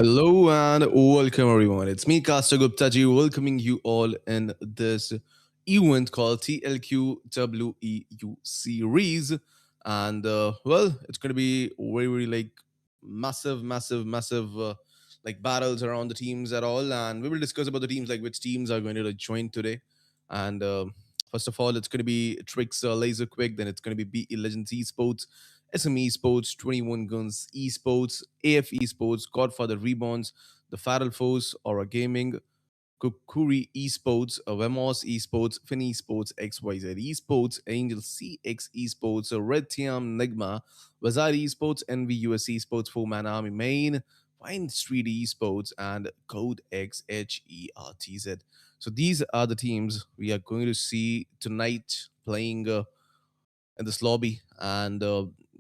Hello and welcome everyone. It's me, Caster Gupta ji, welcoming you all in this event called TLQ series. And it's going to be very like massive like battles around the teams at all. And we will discuss about the teams, like which teams are going to like, join today. And first of all, it's going to be TRIX Laser Quick, then it's going to be BE Legends Esports, SME Esports, 21 Guns Esports, AF Esports, Godfather Reborns, The Feral Force, Aura Gaming, KHUKURI Esports, Vemos Esports, Fin Esports, XYZ Esports, Angel CX Esports, RedTiam, Enigma, Wazar Esports, NVUS Esports, Four Man Army Main, Fine Street Esports, and GODFATHER HERTZ. So these are the teams we are going to see tonight playing in this lobby, and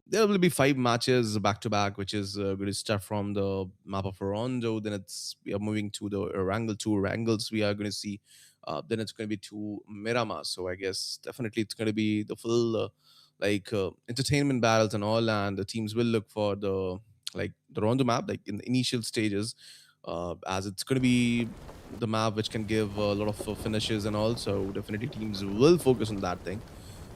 there will be 5 matches back to back, which is going to start from the map of Rondo. Then it's we are moving to the Wrangle, two Wrangles we are going to see. Then it's going to be two Miramar. So I guess definitely it's going to be the full entertainment battles and all, and the teams will look for the Rondo map, like in the initial stages, as it's going to be the map which can give a lot of finishes and all. So definitely teams will focus on that thing.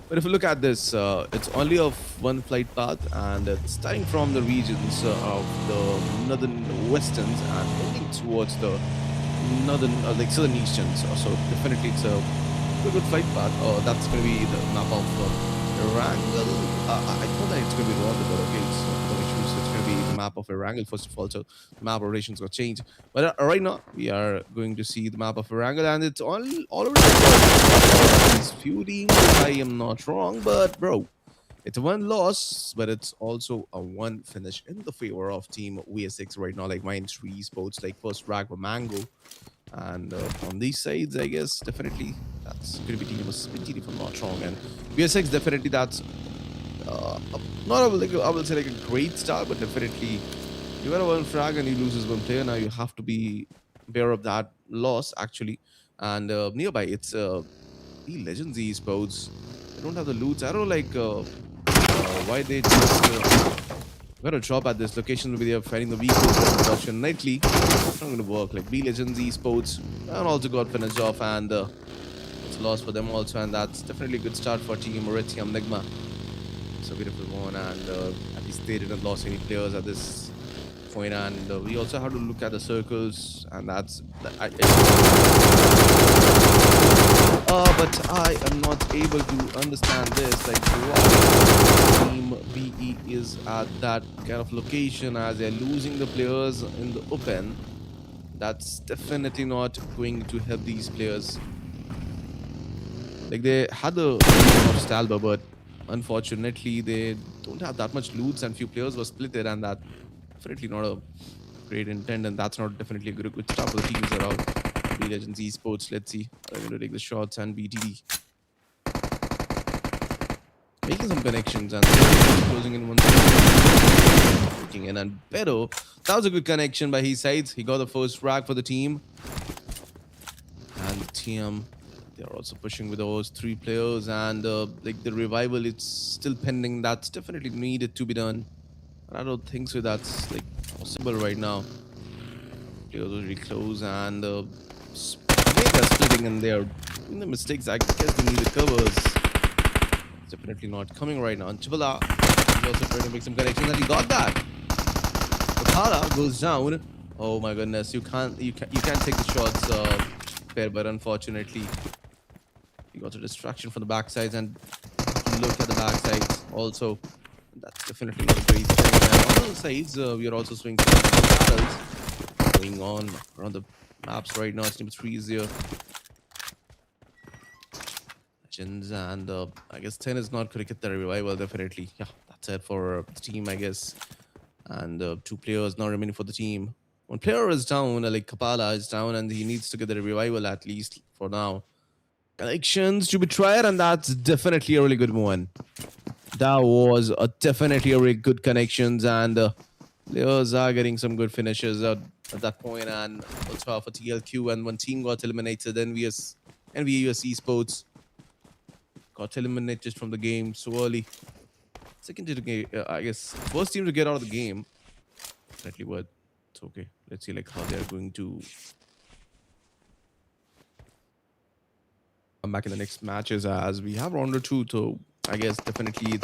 But if you look at this, it's only of one flight path, and it's starting from the regions of the northern westerns and moving towards the northern, like southern easterns. So definitely it's a good flight path. That's going to be the map of Wrangle. I thought that it's going to be Rondo, but okay, it's no issues. It's going to be the map of Wrangle first of all. So the map rotations got changed. But right now we are going to see the map of Wrangle, and it's all over these few teams, if I am not wrong. But bro, it's a one loss, but it's also a one finish in the favor of Team VSX right now. Like Mind Tree Sports, like first rag for Mango. And on these sides, I guess definitely that's going to be Team Spinty if I'm not wrong. And VSX definitely that's not a, like I will say like a great start, but definitely you got a one frag and you loses one player. Now you have to be aware of that loss actually. And nearby, it's the Legends Esports. They don't have the loots. I don't like why they just got a drop at this location where they are fighting the vehicles. Unfortunately, it's not going to work. Like B Legends Esports and also got finished off, and it's a loss for them also. And that's definitely a good start for Team RedTiam Enigma. It's a beautiful one, and at least they didn't lose any players at this point. And we also have to look at the circles, and that's but I am not able to understand this. Like, why Team BE is at that kind of location as they're losing the players in the open. That's definitely not going to help these players. Like, they had the of Stalber, but unfortunately, they don't have that much loots, and few players were splitted, and that definitely not a great intent, and that's not definitely a good start for the teams around. B Legends Esports, let's see. They're going to take the shots, and BTD making some connections and closing in one side. Looking in, and Pero, that was a good connection by his sides. He got the first frag for the team. And the team, they're also pushing with those 3 players, and like the revival, it's still pending. That's definitely needed to be done. And I don't think so that's like possible right now. Players are really close, and they're splitting, and they're doing the mistakes. I guess they need the covers. It's definitely not coming right now. And Chibala is also trying to make some connections, and he got that. Okada goes down. Oh my goodness, you can't take the shots there, but unfortunately, he got a distraction from the backsides, and look at the backsides also. That's definitely not a great thing. And on the sides, we are also swinging battles going on around the maps right now. It's number 3 is here. Legends, and I guess 10 is not going to get the revival, definitely. Yeah, that's it for the team, I guess. And 2 players now remaining for the team. One player is down, like Kapala is down, and he needs to get the revival at least for now. Connections to be tried, and that's definitely a really good one. That was definitely a really good connections, and players are getting some good finishes at that point. And also for TLQ, and one team got eliminated. NVUS Esports got eliminated from the game so early. Second to the game, I guess first team to get out of the game. Definitely worth It's okay. Let's see like how they are going to come back in the next matches, as we have Rondo 2. So I guess definitely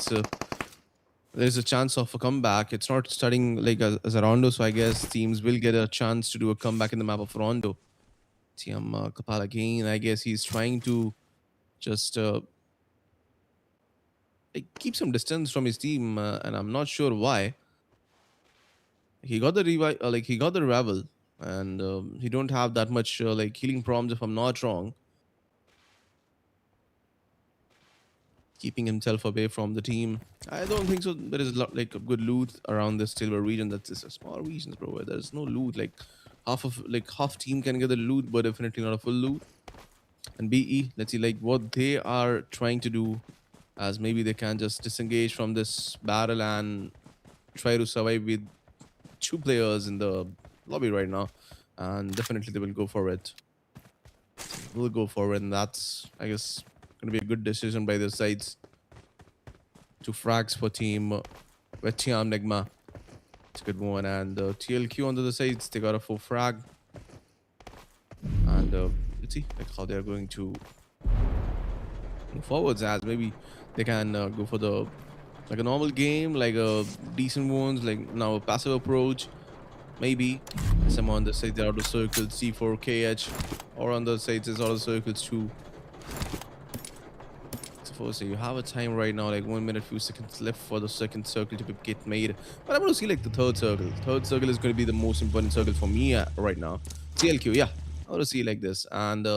there's a chance of a comeback. It's not starting like as a Rondo, so I guess teams will get a chance to do a comeback in the map of Rondo. TIAM Kapal again. I guess he's trying to just like keep some distance from his team, and I'm not sure why. He got the like he got the revival, and he don't have that much like healing prompts if I'm not wrong, keeping himself away from the team. I don't think so. There is a lot like a good loot around this silver region. That's just a small regions, bro. Where there's no loot. Like half team can get the loot, but definitely not a full loot. And BE, let's see like what they are trying to do, as maybe they can just disengage from this battle and try to survive with two players in the lobby right now, and definitely they will go for it. We'll go for it, and that's I guess gonna be a good decision by the sides. Two frags for team RedTiam Enigma. It's a good one, and TLQ on the other sides they got a 4 frag, and let's see like how they're going to move forwards, as maybe they can go for the like a normal game, like a decent ones, like now a passive approach. Maybe some on the side, there are the circles C4KH, or on the side there's other circles too. Suppose you have a time right now, like 1 minute, few seconds left for the second circle to get made. But I'm gonna see like the third circle. Third circle is gonna be the most important circle for me right now. TLQ, yeah, I wanna see like this. And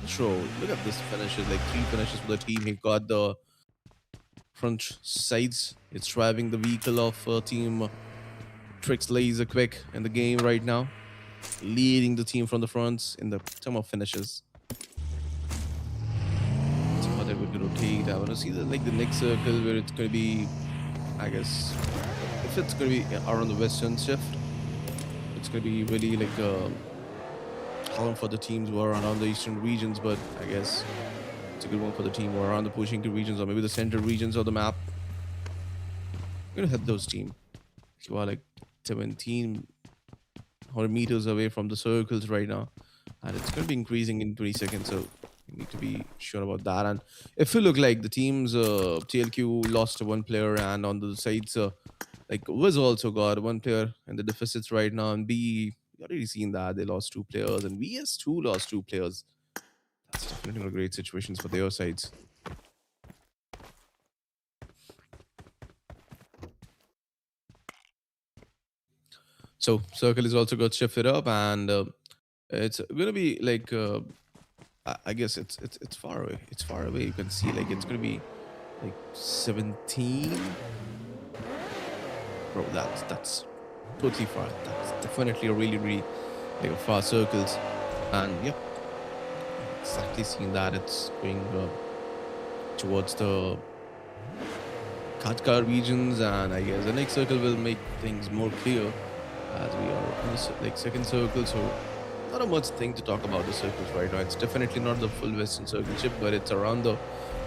sure, look at this finishes, like 3 finishes for the team. He got the front sides. It's driving the vehicle of team TRIX LAZE quick in the game right now, leading the team from the fronts in the term of finishes. See how they're going to rotate. I want to see like the next circle where it's going to be, I guess, if it's going to be around the western shift, it's going to be really like a column for the teams who are around the eastern regions. But I guess it's a good one for the team who are around the pushing regions, or maybe the center regions of the map. I'm going to help those team who are like 1700 meters away from the circles right now, and it's going to be increasing in 20 seconds, so you need to be sure about that. And if you look like the teams, TLQ lost 1 player, and on the sides like Wiz also got 1 player in the deficits right now, and B, you already seen that they lost 2 players, and VS2 lost 2 players. That's definitely not great situations for their sides. So circle is also got shifted up, and it's gonna be like I guess it's far away. It's far away. You can see like it's gonna be like 17. Bro, that's totally far. That's definitely a really like a far circles, and yep, exactly seeing that it's going towards the Katka regions, and I guess the next circle will make things more clear, as we are on the like second circle. So not a much thing to talk about the circles right now. It's definitely not the full western circle chip, but it's around the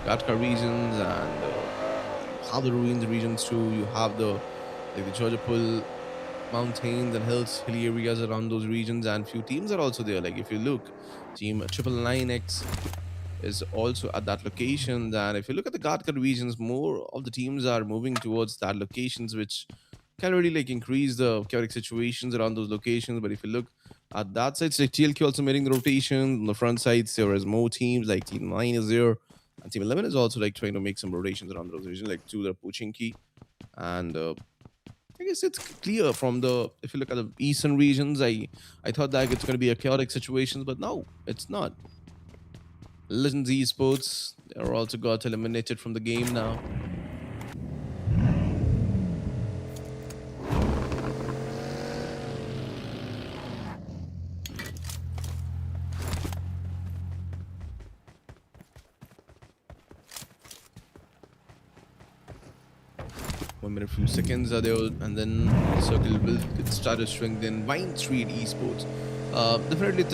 Katka regions, and have the ruins regions too. You have the like the Georgia Pull mountains and hilly areas around those regions, and few teams are also there. Like if you look, team 999X is also at that location. And if you look at the Katka regions, more of the teams are moving towards that locations, which can really like increase the chaotic situations around those locations. But if you look at that side, like TLQ also making the rotation on the front sides, there is more teams like Team 9 is there, and Team 11 is also like trying to make some rotations around those regions, like to the poaching key. And I guess it's clear from the, if you look at the eastern regions, I thought that it's going to be a chaotic situation, but no, it's not. Legends Esports, they're also got eliminated from the game now. 1 minute, few seconds are there, and then circle will start to shrink. Then Vine Street Esports, definitely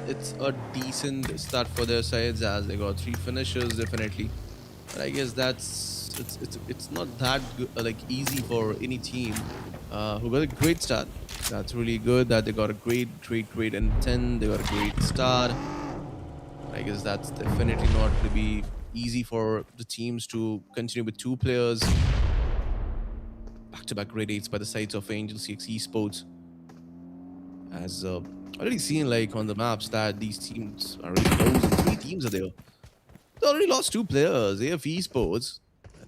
it's a decent start for their sides, as they got 3 finishers definitely. But I guess that's it's not that good, like easy for any team who got a great start. That's really good that they got a great intent. They got a great start. I guess that's definitely not going to be easy for the teams to continue with two players. Back-to-back grade 8s by the sides of Angel CX Esports. As already seen like on the maps that these teams are really close and three teams are there. They already lost two players. AF Esports.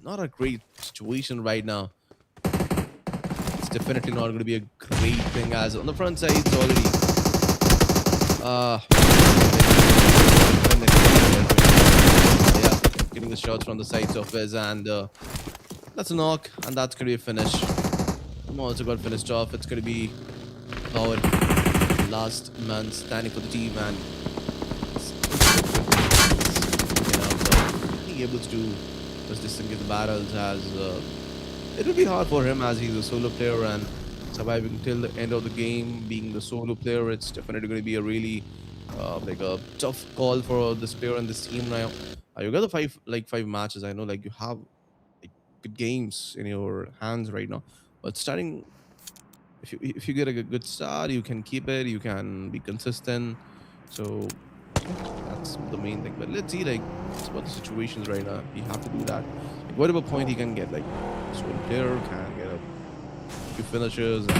Not a great situation right now. It's definitely not going to be a great thing as on the front side it's already yeah, getting the shots from the sides of Wiz and that's a knock and that's going to be a finish. I'm also got finished off. It's going to be Howard, last man standing for the team and being able to do just distinguish the battles as it will be hard for him as he's a solo player and surviving till the end of the game. Being the solo player, it's definitely going to be a really like a tough call for this player and this team now. You got the five matches. I know like you have like good games in your hands right now, but starting if you get a good start, you can keep it. You can be consistent. So yeah, that's the main thing. But let's see like what the situations right now. We have to do that. Like, whatever point he can get, like solo player can get a few finishes and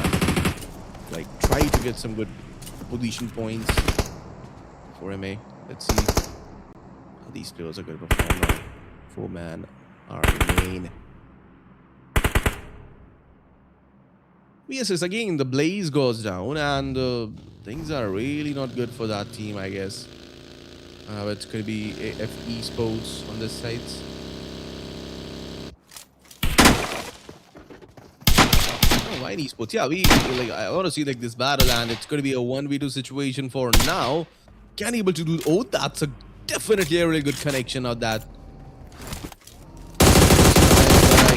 like try to get some good position points for MA. Let's see how these players are going to perform now. 4-man are main. Yes, it's again the Blaze goes down and things are really not good for that team, I guess. It's going to be AF Esports on this side. Oh, why Esports? Yeah, like I want to see like this battle and it's going to be a 1v2 situation for now. Can able to do? Oh, that's a definitely a really good connection of that. I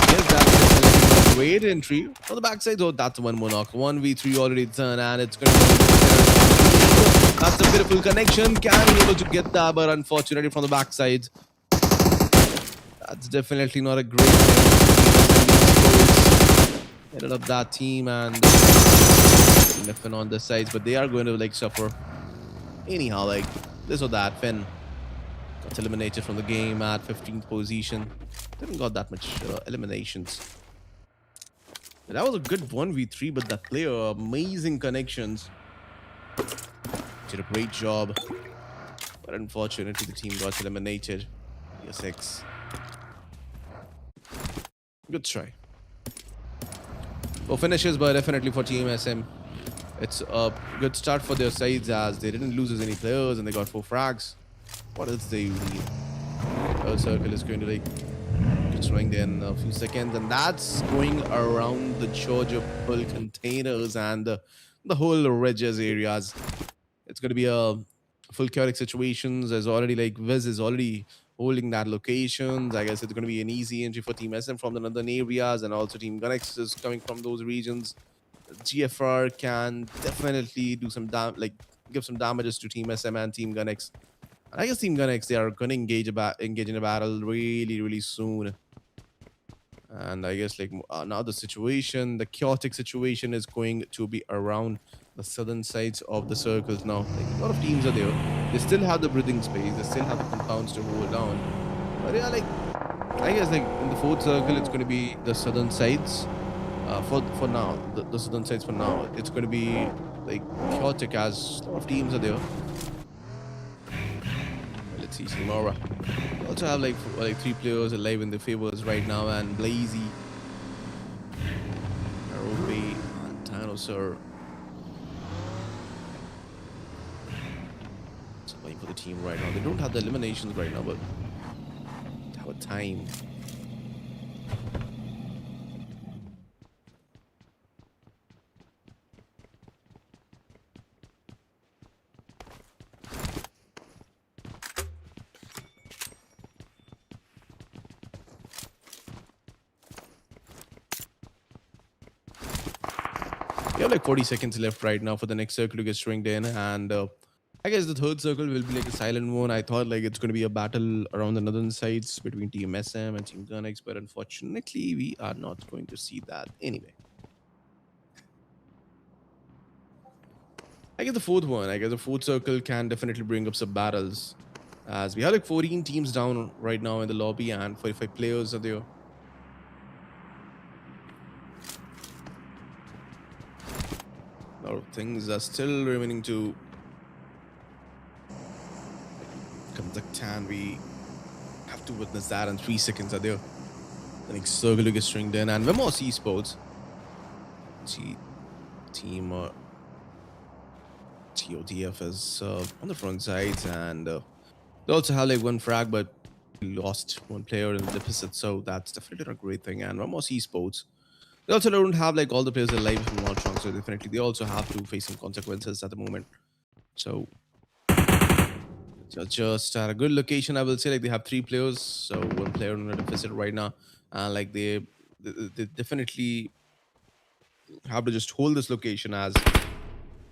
guess that's a great entry on the backside. Oh, that's one more knock. 1v3 already done, and it's going to be. That's a beautiful connection. Can be able to get that, but unfortunately from the backside. That's definitely not a great thing. Ended up that team and Finn on the sides, but they are going to like suffer. Anyhow, like this or that, Finn got eliminated from the game at 15th position. Didn't got that much eliminations. But that was a good 1v3, but that player, amazing connections. Did a great job. But unfortunately, the team got eliminated. Yes, good try. Well, finishes, but definitely for Team SM. It's a good start for their sides as they didn't lose as any players and they got 4 frags. What else they need? Third circle is going to like destroying there in a few seconds, and that's going around the Georgia Bull containers and the whole Regis areas. It's going to be a full chaotic situations. There's already like Viz is already holding that locations. I guess it's going to be an easy entry for Team SM from the northern areas, and also Team GUNx is coming from those regions. GFR can definitely do some give some damages to Team SM and Team GUNx. I guess Team GUNx they are going to engage in a battle really soon. And I guess like now the situation, the chaotic situation is going to be around the southern sides of the circles now. Like a lot of teams are there. They still have the breathing space. They still have the compounds to hold down. But yeah, like I guess like in the 4th circle, it's going to be the southern sides. For now, the southern sides for now, it's going to be like chaotic as a lot of teams are there. Let's see, Simora. We also have like 3 players alive in the favors right now, and Blazy, Arobe, and Thanosur. It's playing for the team right now. They don't have the eliminations right now, but they have a time. We have like 40 seconds left right now for the next circle to get stringed in, and I guess the 3rd circle will be like a silent one. I thought like it's going to be a battle around the northern sides between Team SM and Team GUNx, but unfortunately we are not going to see that anyway. I guess the fourth one. I guess the fourth circle can definitely bring up some battles. As we have like 14 teams down right now in the lobby and 45 players are there. A lot of things are still remaining to conduct, and we have to witness that in 3 seconds are there. The next circle to get stringed in, and more Esports. Team TOTF is on the front sides, and they also have like one frag, but lost one player in the deficit, so that's definitely not a great thing. And more Esports, they also don't have like all the players alive from not strong, so definitely they also have to face some consequences at the moment. So just at a good location, I will say, like they have 3 players, so one player in a deficit right now, and like they definitely have to just hold this location, as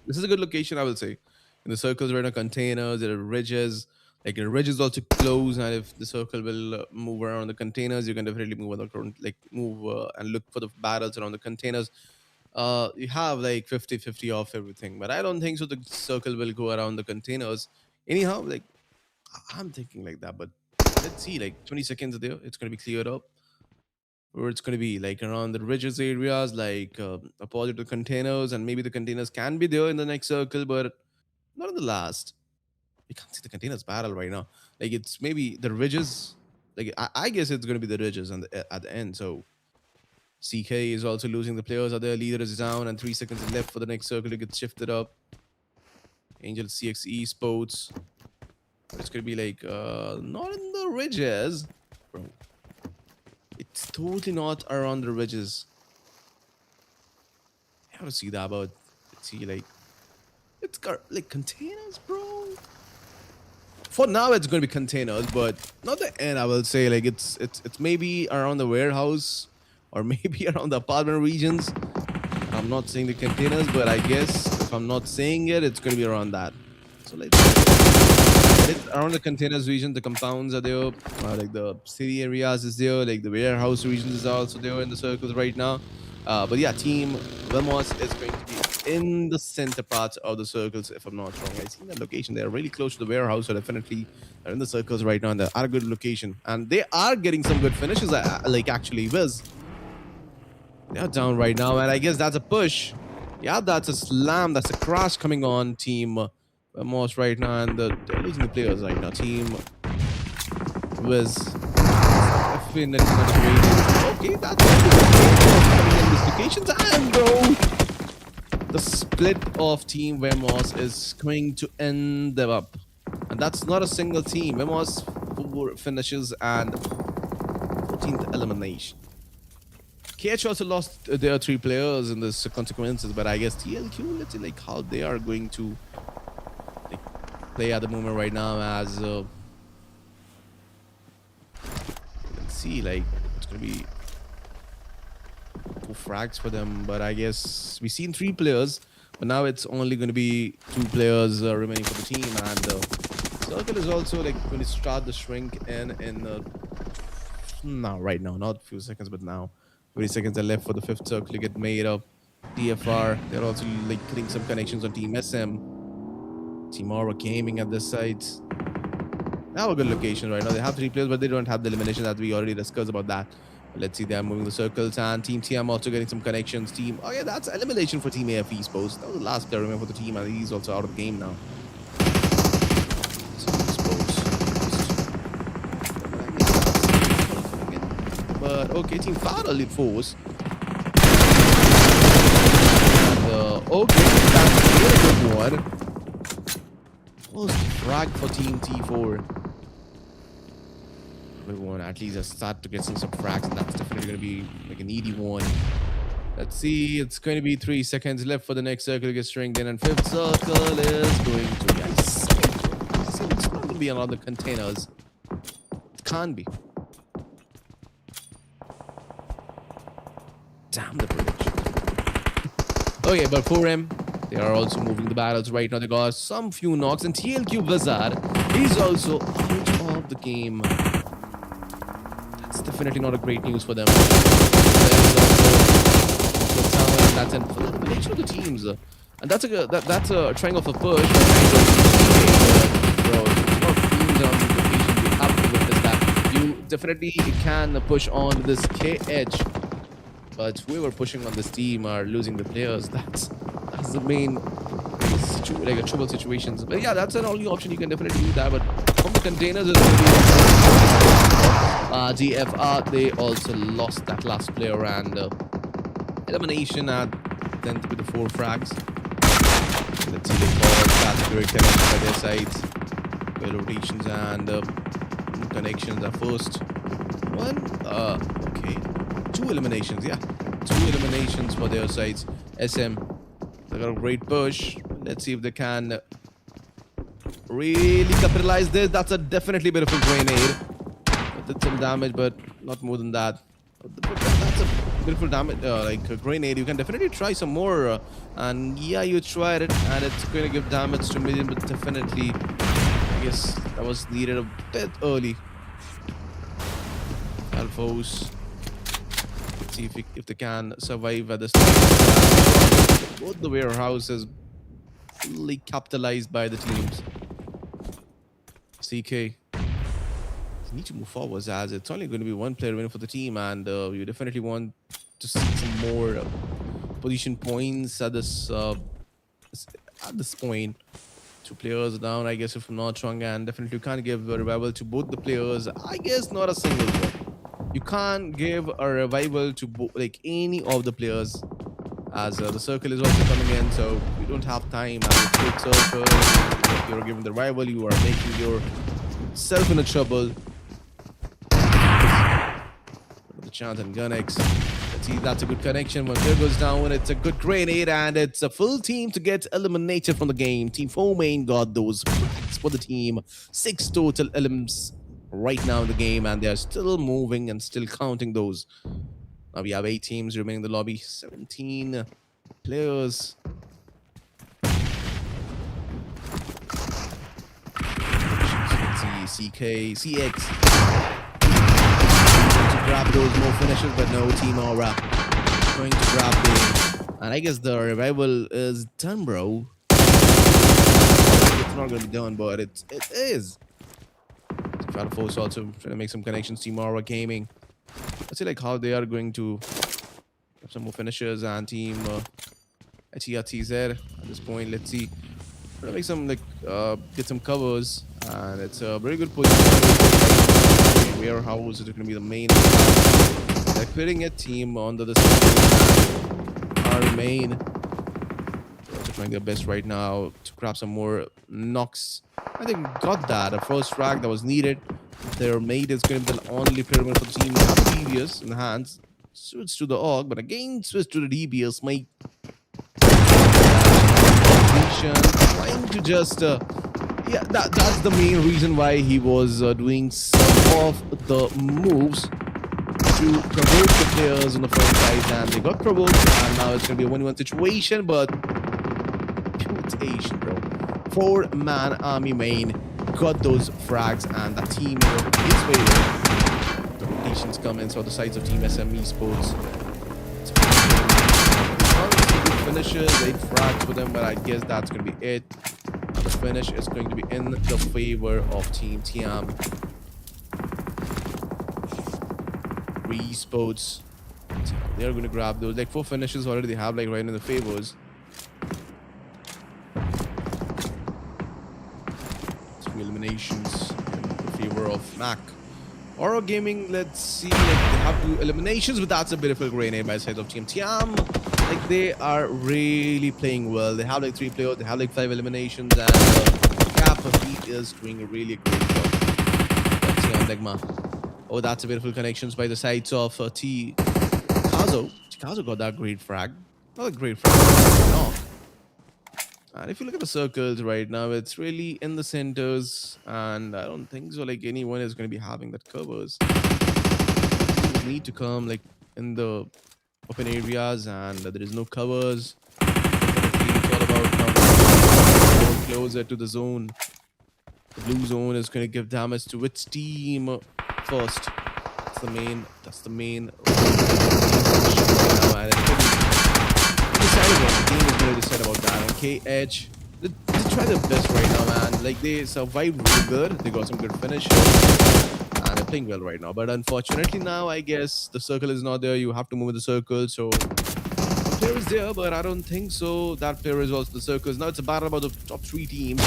this is a good location, I will say. In the circles right now, containers, there are ridges. Like the ridge is also close, and if the circle will move around the containers, you can definitely move on the current, like move and look for the battles around the containers. You have like 50-50 off everything, but I don't think so. The circle will go around the containers. Anyhow, like I'm thinking like that, but let's see. Like 20 seconds there, it's gonna be cleared up. Or it's going to be like around the ridges areas, like opposite the containers, and maybe the containers can be there in the next circle, but not in the last. You can't see the containers battle right now. Like it's maybe the ridges. Like I guess it's going to be the ridges at the end. So CK is also losing the players. Other leader is down, and 3 seconds left for the next circle to get shifted up. Angel CX Esports. It's going to be like not in the ridges, bro. It's totally not around the ridges. I have to see that, but see, like it's got like containers, bro. For now, it's going to be containers, but not the end. I will say, like it's maybe around the warehouse or maybe around the apartment regions. I'm not saying the containers, but I guess if I'm not saying it, it's going to be around that. So it's around the containers region. The compounds are there, like the city areas is there, like the warehouse regions is also there in the circles right now. But yeah, Team Vemos is going to be in the center parts of the circles, if I'm not wrong. I see that location. They're really close to the warehouse, so definitely they're in the circles right now, and they're at a good location. And they are getting some good finishes, like actually Wiz. They're down right now, and I guess that's a push. Yeah, that's a slam. That's a crash coming on Team Vemos right now, and they're losing the players right now. Team Wiz definitely not a great. Okay, that's coming in this location time, bro. The split of Team Vemos is going to end them up. And that's not a single team. Vemos 4 finishes and 14th elimination. KH also lost their 3 players in this consequences, but I guess TLQ, let's see like how they are going to like play at the moment right now, as let's see, like it's gonna be 4 frags for them, but I guess we've seen 3 players, but now it's only going to be 2 players remaining for the team, and circle is also like going to start the shrink in now, right now, not a few seconds, but now 20 seconds are left for the 5th circle to get made up. TFR, they're also like getting some connections on Team SM. Team Aura Gaming at this site. They have a good location right now. They have 3 players, but they don't have the elimination that we already discussed about that. Let's see, they're moving the circles, and Team TIAM also getting some connections. Oh yeah, that's elimination for Team AF Esports. That was the last player remember for the team, and he's also out of the game now. But okay, Team Fara lead force. And, okay, that's a really good one. First frag for Team T4. Everyone at least has started to get some frags, and that's definitely going to be like an easy one. Let's see, it's going to be 3 seconds left for the next circle to get stringed in, and 5th circle is going to be. I see it's not going to be another containers. It can't be. Damn the prediction. Okay, but for him, they are also moving the battles right now. They got some few knocks, and TLQ Blizzard is also out of the game. That's definitely not a great news for them. There's also that's it for the elimination of the teams. And that's a triangle for push. Bro, there's no teams on the location. You have to witness that. You definitely can push on this KH, but whoever pushing on this team are losing the players. That's the main like a trouble situations. But yeah, that's an only option. You can definitely do that. But from the containers, it's going to be GFR. They also lost that last player and elimination at 10th with the 4 frags. Let's see the call. That's a great connection by their sides. Well, rotations and connections are first. One, okay. 2 eliminations, yeah. 2 eliminations for their sides. SM, they got a great push. Let's see if they can really capitalize this. That's a definitely beautiful grenade. It did some damage, but not more than that. That's a beautiful damage, like a grenade. You can definitely try some more. And yeah, you tried it, and it's going to give damage to million, but definitely, I guess that was needed a bit early. Alphos. Let's see if they can survive at this time. Both the warehouses fully capitalized by the teams. CK. You need to move forwards as it's only going to be 1 player winning for the team, and you definitely want to see some more position points at this point. 2 players down, I guess, if I'm not wrong, and definitely you can't give a revival to both the players. I guess not a single one. You can't give a revival to like any of the players, as the circle is also coming in, so you don't have time. As a quick circle, if you're giving the rival, you are making yourself in a trouble. The chance and GUNx. Let's see, that's a good connection. When there goes down, it's a good grenade, and it's a full team to get eliminated from the game. Team 4 main got those points for the team. 6 total elements right now in the game, and they are still moving and still counting those. Now we have 8 teams remaining in the lobby, 17 players. Let's see, CK, CX. To grab those more finishes, but no, Team Aura going to grab those. And I guess the revival is done, bro. It's not going to be done, but it is. Battle Force also trying to make some connections. Team Aura Gaming. Let's see like how they are going to have some more finishers, and Team TRX at this point. Let's see. Trying to make some like get some covers, and it's a very good position. Warehouse is going to be the main. They're clearing a team under the our main. They're also trying their best right now to grab some more knocks. I think got that. A first frag that was needed. Their mate is going to be the only pyramid for the team previous in the hands. Switch to the AUG, but again switch to the DBS mate. Trying to just yeah, that's the main reason why he was doing some of the moves to provoke the players on the front side, and they got provoked, and now it's going to be a 1-1 situation, but putation, bro. 4-man army main got those frags, and the team is waiting. The rotations come in, so the sides of Team SM Esports. Finishes, 8 frags for them, but I guess that's going to be it. And the finish is going to be in the favor of Team TIAM. Esports. They're going to grab those. Like 4 finishes already they have like right in the favors. 3 eliminations in favor of Mac. Oro Gaming, let's see, like they have 2 eliminations, but that's a beautiful grenade by the side of Team TIAM. Like they are really playing well. They have like 3 players, they have like 5 eliminations, and Cap he is doing a really great job. Let's see Enigma. Oh, that's a beautiful connections by the sides of Tikazo. Tikazo got that great frag. Not a great frag, no. And if you look at the circles right now, it's really in the centers, and I don't think so like anyone is going to be having that covers. You need to come like in the open areas, and there is no covers. It's all about now closer to the zone. The blue zone is going to give damage to which team first. That's the main. That's the main. The game is going to decide about that. KH. They try their best right now, man. Like they survived really good. They got some good finishes, and they're playing well right now. But unfortunately, now I guess the circle is not there. You have to move in the circle, so one player is there, but I don't think so. That player is also the circles. Now it's a battle about the top three teams.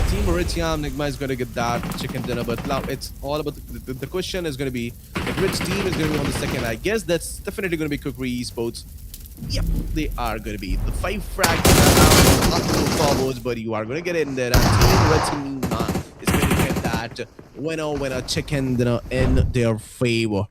Team RedTiam, Enigma is going to get that chicken dinner, but now it's all about the question is going to be like which team is going to be on the second. I guess that's definitely going to be KHUKURI Esports. Yep, they are going to be the 5 frags are now not to move forwards, but you are going to get in there. And Team RedTiam is going to get that winner chicken dinner in their favor.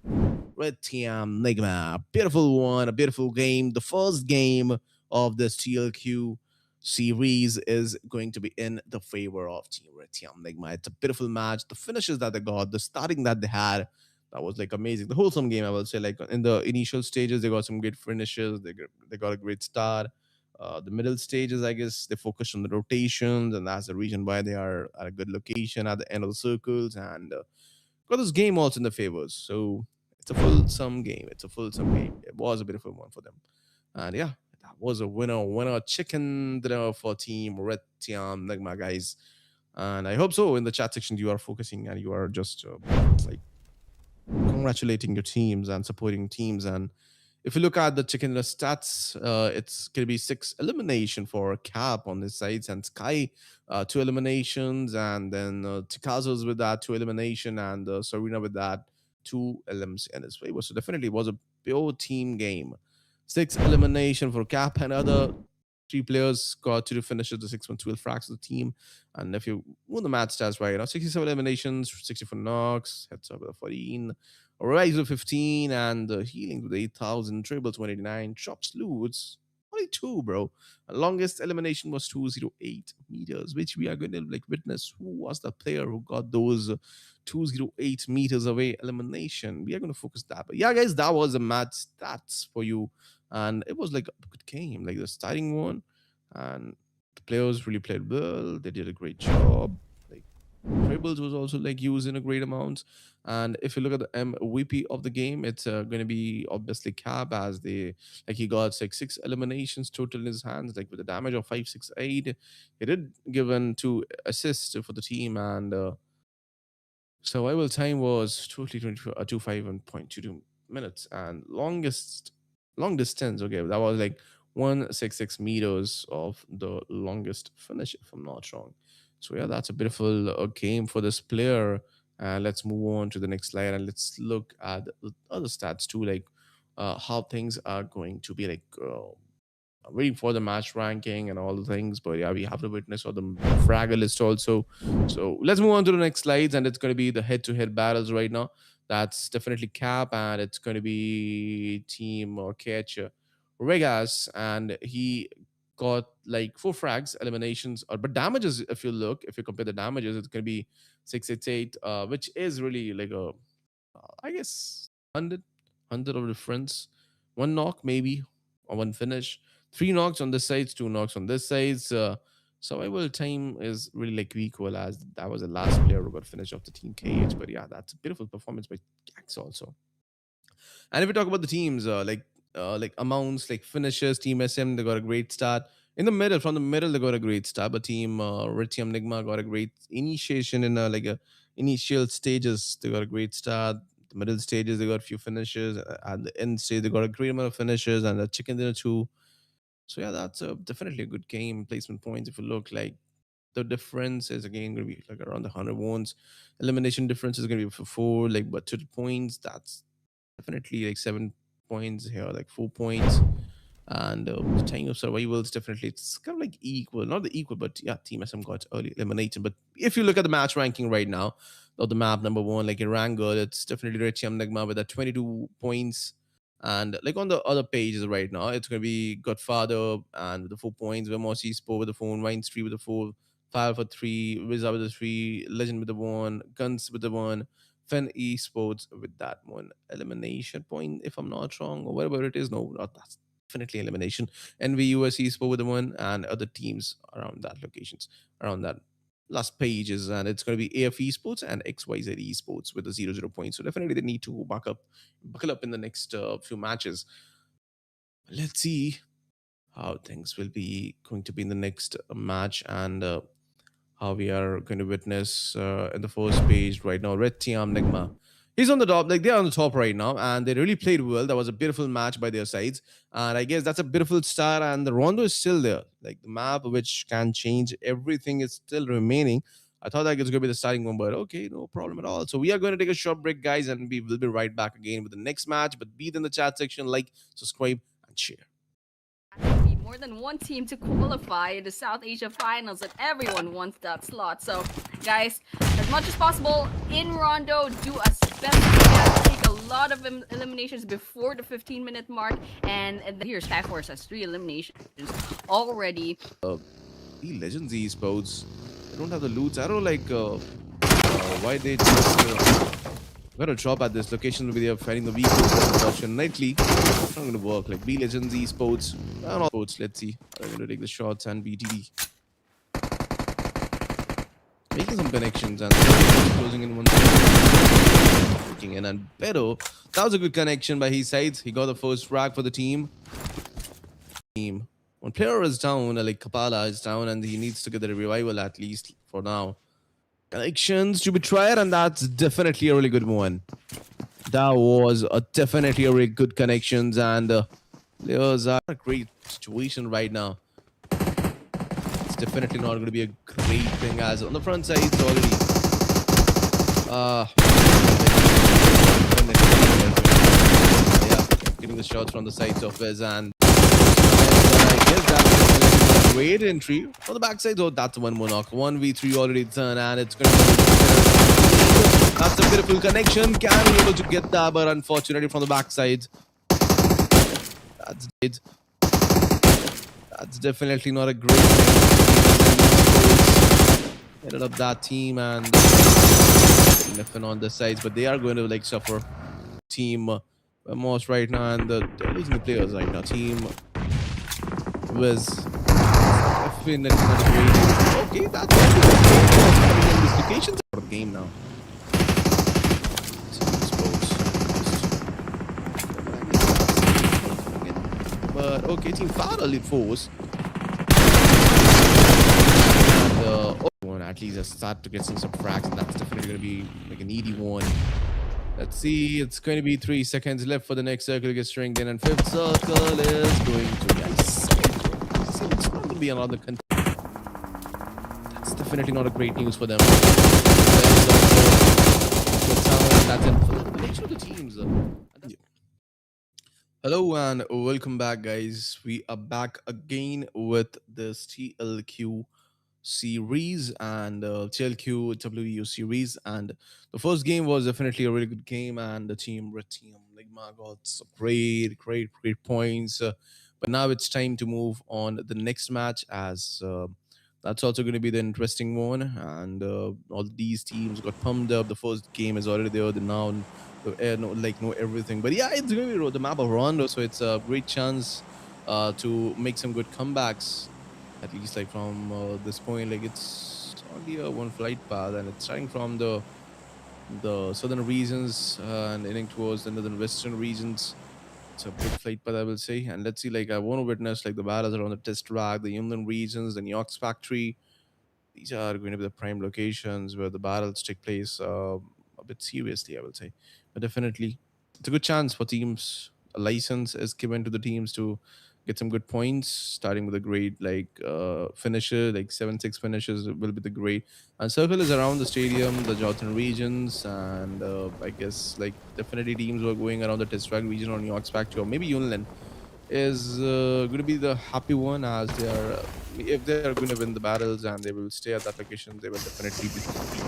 RedTiam Enigma, beautiful one, a beautiful game. The first game of this TLQ series is going to be in the favor of Team RedTiam Enigma. It's a beautiful match. The finishes that they got, the starting that they had, that was like amazing. The wholesome game, I will say, like in the initial stages, they got some great finishes. They got a great start. The middle stages, I guess, they focused on the rotations, and that's the reason why they are at a good location at the end of the circles. And got this game also in the favors. So it's a full-sum game. It's a full-sum game. It was a beautiful one for them. And yeah, that was a winner chicken dinner for Team Red Tiam Nagma, guys. And I hope so. In the chat section, you are focusing and you are just like congratulating your teams and supporting teams. And if you look at the chicken dinner stats, it's going to be 6 elimination for Cap on this side, and Sky 2 eliminations, and then Tikazo's with that 2 elimination, and Serena with that 2 elims in his favor. So definitely was a pure team game. 6 elimination for Cap, and other 3 players got 2 finishes, the 6-1-12 frags of the team. And if you won the match stats right, 67 eliminations, 64 knocks, heads up with 14, Rise with 15, and Healing with 8,000, Tribbles 189, Chops Loots only 2, bro. Longest elimination was 208 meters, which we are going to like witness who was the player who got those 208 meters away elimination. We are going to focus that. But yeah, guys, that was a match stats for you. And it was like a good game, like the starting one. And the players really played well. They did a great job. Like Tribbles was also like used in a great amount. And if you look at the MVP of the game, it's going to be obviously Cab, as they like he got like 6 eliminations total in his hands, like with a damage of 568. He did given 2 assists for the team, and survival time was totally 25.22 minutes, and long distance. Okay, that was like 166 meters of the longest finish, if I'm not wrong. So yeah, that's a beautiful game for this player. Let's move on to the next slide and let's look at the other stats too, like how things are going to be like. Waiting for the match ranking and all the things, but yeah, we have to witness all the fraggle list also. So let's move on to the next slides, and it's going to be the head-to-head battles right now. That's definitely Cap, and it's going to be Team or Catch Regas, and he got like 4 frags eliminations, but damages. If you compare the damages, it's going to be 688, which is really like a I guess 100 of difference. 1 knock maybe, or 1 finish. 3 knocks on this side, 2 knocks on this side. Survival time is really like equal, as that was the last player who got finished off the team KH. But yeah, that's a beautiful performance by Gax also. And if we talk about the teams, like amounts, like finishes, Team SM, they got a great start. In the middle, from the middle, they got a great start. But Team RedTiam Enigma got a great initiation in like a initial stages. They got a great start. The middle stages, they got a few finishes. At the end stage, they got a great amount of finishes and a chicken dinner too. So yeah, that's definitely a good game placement points. If you look like the difference is again going to be like around the 100 wounds. Elimination difference is going to be for 4, like but 2 points. That's definitely like 7 points here, like 4 points. And the time of survival is definitely it's kind of like equal, not the equal, but yeah, Team SM got early eliminated. But if you look at the match ranking right now, or the map number 1, like in Wrangle, it's definitely RedTiam Enigma with that 22 points. And like on the other pages right now, it's gonna be Godfather and with the 4 points, Vemos Esports with the 4, Wine Street with the 4, Fire for 3, Wizard with the 3, Legend with the 1, Guns with the 1, Fen Esports with that 1 elimination point, if I'm not wrong, or whatever it is. No, not that's definitely elimination. NVUS Esports with the 1, and other teams around that locations, around that last pages. And it's going to be AF Esports and XYZ Esports with the 0 points. So definitely they need to buckle up in the next few matches. Let's see how things will be going to be in the next match, and how we are going to witness in the first page right now. RedTiam Enigma. He's on the top, like they're on the top right now, and they really played well. That was a beautiful match by their sides, and I guess that's a beautiful start. And the Rondo is still there, like the map, which can change everything, is still remaining. I thought that was going to be the starting one, but okay, no problem at all. So we are going to take a short break, guys, and we will be right back again with the next match. But be in the chat section, like, subscribe, and share. Be more than one team to qualify in the South Asia finals, and everyone wants that slot. So, guys, as much as possible in Rondo, do as best as you can. Take a lot of eliminations before the 15-minute mark, and here Skyforce has 3 eliminations already. The Legends Esports, they don't have the loots. I don't like why they just got a drop at this location. Maybe they're fighting the vehicles, but unfortunately, it's not going to work. Like B Legends Esports, and all sports. Let's see. They're going to take the shots, and BTD making some connections and closing in one side. Looking in, and Pero, that was a good connection by his sides. He got the first frag for the team. One player is down, like Kapala is down, and he needs to get the revival at least for now. Connections to be tried, and that's definitely a really good one. That was definitely a really good connections, and players are in a great situation right now. It's definitely not going to be a great thing, as on the front side it's already yeah, getting the shots from the sides of his, and I guess that's a great entry on the backside. Oh, that's one more knock. 1v3 already done, and it's going to be. That's a beautiful connection. Can be able to get that, but unfortunately from the backside. That's it. That's definitely not a great thing. Headed up that team, and nothing on the sides, but they are going to like suffer. Team most right now, and they're losing the players right now. Team was definitely not a great. Okay, that's dislocations out of the game now. But okay, Team Far Elite Force. And at least I start to get some frags, and that's definitely going to be like an easy one. Let's see, it's going to be 3 seconds left for the next circle to get stringed in, and 5th circle is going to be. So it's not going to be another. That's definitely not a great news for them. That's it for each of the teams. Hello and welcome back, guys. We are back again with this TLQ series and TLQ WU series, and the first game was definitely a really good game, and the team RedTiam Enigma got some great points, but now it's time to move on the next match, as that's also going to be the interesting one, and all these teams got pumped up. The first game is already there. They now know everything, but yeah, it's going to be the map of Rondo, so it's a great chance to make some good comebacks. At least like from this point, like it's only a one flight path, and it's starting from the southern regions and heading towards the northern western regions. It's a big flight path, I will say. And let's see, like I want to witness like the battles around the test track, the inland regions, the New York's factory. These are going to be the prime locations where the battles take place a bit seriously, I will say. But definitely, it's a good chance for teams. A license is given to the teams to get some good points, starting with a great like finisher, like 7-6 finishes will be the great. And circle is around the stadium, the Jordan regions, and I guess like definitely teams who are going around the test track region or New York's factory or maybe Uniland is going to be the happy one, as they are if they are going to win the battles and they will stay at that location, they will definitely be happy,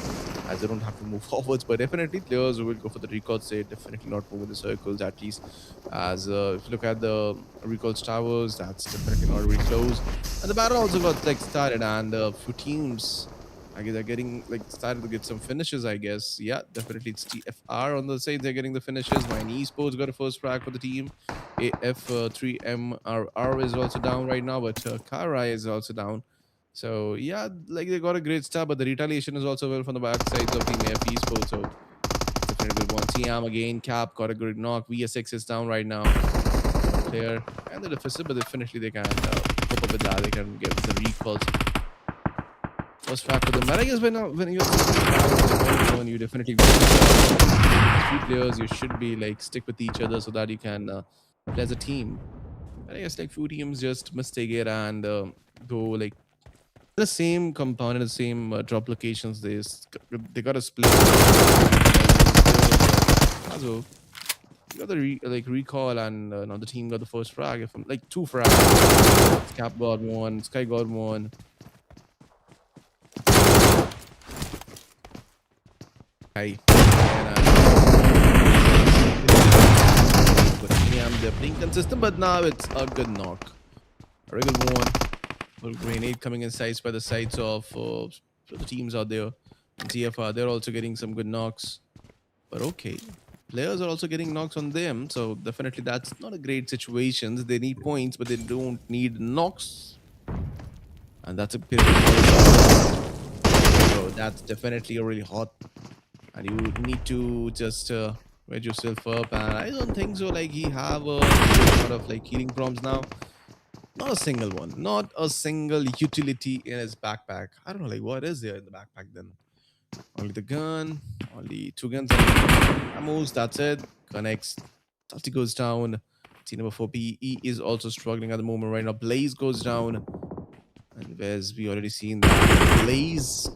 as they don't have to move forwards. But definitely players who will go for the records, they definitely not move in the circles, at least as if you look at the records towers, that's definitely not really close. And the battle also got like started, and a few teams I guess they're getting like started to get some finishes, I guess. Yeah, definitely it's TFR on the side. They're getting the finishes. My Esports got a first frag for the team. AF3MRR is also down right now, but Kara is also down. So yeah, like they got a great start, but the retaliation is also well from the back sides of Team AF Esports. So definitely good one. TIAM again. Cap got a good knock. VSX is down right now. Player, kind of deficit, but definitely they can cope up with that. They can get the recalls. First frag for them. But I guess when you're when you definitely three players, you should be like stick with each other so that you can play as a team. But I guess like few teams just mistake it and go like the same compound in the same drop locations. They got a split. Also, you got the like recall, and now the team got the first frag. If I'm like two frags, Cap got one, Sky got one. Hi. But they're playing consistent, but now it's a good knock. A regular one. A grenade coming in sights by the sides of the teams out there. And TFR, they're also getting some good knocks. But okay. Players are also getting knocks on them, so definitely that's not a great situation. They need points, but they don't need knocks. And that's a bit. So that's definitely a really hot. And you need to just wedge yourself up. And I don't think so. Like he have a lot of like healing prompts now. Not a single one. Not a single utility in his backpack. I don't know, like what is there in the backpack then? Only the gun, only two guns and ammos, that's it. GUNx. Salty goes down. Team number 4 PE is also struggling at the moment right now. Blaze goes down. And where's we already seen that Blaze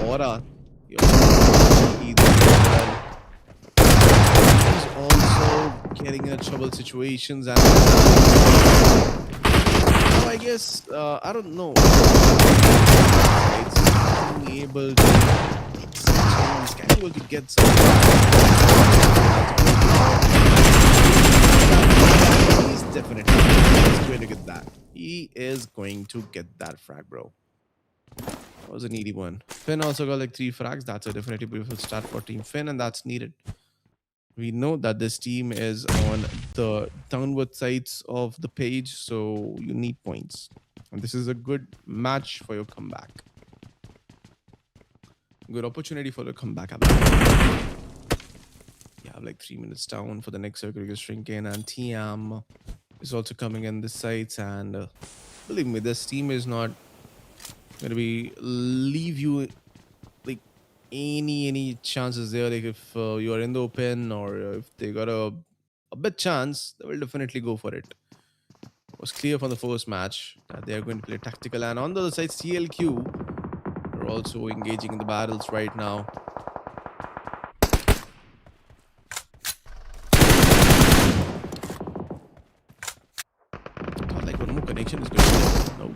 Aura. He's also getting in trouble situations and I guess I don't know. It's being able to change, can able to get some. He's definitely going to get that. He is going to get that frag, bro. That was a needy one. Finn also got like 3 frags. That's a definitely beautiful start for Team Finn, and that's needed. We know that this team is on the downward sides of the page, so you need points. And this is a good match for your comeback. Good opportunity for the comeback. You have like 3 minutes down for the next circle to shrink in, and TIAM is also coming in this sites. And believe me, this team is not going to be leave you like any chances there. Like if you are in the open or if they got a bit chance, they will definitely go for it. It was clear from the first match that they are going to play tactical. And on the other side, TLQ are also engaging in the battles right now. Thought like one more connection is going to no.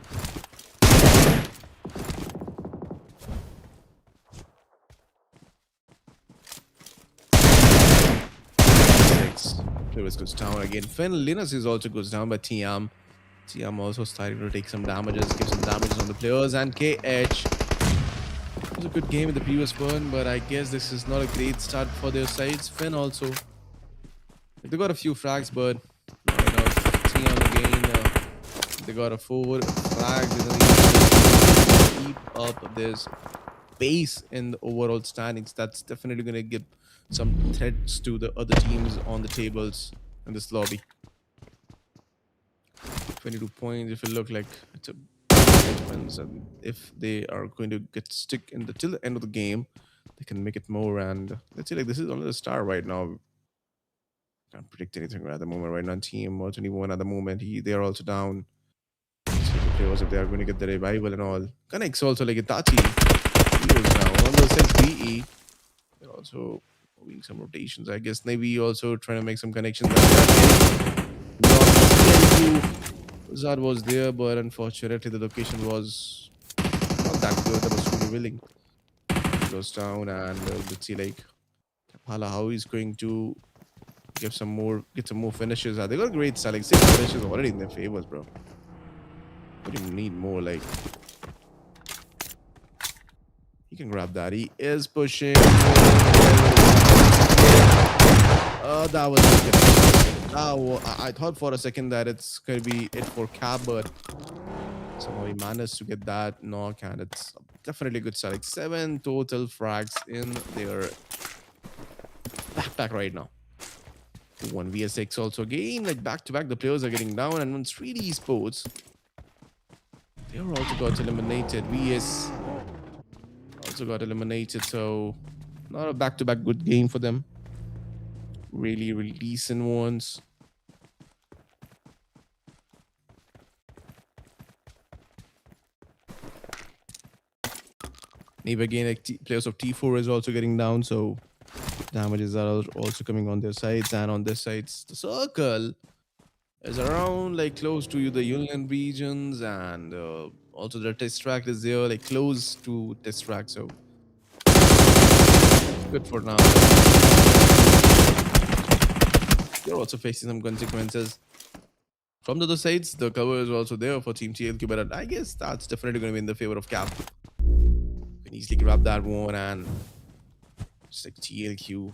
Lewis goes down again. Finn Linus is also goes down, but TIAM also starting to take some damages, give some damages on the players. And KH, it was a good game in the previous one, but I guess this is not a great start for their sides. Finn also, they got a few frags, but right now TIAM again, they got a 4 frags. Keep up this base in the overall standings. That's definitely going to give some threats to the other teams on the tables in this lobby. 22 points. If it look like it's a difference, and if they are going to get stick in the till the end of the game, they can make it more. And let's see, like this is only the start right now. Can't predict anything at the moment. Right now, team 21 at the moment. They are also down. See the players if they are going to get the revival and all. GUNx also like Itachi. He was down on the side BE. They're also doing some rotations. I guess maybe also trying to make some connections. Zard was there, but unfortunately the location was not that good. That was really willing. Goes down, and let's see like Kapala how he's going to get some more finishes. They got a great start, like 6 finishes already in their favors, bro. But you need more. Like he can grab that. He is pushing. That was I thought for a second that it's going to be it for Cap, but somehow he managed to get that knock, and it's definitely a good start. Like 7 total frags in their backpack right now. One VSX also again, like back to back, the players are getting down, and on 3D Esports, they are also got eliminated. VS also got eliminated, so not a back to back good game for them. Really, really decent ones. Maybe again, like players of T4 is also getting down, so damages are also coming on their sides, and on their sides, the circle is around like close to the Yunnan regions, and also the test track is there, like close to test track, so good for now. They're also facing some consequences. From the other sides, the cover is also there for Team TLQ, but I guess that's definitely going to be in the favor of Cap. Can easily grab that one, and just like TLQ.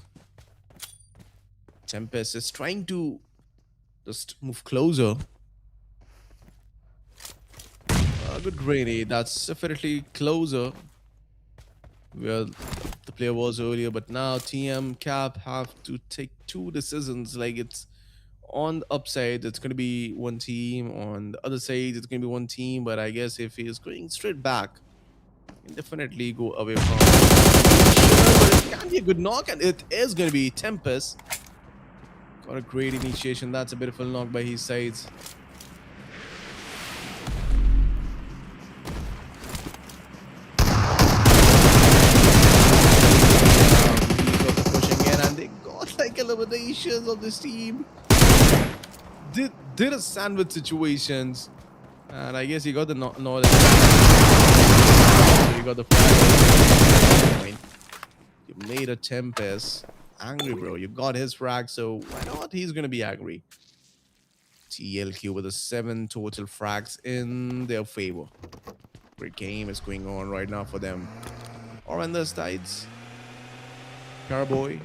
Tempest is trying to just move closer. A good grenade. That's definitely closer where the player was earlier, but now TM Cap have to take two decisions. Like it's on the upside, it's going to be one team. On the other side, it's going to be one team. But I guess if he is going straight back, he can definitely go away from. Sure, but it can be a good knock, and it is going to be Tempest. Got a great initiation. That's a beautiful knock by his sides. Like eliminations of this team. Did a sandwich situations, and I guess he got the knowledge. He got the frag. You made a Tempest angry, bro. You got his frag, so why not? He's gonna be angry. TLQ with a 7 total frags in their favor. Great game is going on right now for them. Or on their sides, Carboy.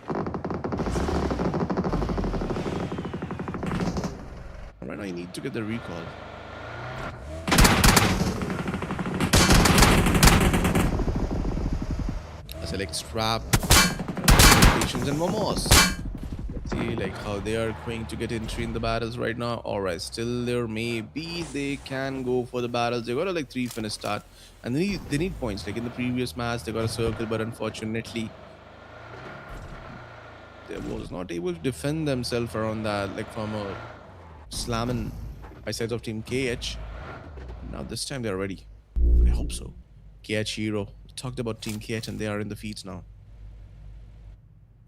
Right now, I need to get the recall. I select Strap, Patience, and Momos. Let's see like how they are going to get entry in the battles right now. Alright, still there. Maybe they can go for the battles. They got a like 3 finish start, and they need points. Like in the previous match, they got a circle, but unfortunately, they was not able to defend themselves around that, like from a slamming by sides of Team KH. Now this time they're ready. I hope so. KH Hero. We talked about Team KH, and they are in the feeds now.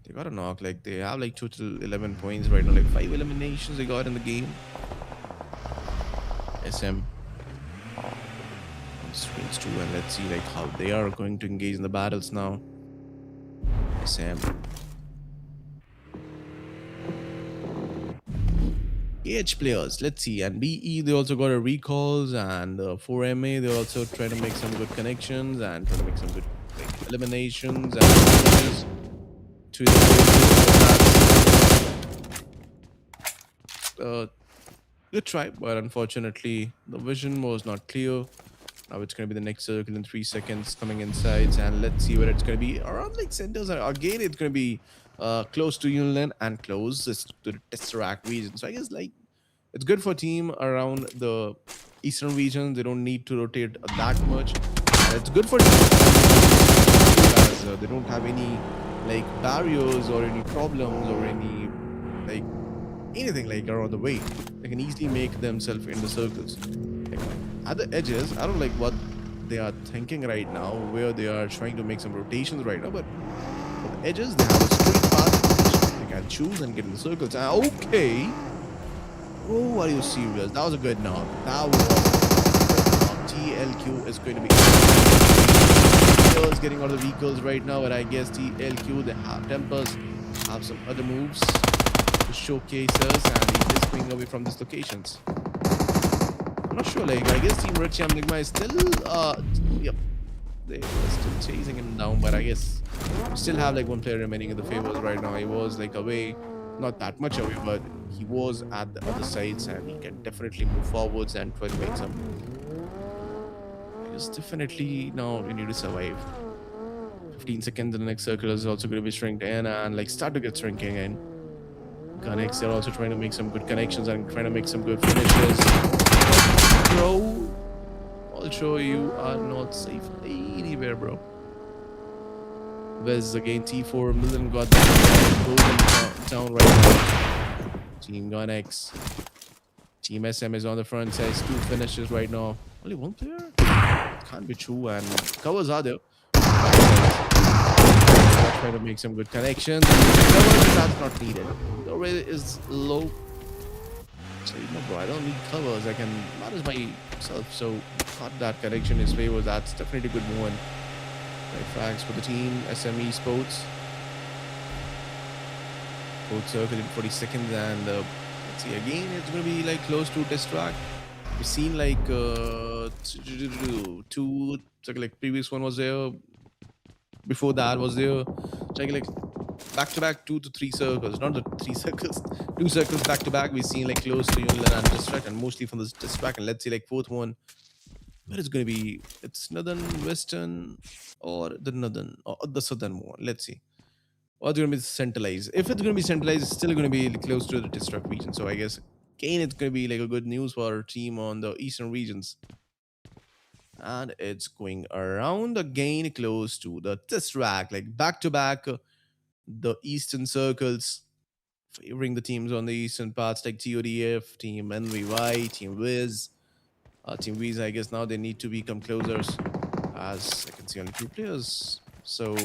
They got a knock. Like they have like total 11 points right now. Like 5 eliminations they got in the game. SM on screens too, and let's see like how they are going to engage in the battles now. SM. KH players, let's see, and BE they also got a recalls, and 4MA they also try to make some good connections and try to make some good like, eliminations and to the good try, but unfortunately the vision was not clear. Now it's going to be the next circle in 3 seconds coming inside, and let's see where it's going to be. Around like centers, again it's going to be close to Yunnan and close to the Tesseract region. So I guess like it's good for team around the eastern region. They don't need to rotate that much. And it's good for team as they don't have any like barriers or any problems or any like anything like around the way. They can easily make themselves in the circles. Like, at the edges, I don't like what they are thinking right now, where they are trying to make some rotations right now, but for the edges, they have a straight path they can choose and get in the circles. Okay. Oh, are you serious? That was a good knock. That was a good knock. TLQ is going to be getting out of the vehicles right now, but I guess TLQ, they have Tempers, have some other moves to showcase us, and he is going away from these locations. I'm not sure, like, I guess Team RedTiam Enigma is still, yep, they are still chasing him down, but I guess we still have like one player remaining in the favors right now. He was like away, not that much away, but he was at the other sides, and he can definitely move forwards and try to make some. It's definitely now you need to survive. 15 seconds in the next circle is also going to be shrinked in and like start to get shrinking in. GUNx, they're also trying to make some good connections and trying to make some good finishes. Bro, also you are not safe anywhere, bro. There's again T4 million got that golden down right now. Team GUNx. Team SM is on the front side. 2 finishes right now. Only 1 player? Can't be true. And covers are there. Trying to make some good connections. Covers, that's not needed. The rate is low. So, bro, I don't need covers. I can manage myself. So, got that connection is favor. That's definitely a good one. Right, frags for the team. SME Sports. Fourth circle in 40 seconds. And let's see, again, it's going to be like close to test track. We've seen like 2, like previous one was there. Before that was there. Like back to back 2 to 3 circles, not the 3 circles, 2 circles back to back. We've seen like close to Uniland and distract, and mostly from the distract. And let's see, like fourth one, where it's going to be. It's northern, western, or the northern or the southern one. Let's see. Or it's going to be centralized. If it's going to be centralized, it's still going to be close to the distract region. So I guess again, it's going to be like a good news for our team on the eastern regions. And it's going around again close to the test rack, like back to back the eastern circles, favoring the teams on the eastern parts like TODF, Team NVY, Team Wiz. Team Wiz, I guess now they need to become closers, as I can see only 2 players. So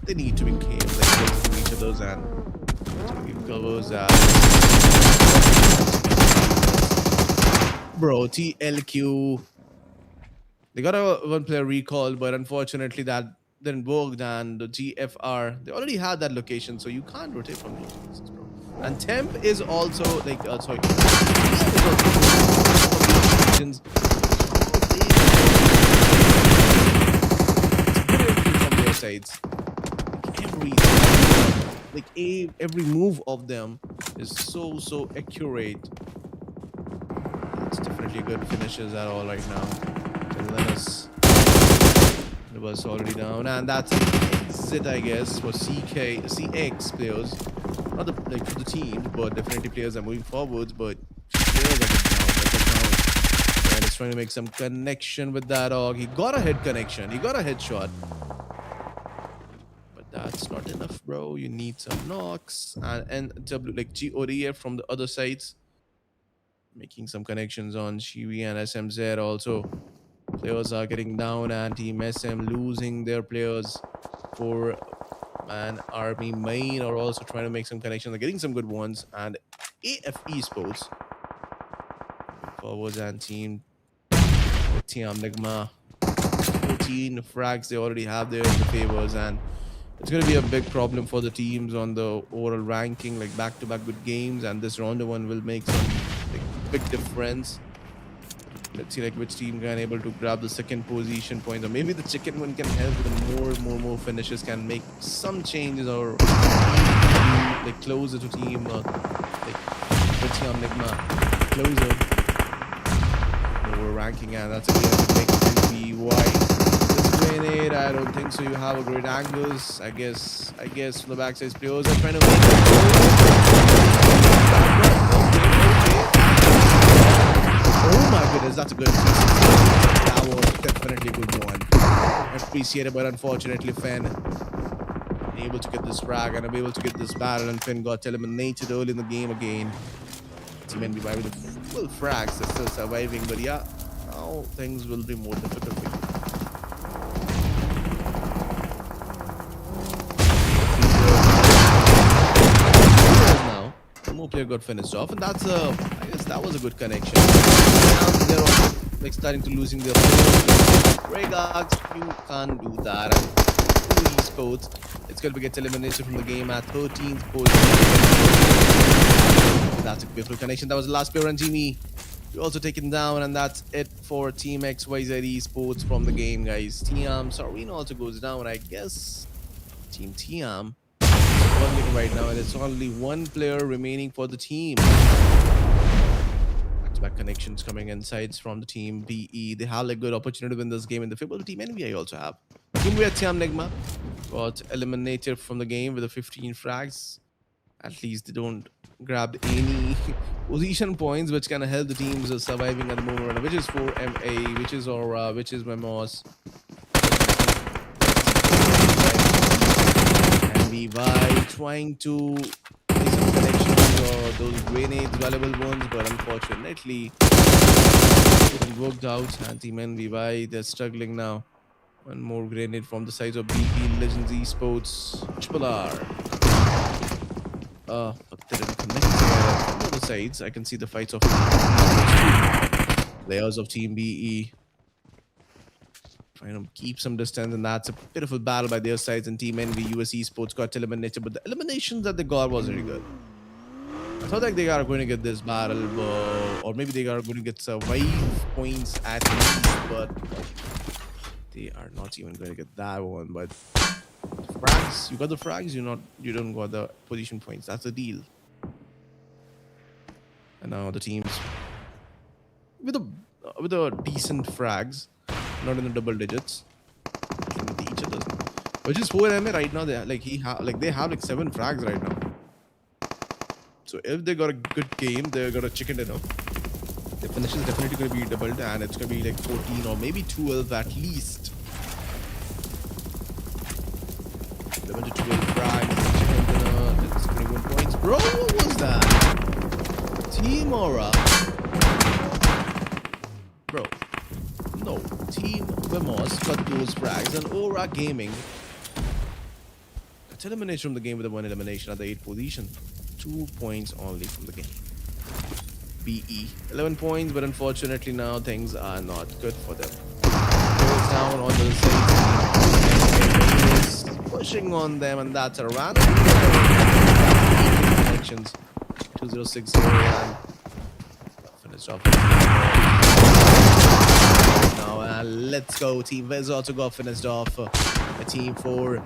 they need to become like closer to each other's and to give covers. Bro, TLQ. They got a 1 player recall, but unfortunately that didn't work. And the GFR, they already had that location, so you can't rotate from those places, bro. And Temp is also like, sorry, regions. From their sides, every move of them is so accurate. It's definitely good finishes at all right now. Lenus was already down, and that's it, I guess, for CX players. Not the like for the team, but definitely players are moving forwards. But players are down. And it's trying to make some connection with that dog. He got a head connection. He got a headshot. But that's not enough, bro. You need some knocks and W like GODF from the other sides, making some connections on Shiwi and SMZ also. Players are getting down, and Team SM losing their players for an Army main, are also trying to make some connections. They're getting some good ones. And AF Esports forwards and team TIAM Enigma 14 frags they already have there in the favors, and it's going to be a big problem for the teams on the overall ranking, like back-to-back good games, and this Rondo one will make some like, big difference. Let's see like which team can able to grab the second position point, or maybe the chicken one can help with more finishes, can make some changes, or like closer to team like RedTiam Enigma closer over ranking, and that's again make it be wide. This grenade, I don't think so. You have a great angles. I guess from the backside players are trying to make Oh my goodness, that's a good. That was definitely a good one. Appreciated, but unfortunately, Finn able to get this frag and able to get this battle, and Finn got eliminated early in the game again. Team NBY with the full frags, they're still surviving, but yeah, now things will be more difficult. Now, one more player got finished off, and that's I guess that was a good connection. Now they're all like starting to losing their Regox, you can't do that. And Esports, it's going to get eliminated from the game at 13th position. That's a beautiful connection. That was the last player on Jimmy. You're also taken down, and that's it for Team XYZ Esports from the game, guys. TIAM, Sarina also goes down, I guess. Team TIAM is struggling right now, and it's only 1 player remaining for the team. Back connections coming inside from the team BE. They have like good opportunity to win this game in the favor of the team NVI also have. Team TIAM Enigma got eliminated from the game with the 15 frags. At least they don't grab any position points which can help the teams surviving at the moment, right? Which is for MA, which is Aura, which is Memos. And VY trying to play some connections or those grenades, valuable ones, but unfortunately it didn't worked out. And Team NVY, they're struggling now. One more grenade from the sides of BE Legends Esports. Triple R. But they didn't connect. From the other sides, I can see the fights of players of Team BE trying to keep some distance, and that's a pitiful battle by their sides. And Team NV US Esports got eliminated, but the eliminations that they got was really good. I thought like they are going to get this battle, or maybe they are going to get survive points at least, but they are not even going to get that one. But frags, you got the frags, you don't got the position points. That's the deal. And now the teams with a decent frags, not in the double digits, with each other's. Which is 4MA right now. They like they have like 7 frags right now. So if they got a good game, they got a chicken dinner. The finish is definitely going to be doubled, and it's going to be like 14 or maybe 12 at least. 11 to 12 frags. Chicken dinner. That's 21 points. Bro, what was that? Team Aura. Bro. No. Team Vemos got those frags, and Aura Gaming got eliminated from the game with a 1 elimination at the 8th position. 2 points only from the game. BE 11 points, but unfortunately now things are not good for them. Goes down on the side, pushing on them, and that's a random connections. 2060 and finished off. Now let's go. Team Vez also got finished off. A team 4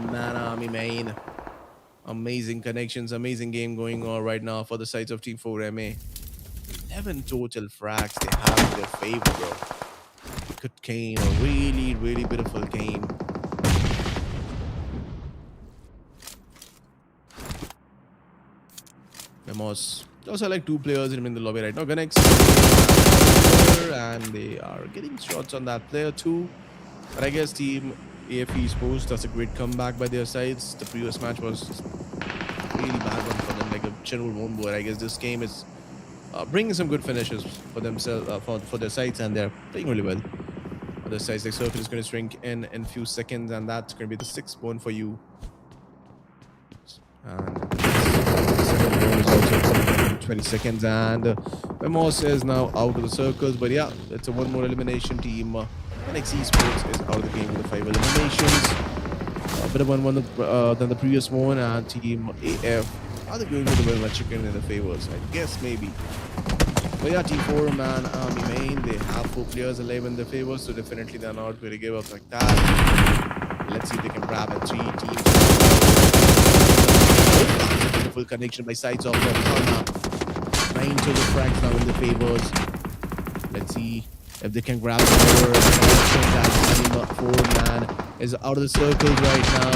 Manami main. Amazing connections, amazing game going on right now for the sides of Team 4MA. 11 total frags they have in their favor, bro. Good game, a really, really beautiful game. Memos. Also, like 2 players in the lobby right now. GUNx, and they are getting shots on that player too. But I guess Team AFE Esports does a great comeback by their sides. The previous match was really bad one for them, like a general one. But I guess this game is bringing some good finishes for themselves, for their sides, and they're playing really well. On the sides, like circle is going to shrink in a few seconds, and that's going to be the 6th one for you. And the 7th one is also in 20 seconds, and Memos is now out of the circles. But yeah, it's a 1 more elimination. Team NX Esports is out of the game with the 5 eliminations. A better one than the previous one, and Team AF are they going with the well chicken in the favors? I guess maybe. But yeah, Team 4 man army main, they have 4 players alive in their favor, so definitely they're not going to give up like that. Let's see if they can grab a 3 teams. Beautiful connection by sides of the corner. 9 total frags now in the favors. Let's see if they can grab another connection. That Enigma 4 man is out of the circles right now.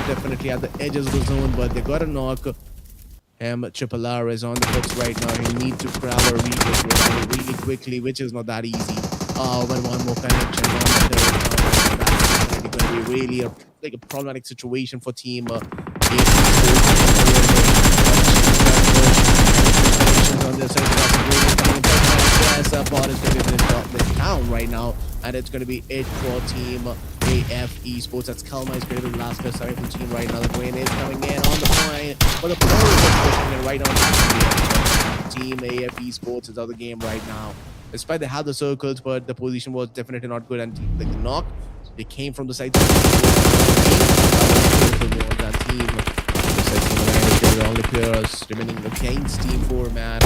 Definitely at the edges of the zone, but they got a knock. Triple R is on the hooks right now. He needs to grab a replay really quickly, which is not that easy. But 1 more connection on the third. That's going to be really a problematic situation for Team on this side. Bot is going to be down right now, and it's going to be it for Team AF Esports. That's Kalma is going to be the last best for team right now. The green is coming in on the point, but the players are pushing it right on. Team AF Esports is out of the game right now. Despite they have the circles, but the position was definitely not good. And like the knock, they came from the side. That team. The only players remaining against Team 4 man.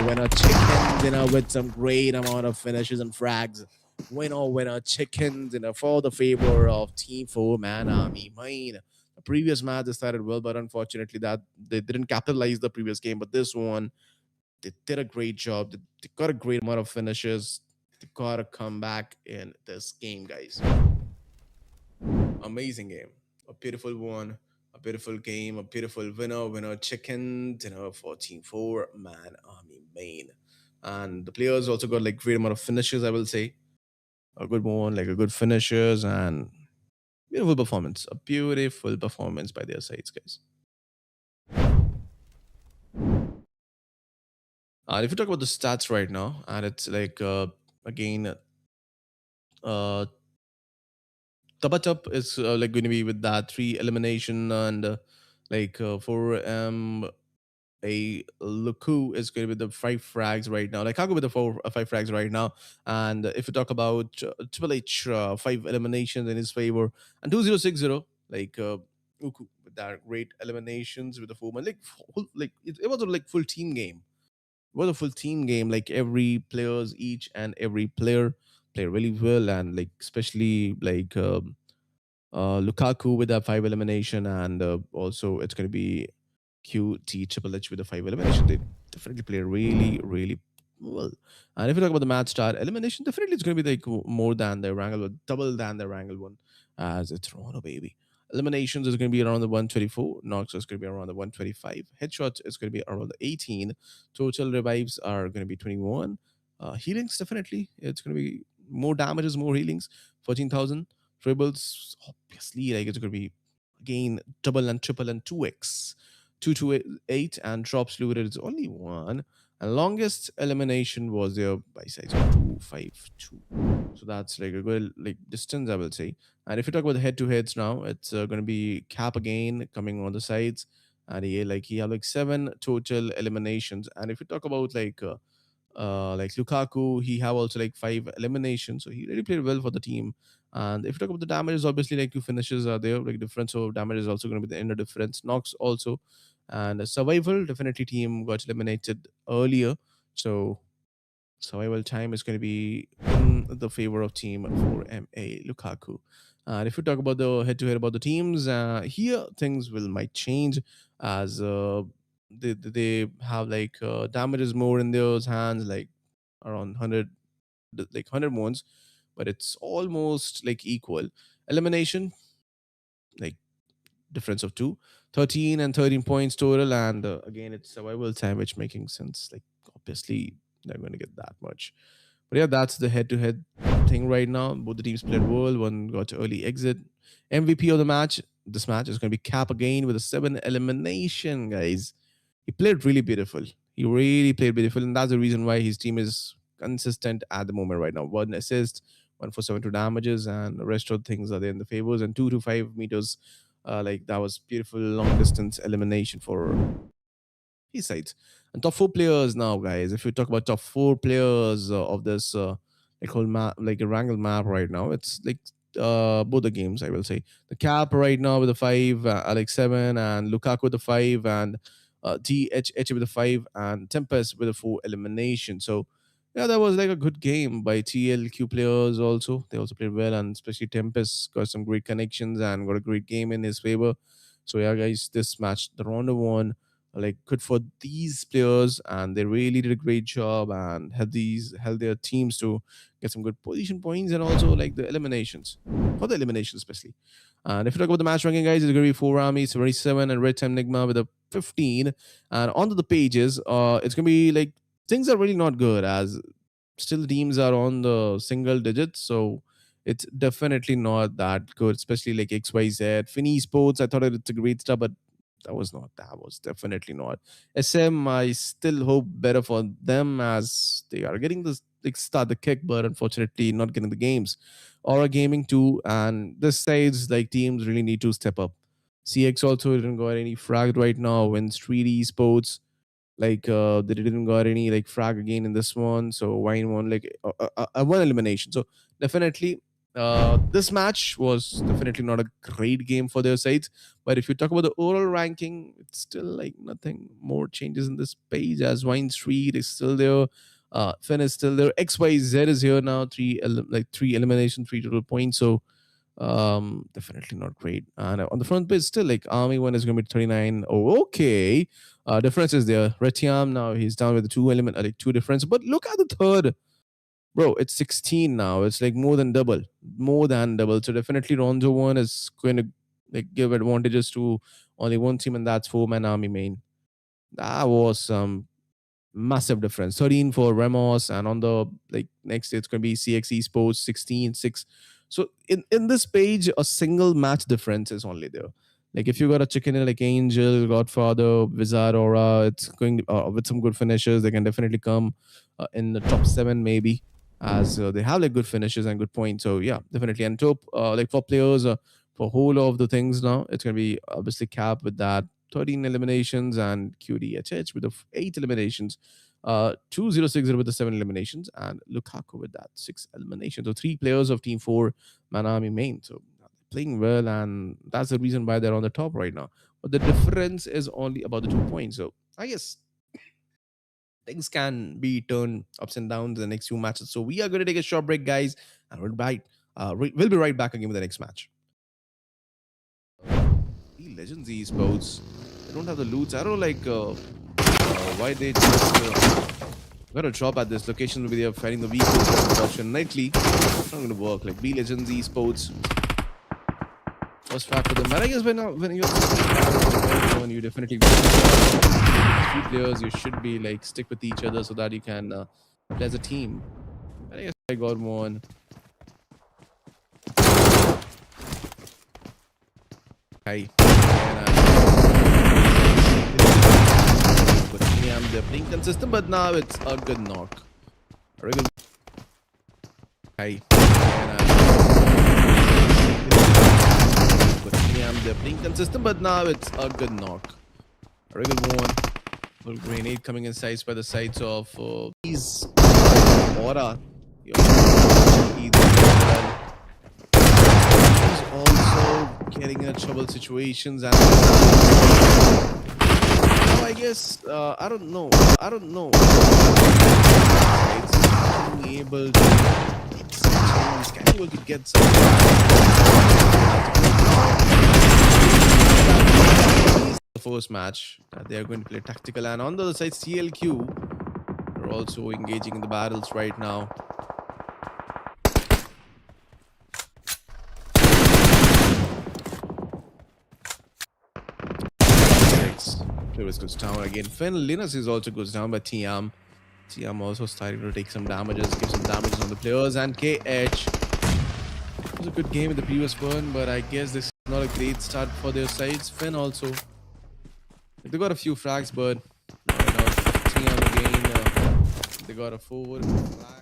Winner chicken dinner with some great amount of finishes and frags. Winner chicken dinner for the favor of Team 4 man army. Mine. The previous match they started well, but unfortunately that they didn't capitalize the previous game. But this one, they did a great job. They got a great amount of finishes. They got a comeback in this game, guys. Amazing game. A beautiful one. A beautiful game, a beautiful winner chicken dinner for Team 4 Man Army Main. And the players also got like great amount of finishes, I will say. A good one, like a good finishers and beautiful performance. A beautiful performance by their sides, guys. And if you talk about the stats right now, and it's like again, Tabatup is like going to be with that three elimination and for a Luku is going to be the five frags right now. Like I'll go with the five frags right now. And if you talk about Triple H, five eliminations in his favor, and 2060 like Uku with that great eliminations with the four man, like it was a like full team game. It was a full team game. Like every players, each and every player play really well, and like especially like. Lukaku with that five elimination, and also it's going to be QT Triple H with the five elimination. They definitely play really, really well. And if you talk about the match start, elimination definitely it's going to be like more than their Wrangle one, double than their Wrangle one, as it's Rondo baby. Eliminations is going to be around the 124. Knocks is going to be around the 125. Headshots is going to be around the 18. Total revives are going to be 21. Healings definitely it's going to be more damages, more healings. 14,000 triples, obviously, like it's going to be again double and triple and 2x. 228 and drops looted is only one. And longest elimination was there by size of 252. So that's like a good like distance, I will say. And if you talk about the head to heads now, it's going to be Cap again coming on the sides. And he have like seven total eliminations. And if you talk about like Lukaku, he have also like five eliminations, so he really played well for the team. And if you talk about the damages, obviously like two finishes are there, like difference of damage is also going to be the inner difference. Knocks also, and survival definitely team got eliminated earlier, so survival time is going to be in the favor of team for MA Lukaku. And if you talk about the head to head about the teams, here things will might change as they have like damages more in those hands, like around 100, like 100 wounds, but it's almost like equal. Elimination, like difference of two, 13 and 13 points total, and again it's survival time, which making sense. Like obviously they're going to get that much. But yeah, that's the head-to-head thing right now. Both the teams played well. One got early exit. MVP of the match. This match is going to be Cap again with a 7 elimination, guys. He played really beautiful. He really played beautiful, and that's the reason why his team is consistent at the moment right now. One assist, 1 for 7 damages, and the rest of things are there in the favors. And 2 to 5 meters, like that was beautiful long distance elimination for his sides. And top four players now, guys. If you talk about top four players of this like whole map, like a Wrangle map right now, it's like both the games, I will say. The Cap right now with the five, Alex seven, and Lukaku with the five, and THH with the five, and Tempest with the four elimination. So yeah, that was like a good game by TLQ players also. They also played well, and especially Tempest got some great connections and got a great game in his favor. So yeah, guys, this match, the Rondo won, like good for these players, and they really did a great job and held their teams to get some good position points, and also like the eliminations, for the eliminations especially. And if you talk about the match ranking, guys, it's going to be four armies 77 and RedTiam Enigma with a 15. And onto the pages, it's going to be like things are really not good, as still teams are on the single digits, so it's definitely not that good, especially like XYZ Finny Sports. I thought it's a great stuff, but that was definitely not. SM, I still hope better for them, as they are getting this like start the kick, but unfortunately not getting the games. Aura Gaming too, and this sides like teams really need to step up. CX also didn't got any fragged right now. When Street Esports, like they didn't got any like frag again in this one, so wine won like one elimination. So definitely this match was definitely not a great game for their sides. But if you talk about the overall ranking, it's still like nothing more changes in this page, as Wine Street is still there, Finn is still there, XYZ is here now, like three elimination, three total points. So definitely not great. And on the front page still like Army one is going to be 39. Oh, okay. Difference is there. RedTiam now he's down with the two element, like two difference. But look at the third, bro. It's 16 now. It's like more than double, more than double. So definitely Rondo one is going to like give advantages to only one team, and that's four-man army main. That was some massive difference. 13 for Ramos, and on the like next it's going to be CX Esports 16-6. So in this page, a single match difference is only there. Like if you got a chicken like Angel, Godfather, Wizard, Aura, it's going with some good finishes. They can definitely come in the top seven maybe, as they have like good finishes and good points. So yeah, definitely. And top like for players for whole of the things now, it's gonna be obviously Cap with that 13 eliminations, and QDHH with the 8 eliminations, 2060 with the 7 eliminations, and Lukaku with that 6 eliminations. So three players of Team 4 Manami main. So playing well, and that's the reason why they're on the top right now. But the difference is only about the 2 points. So I guess things can be turned ups and downs in the next few matches. So we are going to take a short break, guys, and we'll be right back again with the next match. The Legends Esports, they don't have the loots. I don't know, like why they just got a drop at this location. Maybe they're fighting the vehicles, but unfortunately, it's not going to work. Like B Legends Esports was fat for them. But I guess when you definitely three players, you should be like stick with each other so that you can play as a team. But I guess I got one. Hi. But TIAM, they're playing consistent, but now it's a good knock. A regular. Hi. But TIAM, they're playing consistent, but now it's a good knock. A regular one. Little grenade coming in sights by the sides of these Aura. He's also getting in trouble situations, and now I guess I don't know. Being able to get some change, can able to get some. The first match that they are going to play tactical, and on the other side, TLQ are also engaging in the battles right now. Lewis goes down again. Finn Linus is also goes down by TIAM. TIAM also starting to take some damages, give some damages on the players, and KH. It was a good game in the previous one, but I guess this is not a great start for their sides. Finn also. They got a few frags, but right now TIAM again. They got a forward flag.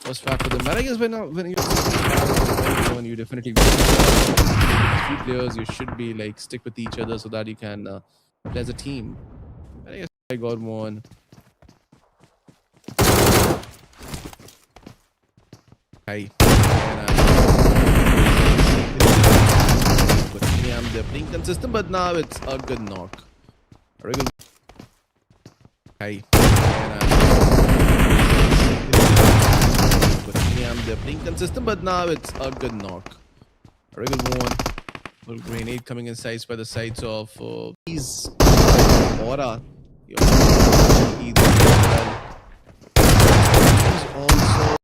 Was fat for them. But I guess when you definitely three players, you should be like stick with each other so that you can play as a team. But I guess I got one. Hi. But TIAM, they're playing consistent, but now it's a good knock. A regular. Hi. But TIAM, they're playing consistent, but now it's a good knock. A regular one. Little grenade coming in sights by the sides of these Aura. He's also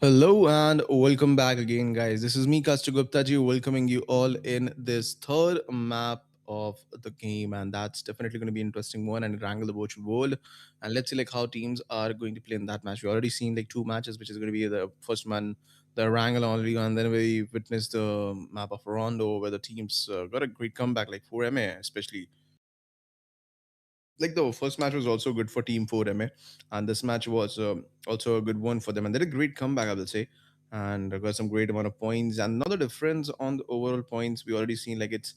Hello and welcome back again, guys. This is me, Kastu Guptaji, welcoming you all in this third map of the game, and that's definitely going to be an interesting one and wrangle the virtual world. And let's see like how teams are going to play in that match. We already seen like two matches, which is going to be the first one, the wrangle only, and then we witnessed the map of Rondo, where the teams got a great comeback, like 4MA especially. Like the first match was also good for Team 4MA, and this match was also a good one for them. And they did a great comeback, I will say, and got some great amount of points. And now the difference on the overall points we already seen like it's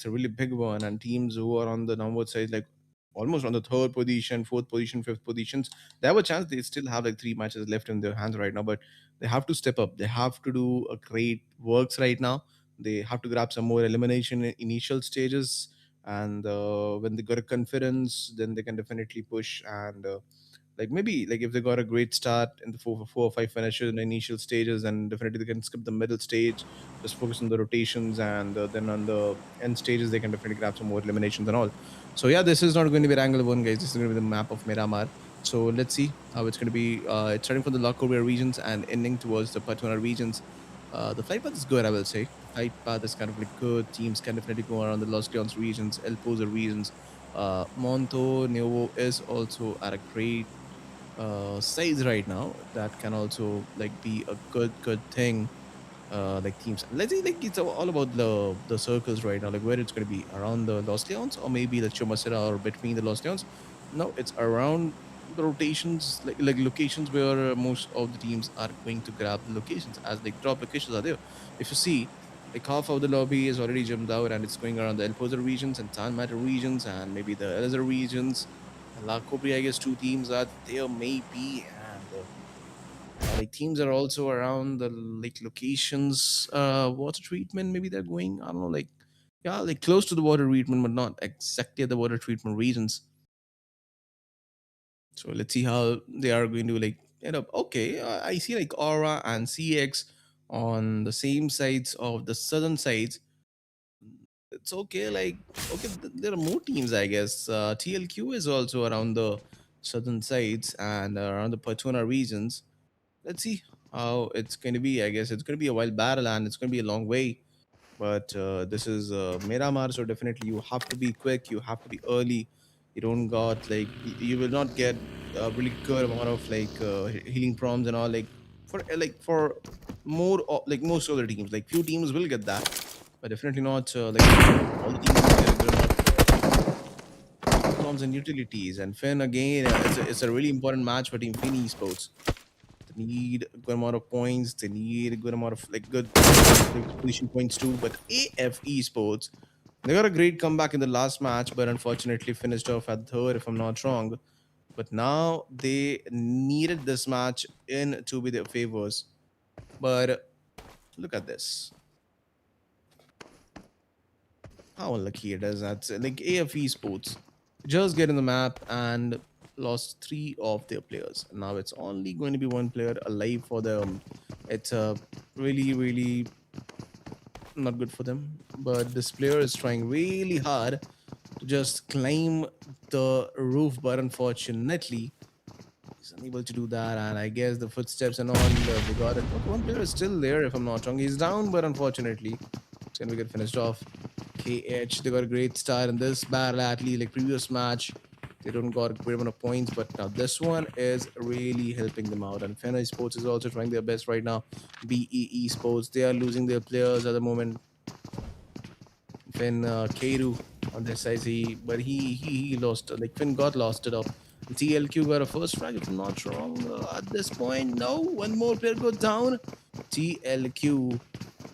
a really big one. And teams who are on the downward side, like almost on the third position, fourth position, fifth positions, they have a chance. They still have like three matches left in their hands right now, but they have to step up. They have to do a great works right now. They have to grab some more elimination in initial stages, and when they got a confidence, then they can definitely push. And like maybe like if they got a great start in the four or five finishes in the initial stages, then definitely they can skip the middle stage, just focus on the rotations, and then on the end stages they can definitely grab some more eliminations and all. So yeah, this is not going to be Wrangle 1, guys. This is going to be the map of Miramar. So let's see how it's going to be. It's starting from the La Korea regions and ending towards the Patuna regions. The flight path is good, I will say. The flight path is kind of like good. Teams can definitely go around the Los Leones regions, El Pozo regions. Monto Nuevo is also at a great size right now. That can also like be a good thing. Like teams, let's say like it's all about the circles right now, like where it's going to be around the Los Leones or maybe the Chumasera or between the Los Leones. No, it's around the rotations, like locations where most of the teams are going to grab the locations, as like drop locations are there. If you see, like half of the lobby is already jumped out and it's going around the El Pozo regions and San Matter regions and maybe the Elazar regions. And La Cobri, I guess two teams are there maybe, and like teams are also around the like locations, water treatment. Maybe they're going. I don't know, like yeah, like close to the water treatment, but not exactly at the water treatment regions. So let's see how they are going to like end up. Okay, I see like Aura and CX on the same sides of the southern sides. It's okay. Like okay, there are more teams, I guess. TLQ is also around the southern sides and around the Patuna regions. Let's see how it's going to be. I guess it's going to be a wild battle and it's going to be a long way. But this is Miramar, so definitely you have to be quick. You have to be early. You don't got like you will not get a really good amount of like healing prompts and all. Like for more like most other teams, like few teams will get that, but definitely not like all the teams will get a good amount of healing prompts and utilities. And Finn again, it's a really important match for Team Finn Esports. They need a good amount of points. They need a good amount of like good like, position points too. But AF Esports, they got a great comeback in the last match, but unfortunately finished off at third, if I'm not wrong. But now they needed this match in to be their favors. But look at this. How unlucky it is. That's like AF Esports just get in the map and lost three of their players. Now it's only going to be one player alive for them. It's really not good for them. But this player is trying really hard to just climb the roof, but unfortunately, he's unable to do that. And I guess the footsteps and all, they got it. Okay, one player is still there, if I'm not wrong. He's down, but unfortunately, it's gonna get finished off. KH, they got a great start in this battle, at least like previous match. They don't got a great amount of points, but now this one is really helping them out. And Fena Sports is also trying their best right now. BEE Sports, they are losing their players at the moment. Finn Keiru on their side, he lost. Like Finn got lost it up. TLQ got a first frag, if I'm not wrong. At this point, no, one more player go down. TLQ,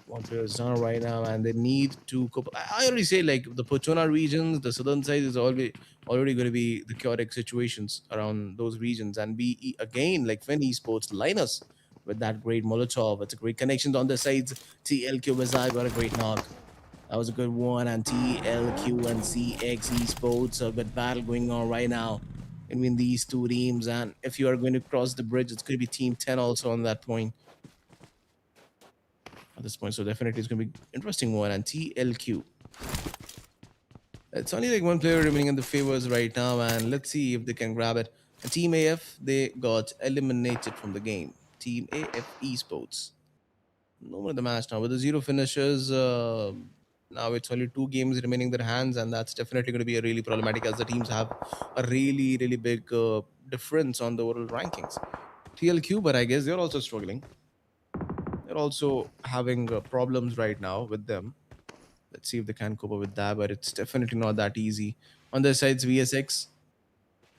one player is down right now, and they need to cope. I already say like the Pachona regions, the southern side is already going to be the chaotic situations around those regions, and be again like Finn Esports Linus with that great Molotov. It's a great connections on the sides. TLQ Bazar got a great knock. That was a good one. And TLQ and CX Esports, a good battle going on right now between these two teams. And if you are going to cross the bridge, it's going to be Team 10 also on that point. At this point, so definitely it's going to be interesting one. And TLQ, it's only like one player remaining in the favors right now, and let's see if they can grab it. And Team AF, they got eliminated from the game. Team AF Esports. No more the match now with the zero finishes. Now it's only two games remaining in their hands, and that's definitely going to be a really problematic as the teams have a really big difference on the overall rankings. TLQ, but I guess they're also struggling. They're also having problems right now with them. Let's see if they can cope up with that, but it's definitely not that easy. On their sides, VSX.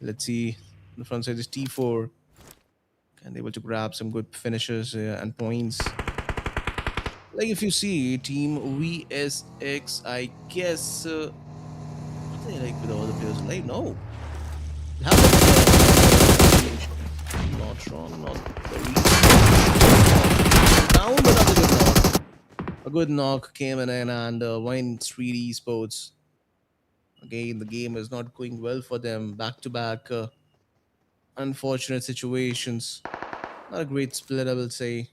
Let's see. The front side is T4. Can they able to grab some good finishes and points? Like if you see Team VSX, I guess what are they like with all the players alive? No, how not wrong, not very down, but not a good knock. A good knock came in and Wine Street Esports. Again, the game is not going well for them. Back to back, unfortunate situations. Not a great split, I will say.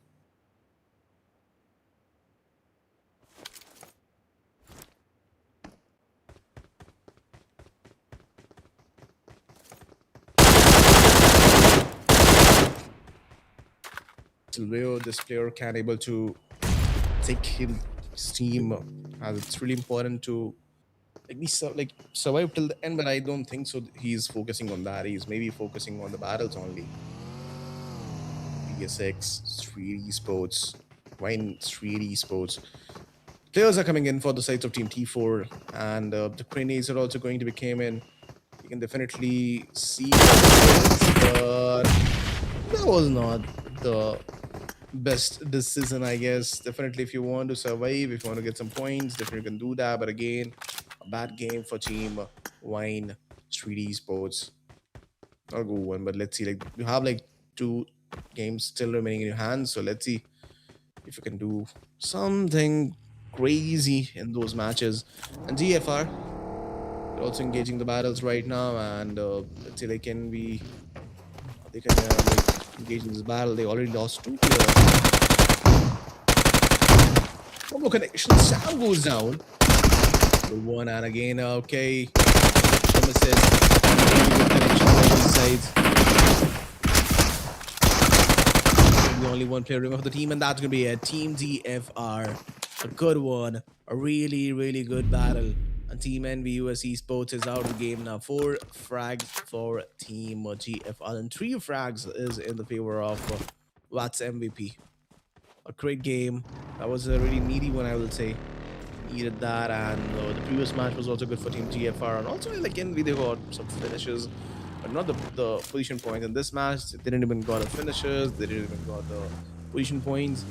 Silvio, this player can able to take his team, as it's really important to like survive till the end. But I don't think so. He's focusing on that. He's maybe focusing on the battles only. PSX, Street Esports, Wine Street Esports. Players are coming in for the sides of Team T4, and the Cranes are also going to be came in. You can definitely see but that was not the best this season, I guess. Definitely, if you want to survive, if you want to get some points, definitely can do that. But again, a bad game for Team Wine Street Esports. Not a good one, but let's see. Like you have like two games still remaining in your hands, so let's see if you can do something crazy in those matches. And GFR, they're also engaging the battles right now, and let's say they can like engage in this battle. They already lost two players. Combo connection. Sam goes down. Good one, and again, okay. Nemesis. Good connection on both sides. The only one player remaining for the team, and that's gonna be a Team GFR. A good one. A really good battle. And Team NVUS Esports is out of the game now. 4 frags for Team GFR, and 3 frags is in the favor of Watts MVP. A great game. That was a really needy one, I will say. Needed that, and the previous match was also good for Team GFR, and also like Envy, they got some finishes, but not the position points. In this match, they didn't even got the finishes, they didn't even got the position points.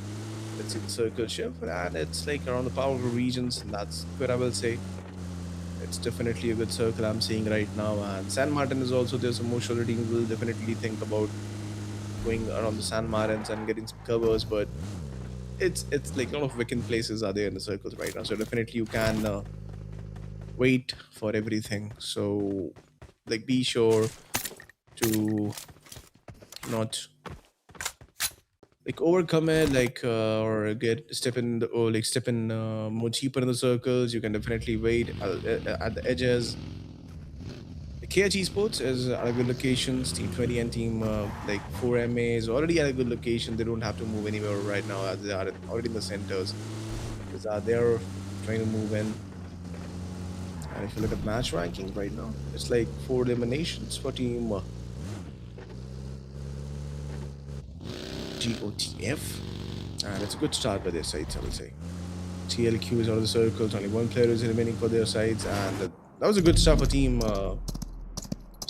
Let's see the circle shift, and it's like around the power regions, and that's good, I will say. It's definitely a good circle I'm seeing right now, and San Martin is also there, so most of the teams will definitely think about going around the San Martins and getting some covers, but it's like a lot of vacant places are there in the circles right now, so definitely you can wait for everything. So like be sure to not like overcome it, like or get step in the, or like step in more cheaper in the circles. You can definitely wait at the edges. The KH Esports is at a good locations. Team 20 and Team like 4MA is already at a good location. They don't have to move anywhere right now as they are already in the centers. Because they're trying to move in. And if you look at match rankings right now, it's like 4 eliminations for Team GOTF. And it's a good start by their sides, I will say. TLQ is out of the circles. Only one player is remaining for their sides. And that was a good start for Team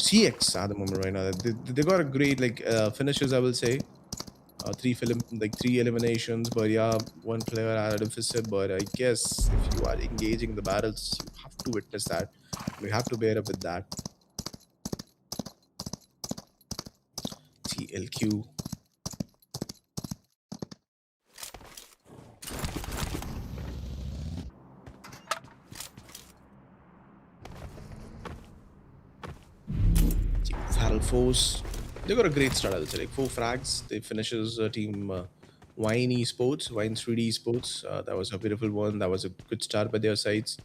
CX at the moment right now. They got a great like finishes, I will say. Three eliminations, but yeah, one player had a deficit. But I guess if you are engaging in the battles, you have to witness that. You have to bear up with that. TLQ. Battle Force. They got a great start, I would say. Like 4 frags. They finishes team Wine Esports, Wine 3D Esports. That was a beautiful one. That was a good start by their sides.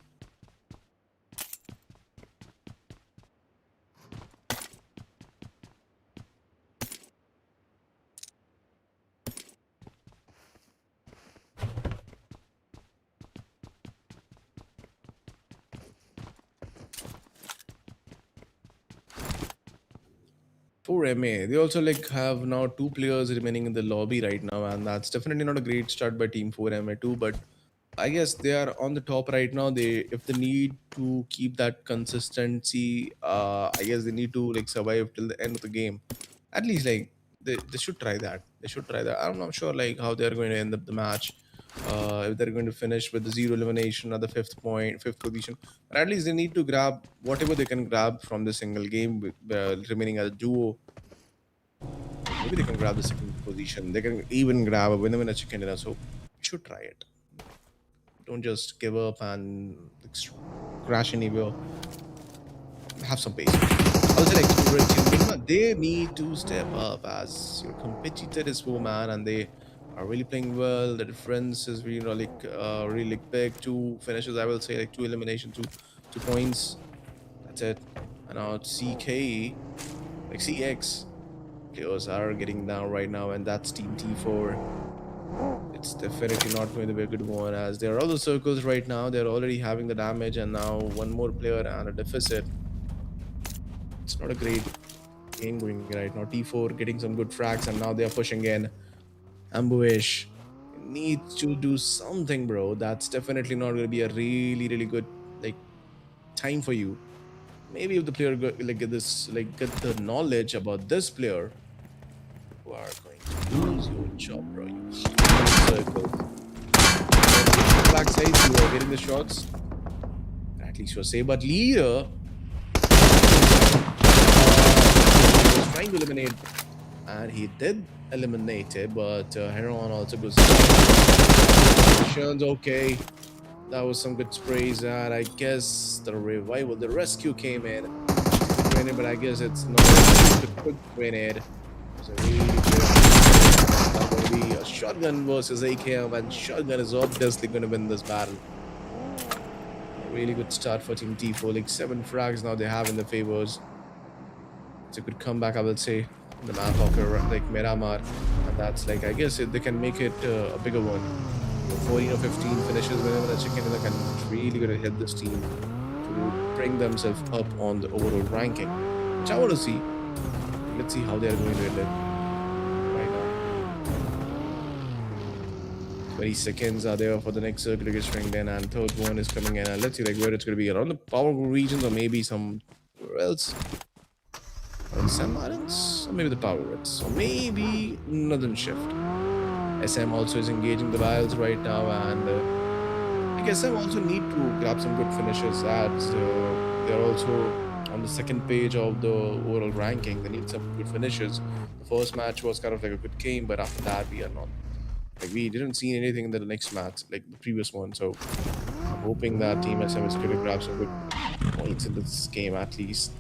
Poor MA. They also like have now two players remaining in the lobby right now, and that's definitely not a great start by Team 4 MA too. But I guess they are on the top right now. They if they need to keep that consistency, I guess they need to like survive till the end of the game. At least like they should try that. They should try that. I'm not sure like how they're going to end up the match. If they're going to finish with the zero elimination at the fifth position, but at least they need to grab whatever they can grab from the single game remaining as a duo. Like maybe they can grab the second position. They can even grab a winner chicken dinner. So we should try it. Don't just give up and like, crash anywhere. Have some patience. I was like, Enigma, they need to step up as your competitor is 4 man and they are really playing well. The difference is really big. Two finishes, I will say, like two elimination, two points. That's it. And now CK, like CX players are getting down right now, and that's Team T4. It's definitely not going to be a good one as there are other circles right now. They're already having the damage, and now one more player and a deficit. It's not a great game going right now. T4 getting some good frags, and now they're pushing in. Ambush needs to do something, bro. That's definitely not going to be a really good like time for you. Maybe if the player get the knowledge about this player, you are going to lose your job, bro. You circles. Flag size, you are getting the shots. At least you're safe. But leader was trying to eliminate, and he did eliminate it. But Heron also goes. Shun's okay. That was some good sprays, and I guess the revival, the rescue came in. Grenade, but I guess it's not a quick grenade. It's a really good. Going to be a shotgun versus AKM, and shotgun is obviously going to win this battle. Really good start for Team T4. Like 7 frags now they have in the favors. It's a good comeback, I would say. The map of like Miramar, and that's like I guess they can make it a bigger one. 14 or 15 finishes whenever the chicken dinner can really gonna hit this team to bring themselves up on the overall ranking, which I want to see. Let's see how they are going to hit it right now. 20 seconds are there for the next circle to get stringed in, and third one is coming in. And let's see like where it's going to be around the power regions or maybe somewhere else. Or the San Marins, or maybe the Power Reds, or maybe Northern Shift. SM also is engaging the vials right now, and I guess SM also need to grab some good finishes as they're also on the second page of the overall ranking. They need some good finishes. The first match was kind of like a good game, but after that we are not. Like we didn't see anything in the next match, like the previous one. So I'm hoping that Team SM is going to grab some good points in this game at least.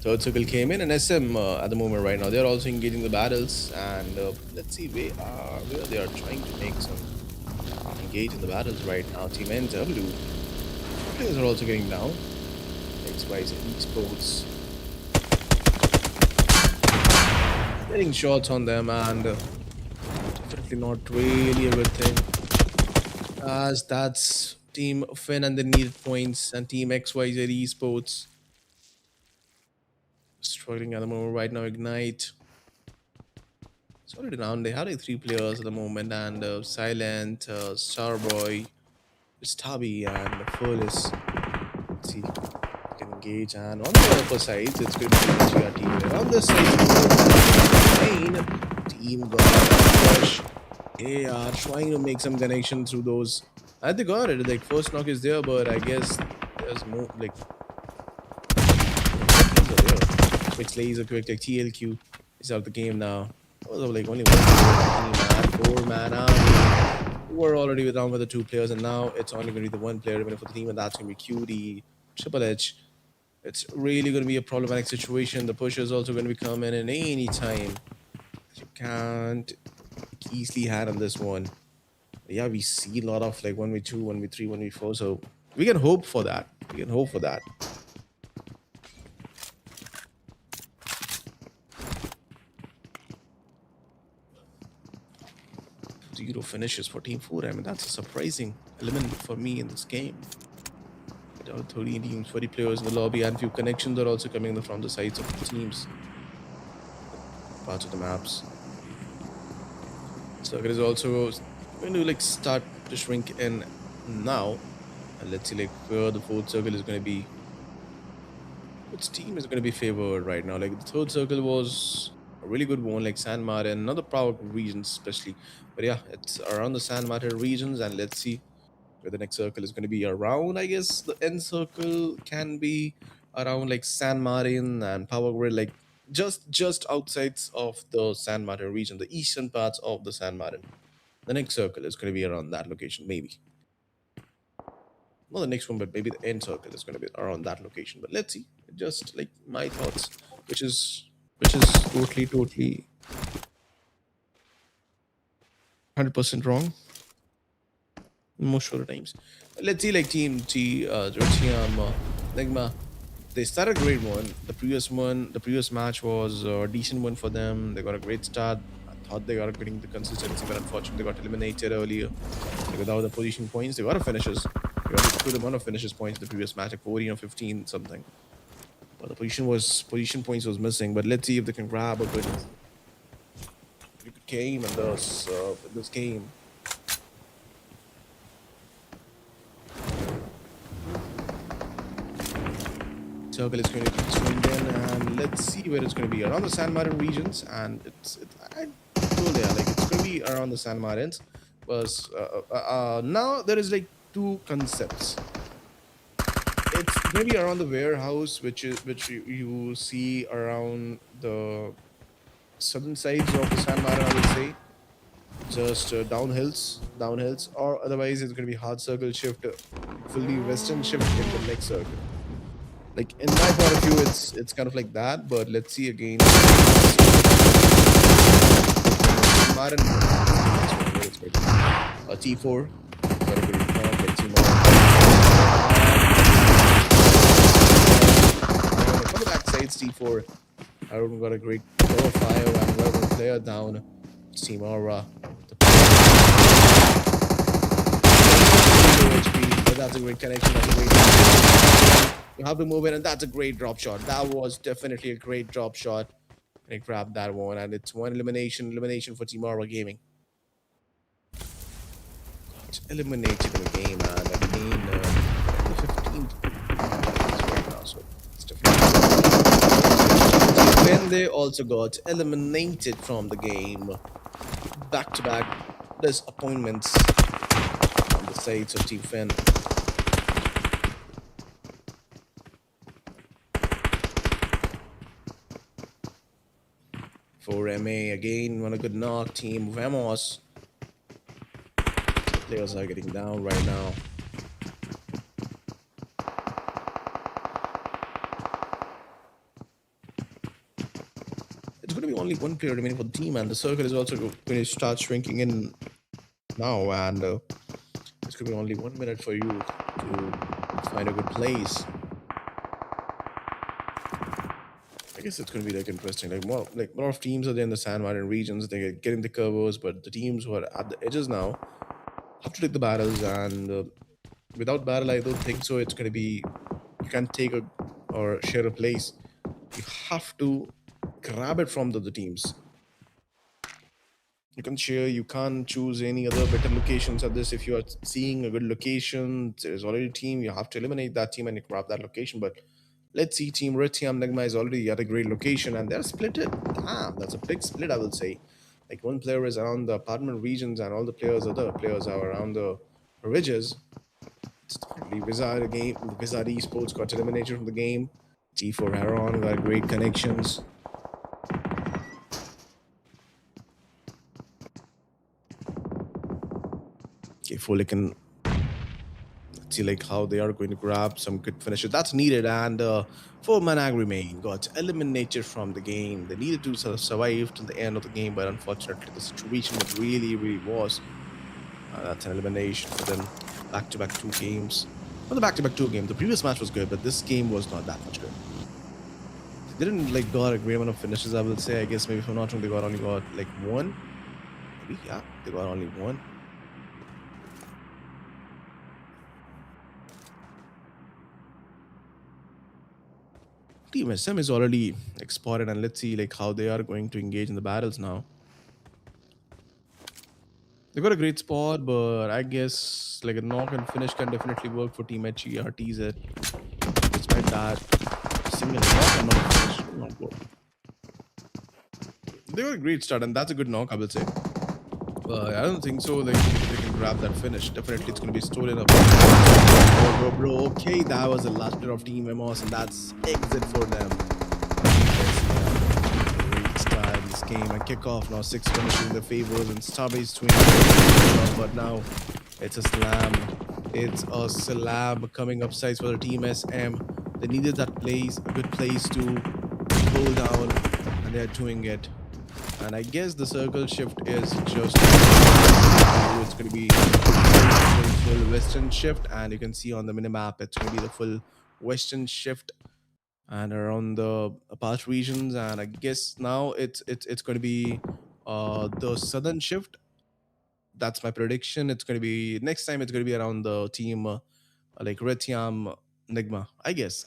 Third circle came in, and SM at the moment right now they're also engaging the battles, and let's see where they are trying to make some engage in the battles right now. Team NW players are also getting down. XYZ Esports getting shots on them, and definitely not really a good thing as that's Team Finn and they needed points, and Team XYZ Esports struggling at the moment right now. Ignite. It's already down. They have like 3 players at the moment, and Silent, Starboy, Stabby, and Furless. Let's see. They can engage, and on the upper sides, it's going to be the 3R team. And on this side, main team got a push. They are trying to make some connection through those. And they got it. Like first knock is there, but I guess there's more like Quick laser quick like TLQ is out of the game now. Also, like only one team, 4 man army. We're already down with the 2 players, and now it's only going to be the 1 player remaining for the team, and that's going to be QD, Triple H. It's really going to be a problematic situation. The push is also going to be coming in any time. You can't easily handle this one. Yeah, we see a lot of like 1v2, 1v3, 1v4, so we can hope for that. We can hope for that. 0 finishes for Team 4. I mean, that's a surprising element for me in this game. There are 13 teams, 40 players in the lobby, and few connections are also coming from the sides of the teams, parts of the maps. Circle is also going to like start to shrink in now, and let's see like where the fourth circle is going to be. Which team is going to be favored right now? Like the third circle was a really good one, like San Martin, not the Proud regions especially, but yeah, it's around the San Martin regions, and let's see where the next circle is going to be around. I guess the end circle can be around like San Martin and Power Grid, like just outside of the San Martin region, the eastern parts of the San Martin. The next circle is going to be around that location, maybe. Not the next one, but maybe the end circle is going to be around that location. But let's see. Just like my thoughts, which is totally 100% wrong most of the times. Let's see, like Team T, RedTiam, Enigma. They started a great one. The previous match was a decent one for them. They got a great start. I thought they got getting the consistency, but unfortunately, they got eliminated earlier. Like, without the position points, they got a finishes. They got a good amount of finishes points in the previous match, like 14 or 15 something. But the position points was missing. But let's see if they can grab a good game in this game. Circle is going to keep swinging in, and let's see where it's going to be around the San Martin regions. And I told you, like it's going to be around the San Martins. But now there is like two concepts. It's maybe around the warehouse, which you see around the southern sides of the San Martin, I would say. Just downhills, or otherwise it's going to be hard circle shift, fully western shift in the next circle. Like in my point of view, it's kind of like that. But let's see again. Martin, a T4. Got a good recall. Let's see more. From the back side, T4. Aaron got a great cover fire and got one player down. Team Aura. That's a great connection. That's a great connection. You have to move in, and that's a great drop shot. That was definitely a great drop shot. And he grabbed that one, and it's one elimination for Team Aura Gaming. It's eliminated in the game, and again, the 15th right now, so it's definitely. Then they also got eliminated from the game. Back-to-back disappointments on the sides of Team Finn. For MA again, one a good knock. Team Vamos. Players are getting down right now. It's going to be only one player remaining for the team, and the circle is also going to start shrinking in now. And it's going to be only 1 minute for you to find a good place. I guess it's going to be like interesting. Like more, like a lot of teams are there in the San Martin regions. They're getting the covers, but the teams who are at the edges now have to take the battles. And without battle, I don't think so. It's going to be you can't take a or share a place. You have to grab it from the other teams. You can share. You can't choose any other better locations at this. If you are seeing a good location, there's already a team. You have to eliminate that team and you grab that location. But let's see, Team RedTiam Enigma is already at a great location, and they're splitted. Damn, that's a big split, I will say. Like one player is around the apartment regions, and all the other players are around the ridges. It's definitely Wizard game. Wizard Esports got eliminated from the game. T4 Heron got great connections. Okay, Folican. Let's see like how they are going to grab some good finishes. That's needed, and 4-man Agremain got eliminated from the game. They needed to sort of survive till the end of the game, but unfortunately the situation it really was. That's an elimination for them. Back-to-back 2 games. Not the back-to-back 2 games. The previous match was good, but this game was not that much good. They didn't like got a great amount of finishes, I would say. I guess maybe if I'm not wrong, they only got like 1. actually. Yeah, they got only one. Team SM is already exported, and let's see like how they are going to engage in the battles now. They got a great spot, but I guess like a knock and finish can definitely work for Team HERTZ. Despite that, single knock and not a finish. Oh, not good. They got a great start, and that's a good knock, I will say. But I don't think so. Like they can grab that finish. Definitely, it's going to be stolen up. Bro. Okay, that was the last player of Team Emos, and that's exit for them. Great start in this game. And kickoff now 6 finishes in the favors and Starbase twin. But now it's a slam. It's a slam coming up sides for the Team SM. They needed that place, a good place to pull down, and they're doing it. And I guess the circle shift is just it's going to be full western shift, and you can see on the minimap it's going to be the full western shift and around the past regions. And I guess now it's going to be the southern shift. That's my prediction. It's going to be next time. It's going to be around the team like RedTiam Enigma. I guess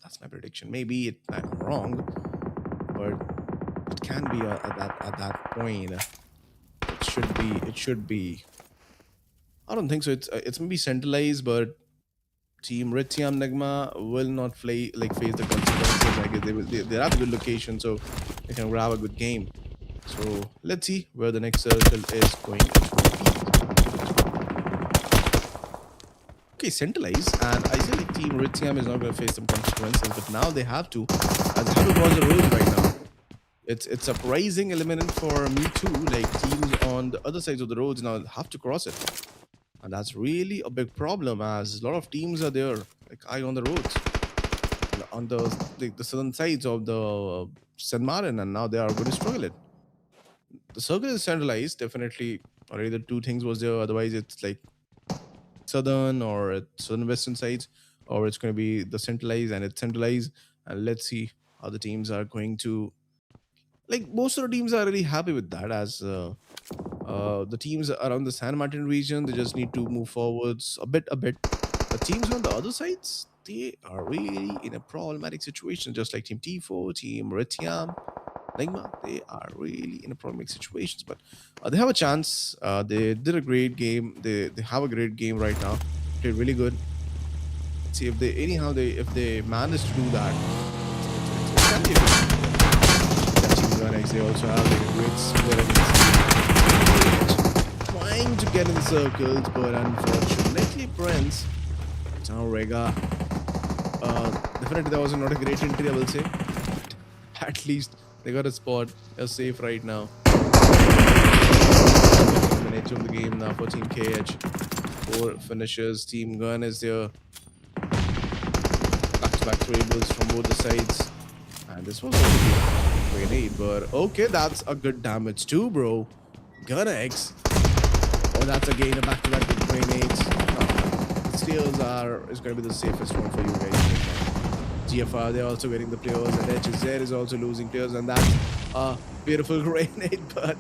that's my prediction. Maybe I'm wrong, but it can be at that point. It should be. I don't think so. It's maybe centralized, but Team RedTiam Enigma will not face the consequences. I guess they're at a good location, so they can grab a good game. So let's see where the next circle is going to be. Okay, centralized, and I say like Team RedTiam is not going to face some consequences, but now they have to, as they have to cross the road right now. It's a surprising element for me too. Like teams on the other sides of the roads now have to cross it, and that's really a big problem as a lot of teams are there, like I on the roads, on the southern sides of the San Martin, and now they are going to struggle it. The circle is centralized, definitely. Or either two things was there, otherwise it's like southern or southern western sides, or it's going to be the centralized and it's centralized. And let's see how the teams are going to like most of the teams are really happy with that as the teams around the San Martin region they just need to move forwards a bit. The teams on the other sides they are really in a problematic situation, just like Team T4, Team RedTiam, Enigma. They are really in a problematic situations, but they have a chance. They did a great game. They have a great game right now. Played really good. Let's see if they anyhow they if they manage to do that. It can be a good GUNx. They also have like a great split trying to get in the circles, but unfortunately, Prince. Now Rega. Definitely that was not a great entry, I will say. At least they got a spot. They're safe right now. Minutes of the game now for Team KH. 4 finishers. Team Gun is there. Back-to-back tables from both the sides. And this was only a grenade, but okay, that's a good damage too, bro. GUNx. Oh, that's again a back-to-back with grenades. The steals is going to be the safest one for you guys. GFR, they're also getting the players, and HZ is also losing players, and that's a beautiful grenade, but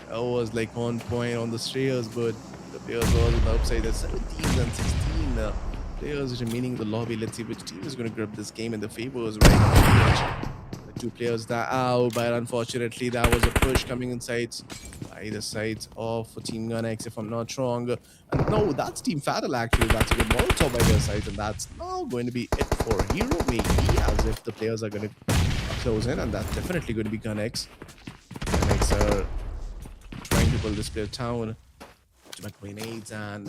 that was like on point on the steals, but the players were on the upside. There's 17 and 16 players remaining in the lobby. Let's see which team is going to grab this game in the favors right now. The 2 players that out, but unfortunately that was a push coming inside either sides of Team GUNx, if I'm not wrong. And no, that's Team Fatal actually. That's a good Molotov by their side, and that's now going to be it for Hero, maybe, as if the players are going to close in, and that's definitely going to be GUNx. GUNx are trying to pull this player down. Back grenades and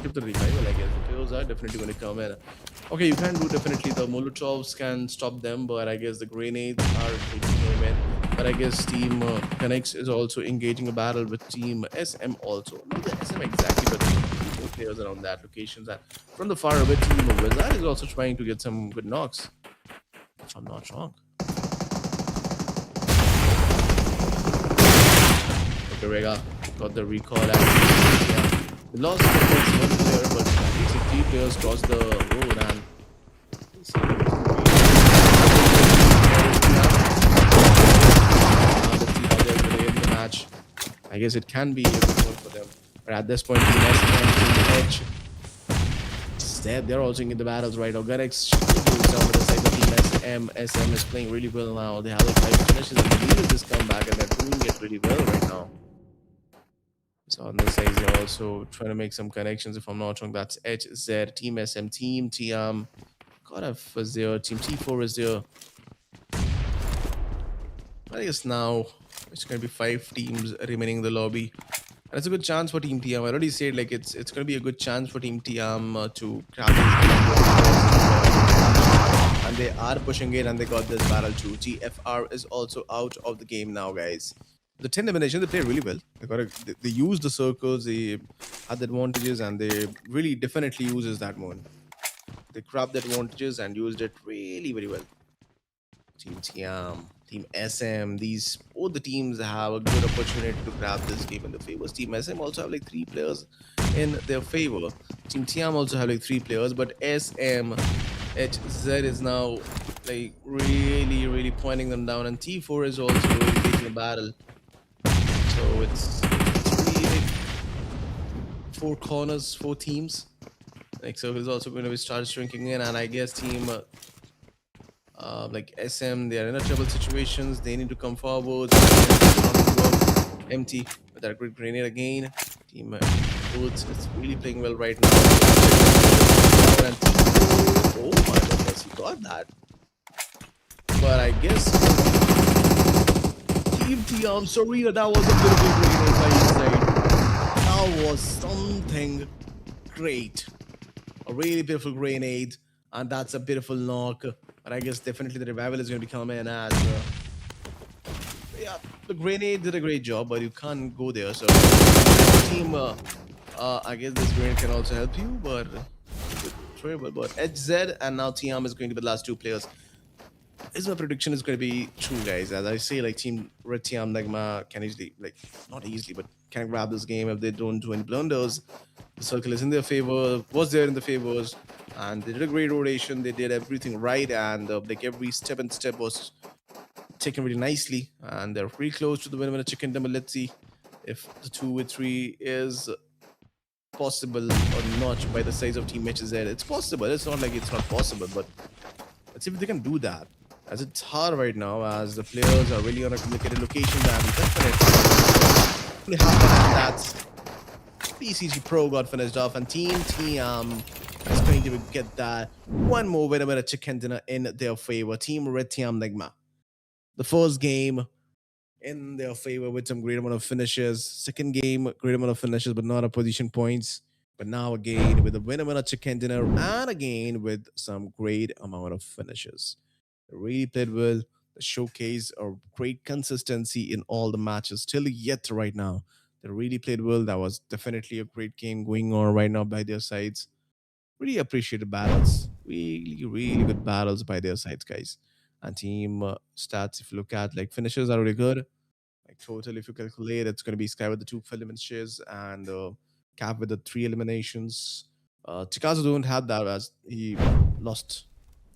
give the revival, I guess. The players are definitely going to come in. Okay, you can do definitely the Molotovs can stop them, but I guess the grenades are taking him in. But I guess Team GUNx is also engaging a battle with Team SM also. Not the SM exactly, but the players around that locations. And from the far away, Team Wizard is also trying to get some good knocks, if I'm not wrong. Okay, Rega got the recall. Yeah. We lost one player, but at least 3 players crossed the road and I guess it can be a good one for them. But at this point, Team S and Team H, they're also in the battles right now. GUNx moves down to the side of Team SM. SM is playing really well now. They have like 5 finishes and they needed this comeback and they're doing it really well right now. So on the side, they're also trying to make some connections. If I'm not wrong, that's HZ, Team SM, Team TIAM. GODFATHER is there, Team T4 is there. I guess now it's going to be 5 teams remaining in the lobby. And it's a good chance for Team TIAM. I already said like it's going to be a good chance for Team TIAM to grab this. And they are pushing it and they got this battle too. GFR is also out of the game now, guys. The 10 elimination, they play really well. They use the circles, they had the advantages, and they really definitely uses that one. They grabbed the advantages and used it really very well. Team TIAM, Team SM, these both the teams have a good opportunity to grab this game in the favors. Team SM also have like 3 players in their favor. Team TIAM also have like 3 players, but SMHZ is now like really pointing them down, and T4 is also really taking a battle. So it's really like 4 corners, 4 teams. Like so, he's also going to be start shrinking in, and I guess team like SM, they are in a trouble situations. They need to come forward. Empty with that great grenade again. Team Boots is really playing well right now. Oh my goodness, he got that. But I guess Team TIAM, Serena, that was a beautiful grenade by his side. That was something great. A really beautiful grenade, and that's a beautiful knock. But I guess definitely the revival is going to be coming in as yeah, the grenade did a great job, but you can't go there. So team, I guess this grenade can also help you, but terrible. But HZ and now TIAM is going to be the last 2 players. Is my prediction is going to be true, guys. As I say, like team RedTiam Enigma can easily, like not easily, but can grab this game if they don't do any blunders. The circle is in their favor, was there in the favors, and they did a great rotation. They did everything right, and like every step and step was taken really nicely, and they're pretty close to the winner chicken dinner. Let's see if the 2 with 3 is possible or not by the size of Team HZ. It's possible. It's not like it's not possible, but let's see if they can do that. As it's hard right now, as the players are really on a complicated location, and definitely happen. That's PCG Pro got finished off, and Team TIAM is going to get that one more winner chicken dinner in their favor. Team RedTiam Enigma. The first game in their favor with some great amount of finishes. Second game, great amount of finishes, but not a position points. But now again with the winner chicken dinner, and again with some great amount of finishes. They really played well. They showcase a great consistency in all the matches till yet right now. They really played well. That was definitely a great game going on right now by their sides. Really appreciated battles. Really good battles by their sides, guys. And team stats, if you look at like finishes are really good. Like total, if you calculate, it's going to be Sky with the 2 finishes and Cap with the 3 eliminations. Chikazu don't have that as he lost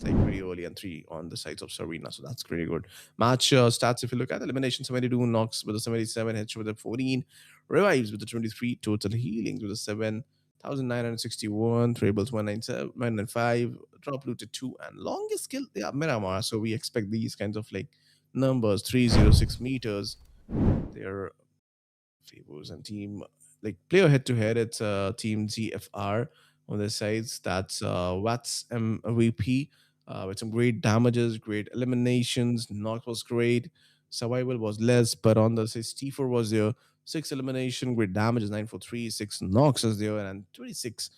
like pretty early and 3 on the sides of Serena, so that's pretty good. Match stats, if you look at elimination, 72 knocks with the 77, hits with the 14, revives with the 23, total healings with the 7,961, triples 197, 195, drop looted 2, and longest kill, they are Miramar. So we expect these kinds of like numbers 306 meters. Their favors and team like player head to head. It's team GFR on their sides. That's Watts MVP with some great damages, great eliminations. Knock was great. Survival was less, but on the says T4 was there. 6 elimination, great damages, 943, 6 knocks is there, and 26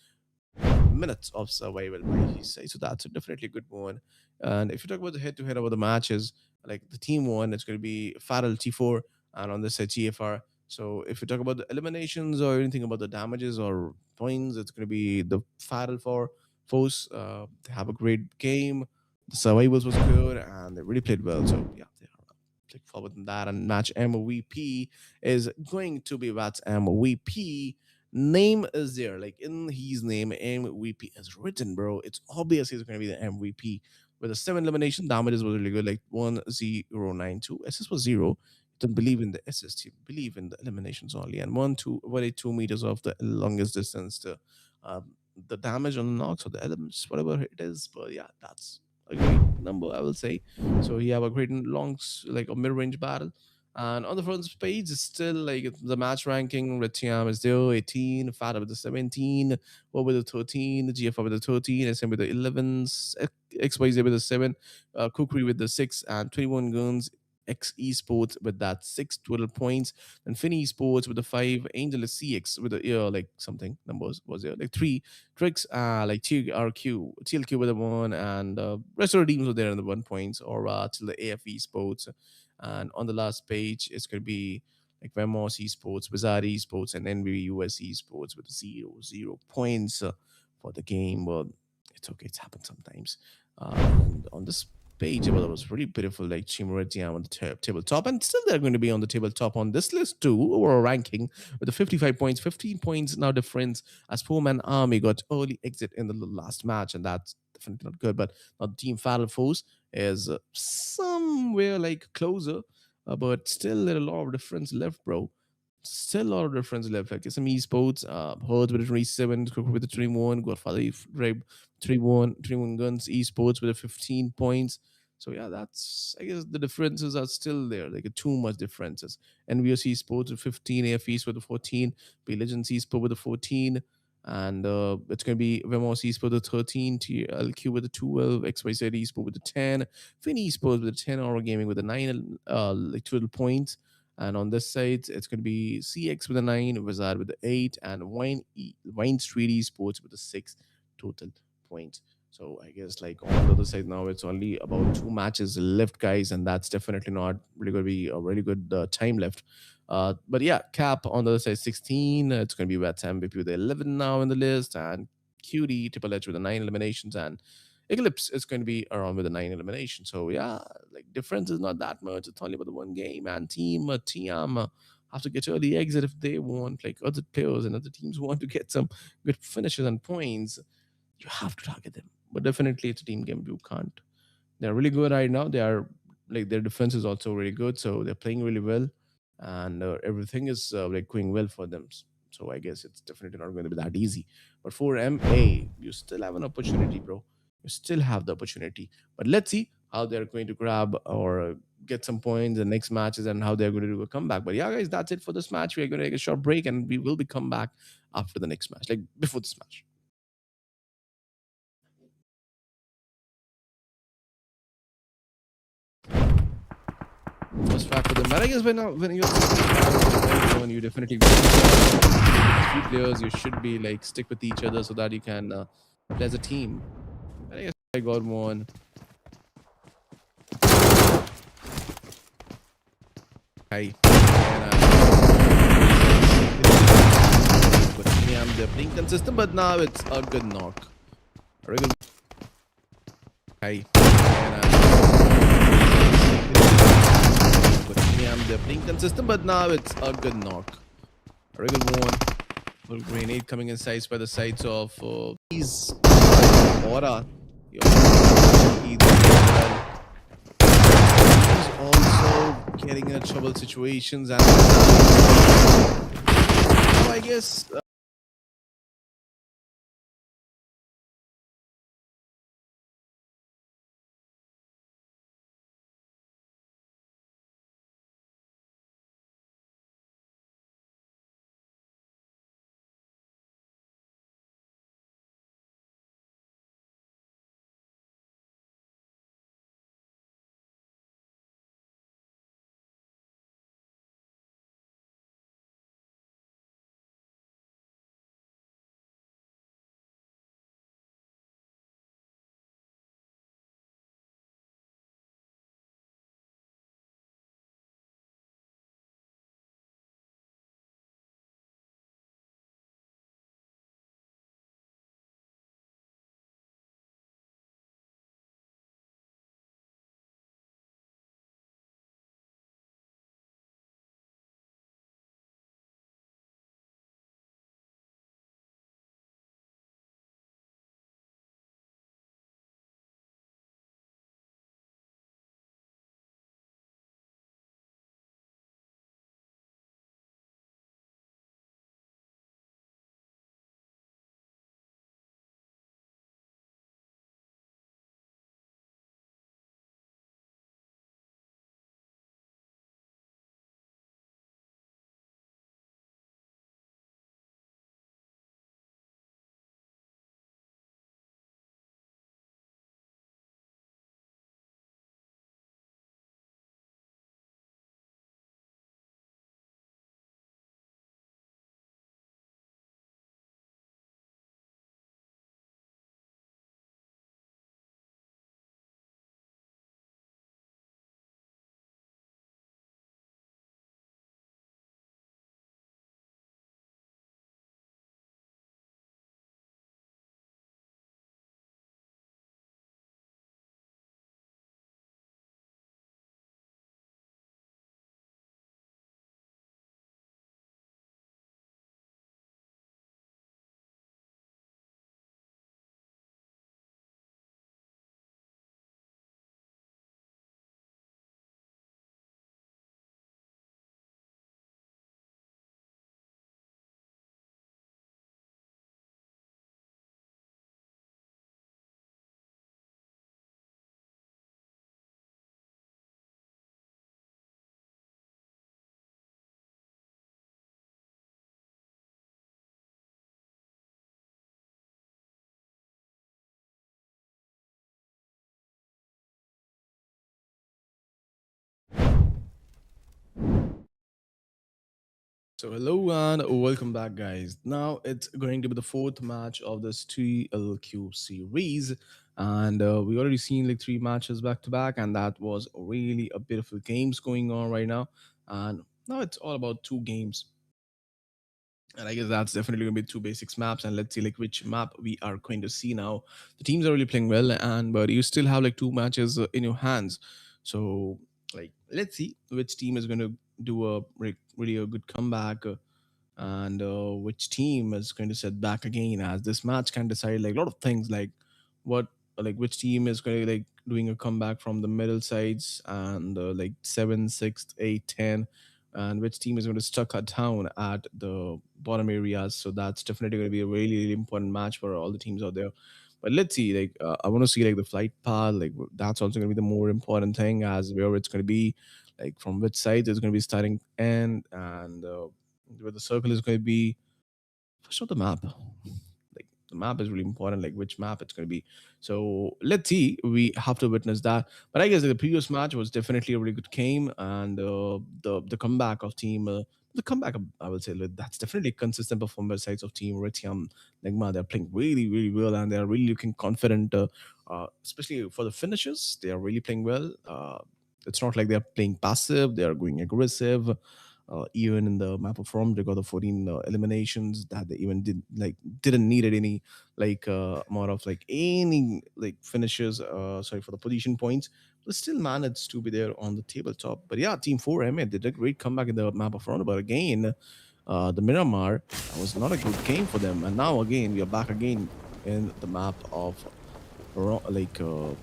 minutes of survival by his side. So that's a definitely good one. And if you talk about the head to head over the matches, like the team one, it's going to be Farrell T4, and on this side GFR. So if you talk about the eliminations or anything about the damages or points, it's going to be the Farrell for Force. They have a great game. The survivals was good, and they really played well. So yeah, they are click forward in that. And match MVP is going to be Watts MVP. Name is there, like in his name, MVP is written, bro. It's obvious he's going to be the MVP. With the 7 elimination, damages was really good, like 1092. SS was 0. don't believe in the SST, believe in the eliminations only. And 2 meters off the longest distance to the damage on the knocks or the elements, whatever it is. But yeah, that's a great number, I will say. So he have a great like a mid-range battle. And on the front page, it's still like the match ranking. RedTiam is there, 18, Fata with the 17, what with the 13, the GFR with the 13, SM with the 11s, XYZ with the 7, KHUKURI with the 6, and 21 guns. X Esports with that 6 total points, and Finn Esports with the 5, Angel CX with the like something numbers was there like 3, TRIX like TRQ, TLQ with the 1, and rest of the teams were there in the 1 points or till the AF Esports. And on the last page, it's going to be like Vemos Esports, Bizarre Esports, and NB US Esports with 0 points for the game. Well, it's okay. It's happened sometimes. And on this page, well, it was really beautiful, like Chimeridian on the tabletop. And still, they're going to be on the tabletop on this list too, or ranking with the 55 points, 15 points now difference as Four-Man Army got early exit in the last match. And that's definitely not good. But now Team Fatal Force is somewhere like closer, but still a lot of difference left, bro. Still a lot of difference left. Like some esports, HERTZ with a 27, Crook with a 21, Godfather Reb 3-1, 3-1 guns, esports with a 15 points. So yeah, that's I guess the differences are still there, like too much differences. NVOC Sports with 15, AFEs with a 14, B Legends Esport with a 14, and it's going to be Vemos Esport with a 13, TLQ with a 12, XYZ Esport with a 10, Fin Esports with a 10, Aura Gaming with a 9, like 12 points. And on this side, it's going to be CX with a 9, Wizard with the 8, and Wine Street Esports with a 6 total points. So I guess like on the other side now, it's only about 2 matches left, guys, and that's definitely not really going to be a really good time left. But yeah, Cap on the other side 16. It's going to be Wets MVP with the 11 now in the list, and QD Triple H with the 9 eliminations, and Eclipse is going to be around with the 9 eliminations. So yeah, like difference is not that much. It's only about the one game, and team TIAM have to get early exit if they want, like other players and other teams want to get some good finishes and points. You have to target them. But definitely, it's a team game. You can't. They're really good right now. They are like their defense is also really good, so they're playing really well, and everything is like going well for them. So I guess it's definitely not going to be that easy. But for MA, you still have an opportunity, bro. You still have the opportunity. But let's see how they're going to grab or get some points in the next matches and how they're going to do a comeback. But yeah, guys, that's it for this match. We're going to take a short break and we will be come back after the next match, like before this match. First fact for them. But I guess when you're everyone, you definitely three players. You should be like stick with each other so that you can play as a team. And I guess I got one. Hi. But yeah, they're playing consistent, but now it's a good knock. A regular. Hi. But yeah, they're playing consistent, but now it's a good knock. A regular one. Little grenade coming inside by the sides of these Aura. He's also getting in trouble situations, and I guess So hello and welcome back, guys. Now it's going to be the fourth match of this TLQ series, and we already seen like three matches back to back, and that was really a beautiful games going on right now. And now it's all about two games, and I guess that's definitely going to be two basics maps. And let's see like which map we are going to see now. The teams are really playing well, and but you still have like two matches in your hands. So like let's see which team is going to do a really a good comeback. And which team is going to set back again, as this match can decide like a lot of things, like what like which team is going to like doing a comeback from the middle sides, and like 7, 6, 8, 10, and which team is going to stuck her down at the bottom areas. So that's definitely going to be a really, really important match for all the teams out there. But let's see, like I want to see like the flight path, like that's also going to be the more important thing, as where it's going to be, like from which side it's going to be starting end, and where the circle is going to be. First of the map, like the map is really important, like which map it's going to be. So let's see, we have to witness that. But I guess the previous match was definitely a really good game, and the comeback of team the comeback, I will say, like, that's definitely a consistent performance sides of team RedTiam Enigma. They're playing really, really well, and they're really looking confident, especially for the finishes. They are really playing well. It's not like they're playing passive, they are going aggressive. Even in the map of Rom, they got the 14 eliminations that they even didn't needed any amount of like any like finishes. Sorry for the position points, but still managed to be there on the tabletop. But yeah, Team 4 MA did a great comeback in the map of Ron, but again, the Miramar, that was not a good game for them. And now again, we are back again in the map of Wrangle.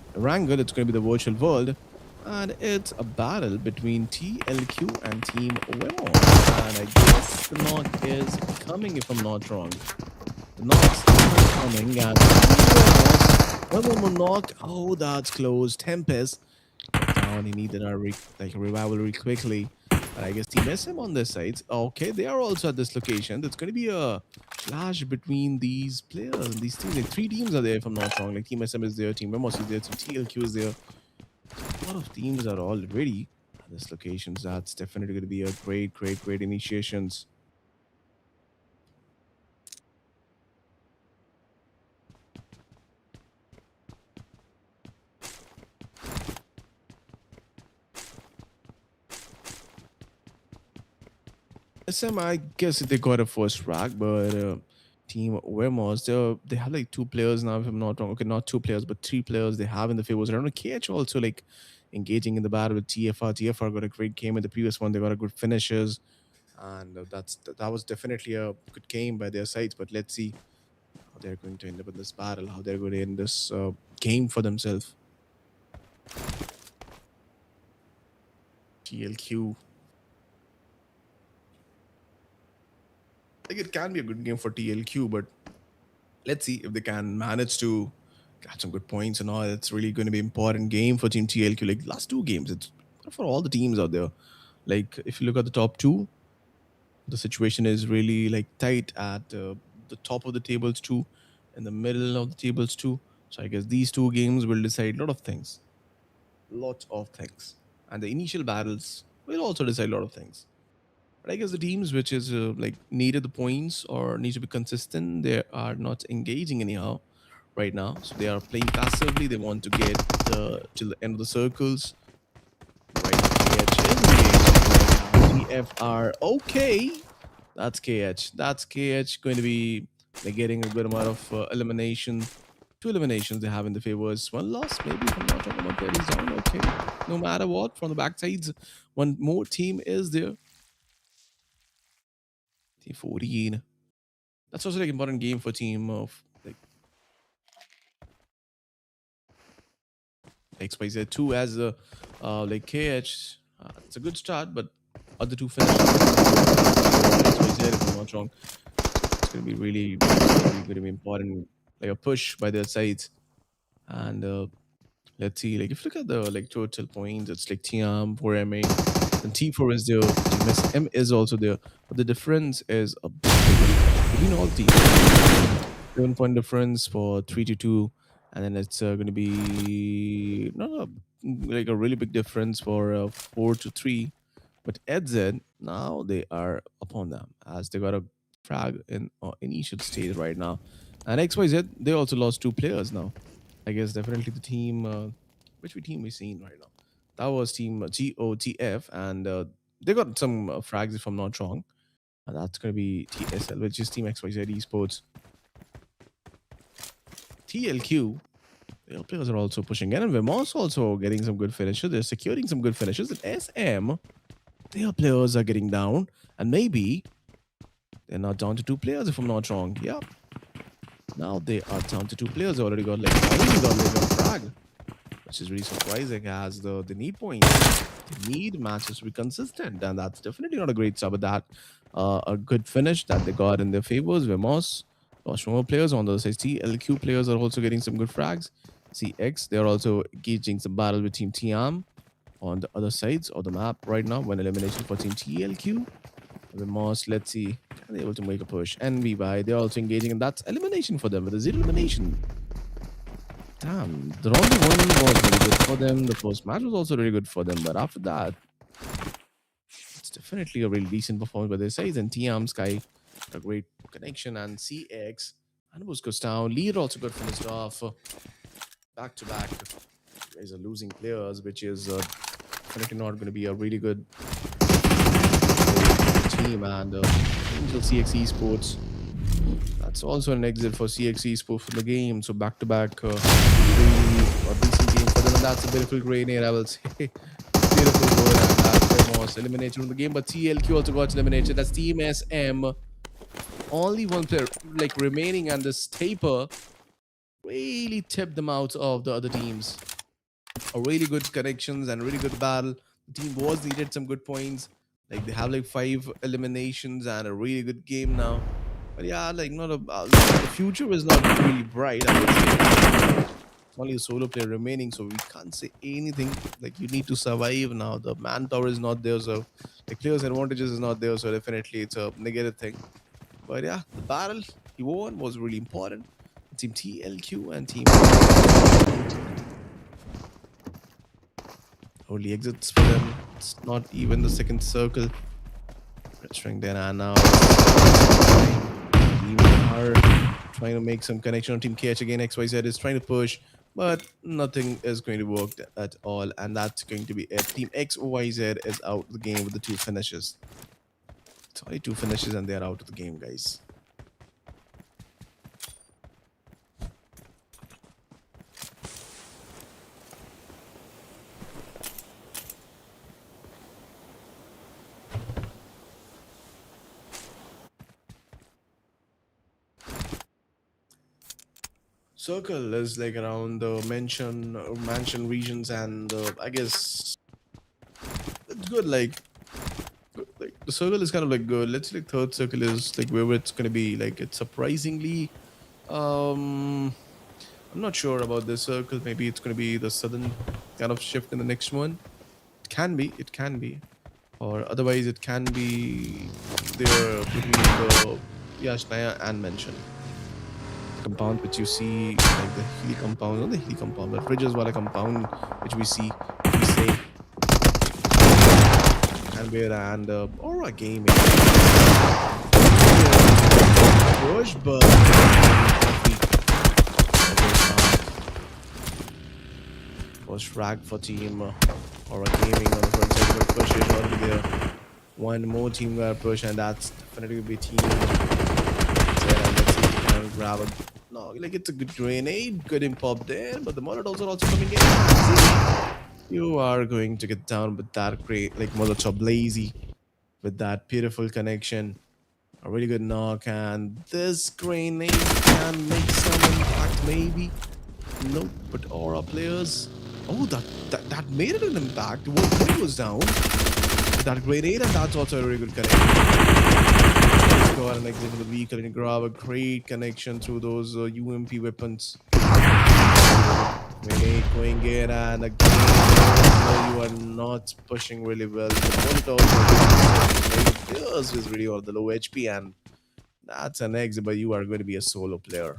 It's going to be the virtual world, and it's a battle between TLQ and Team Wemo. And I guess the knock is coming, if I'm not wrong. The knock's coming, and one more knock. Oh, that's close. Tempest got down. He needed a revival really quickly. But I guess Team SM on this side. Okay, they are also at this location. There's going to be a clash between these players and these teams. Like three teams are there, if I'm not wrong. Like Team SM is there, Team Wemos is there, Team TLQ is there. A lot of teams are already at this locations. That's definitely going to be a great, great, great initiations. SM, I guess they got a first rack, but Team Wemos, they have like two players now, if I'm not wrong. Okay, not two players, but three players they have in the favors. I don't know, KH also like engaging in the battle with TFR. TFR got a great game in the previous one. They got a good finishes, and that was definitely a good game by their sides. But let's see how they're going to end up in this battle, how they're going to end this game for themselves. TLQ. Like it can be a good game for TLQ, but let's see if they can manage to get some good points and all. It's really going to be important game for Team TLQ. Like last two games, it's for all the teams out there. Like if you look at the top two, the situation is really like tight at the top of the tables too, in the middle of the tables too. So I guess these two games will decide a lot of things, lots of things, and the initial battles will also decide a lot of things. But I guess the teams which is like needed the points or need to be consistent, they are not engaging anyhow right now. So they are playing passively. They want to get till the end of the circles. Right now, KH is engaging. TFR. Okay, that's KH. That's KH going to be like getting a good amount of elimination. Two eliminations they have in the favors. One loss, maybe, if I'm not talking about that is down. Okay. No matter what, from the backsides, one more team is there. Team 14. That's also like important game for team of like XYZ2 as a like KH. It's a good start, but other two finish XYZ, if I'm not wrong. It's gonna be really, really going to be important, like a push by their sides. And let's see, like if you look at the like total points, it's like TIAM 4MA, and T4 is there, Team SM is also there, but the difference is a bit between all teams. 7 point difference for 3 to 2, and then it's going to be not a, like a really big difference for 4 to 3. But EDZ, now they are upon them as they got a frag in initial stage right now. And XYZ, they also lost two players now. I guess definitely the team, which team we seen right now? That was team GOTF, and they got some frags if I'm not wrong. And that's going to be TSL, which is Team XYZ Esports. TLQ, their players are also pushing in, and Vemos also getting some good finishes. They're securing some good finishes. And SM, their players are getting down, and maybe they're not down to two players if I'm not wrong. Yep. Now they are down to two players. They already got one frag, which is really surprising as the need points. They need matches to be consistent, and that's definitely not a great job at that. A good finish that they got in their favors. Vemos lost more players on the side. TLQ players are also getting some good frags. CX, they're also engaging some battle with Team TIAM on the other sides of the map right now. One elimination for Team TLQ. Vemos, let's see, are they able to make a push? And by they're also engaging, and that's elimination for them with a zero elimination. Damn, the round one was really good for them. The first match was also really good for them, but after that, it's definitely a really decent performance by their sides. And TIAM Sky, a great connection, and CX and Bus goes down. Lead also got finished off back to back. Guys are losing players, which is definitely not going to be a really good team. And Angel CX Esports, that's also an exit for CX Esports from the game. So back to back, really a decent game for them, and that's a beautiful grenade, I will say. Beautiful goal, and that's almost eliminated from the game. But TLQ also got eliminated. That's Team SM. Only one player like remaining, and this taper really tipped them out of the other teams. A really good connections and really good battle. The team was needed some good points. Like they have like 5 eliminations and a really good game now. But yeah, like not a the future is not really bright. I would say it's only a solo player remaining, so we can't say anything. Like you need to survive now. The manpower is not there, so the players' advantages is not there. So definitely it's a negative thing. But yeah, the battle he won was really important. Team TLQ and Team only exits for them. It's not even the second circle. Registering there, and now Team are trying to make some connection on Team KH again. XYZ is trying to push, but nothing is going to work at all, and that's going to be it. Team XYZ is out of the game with the 2 finishes. It's only 2 finishes, and they're out of the game, guys. Circle is like around the mansion regions, and I guess it's good. Like the circle is kind of like good. Let's say like third circle is like where it's gonna be. Like it's surprisingly, I'm not sure about this circle. Maybe it's gonna be the southern kind of shift in the next one. It can be, or otherwise it can be there between the Yashnaya and Mansion compound, which you see like the Healy compound, not the Healy compound, but Bridges Wala compound, which we see, we say, and we're and Aura Gaming. Push, but was frag for team Aura Gaming on the front side, but push is already there. One more team got push, and that's definitely gonna be team. Let's see if we can grab a. No, like it's a good grenade, good impop there, but the Molotovs are also coming in. You are going to get down with that great, like Molotov lazy, with that beautiful connection. A really good knock, and this grenade can make some impact, maybe. Nope, but Aura players. Oh, that made it an impact. One player was down with that grenade, and that's also a really good connection. Go ahead and exit the vehicle and grab a great connection through those UMP weapons. Grenade going in, and again, no, you are not pushing really well. The Molotov is really on the low HP, and that's an exit, but you are going to be a solo player.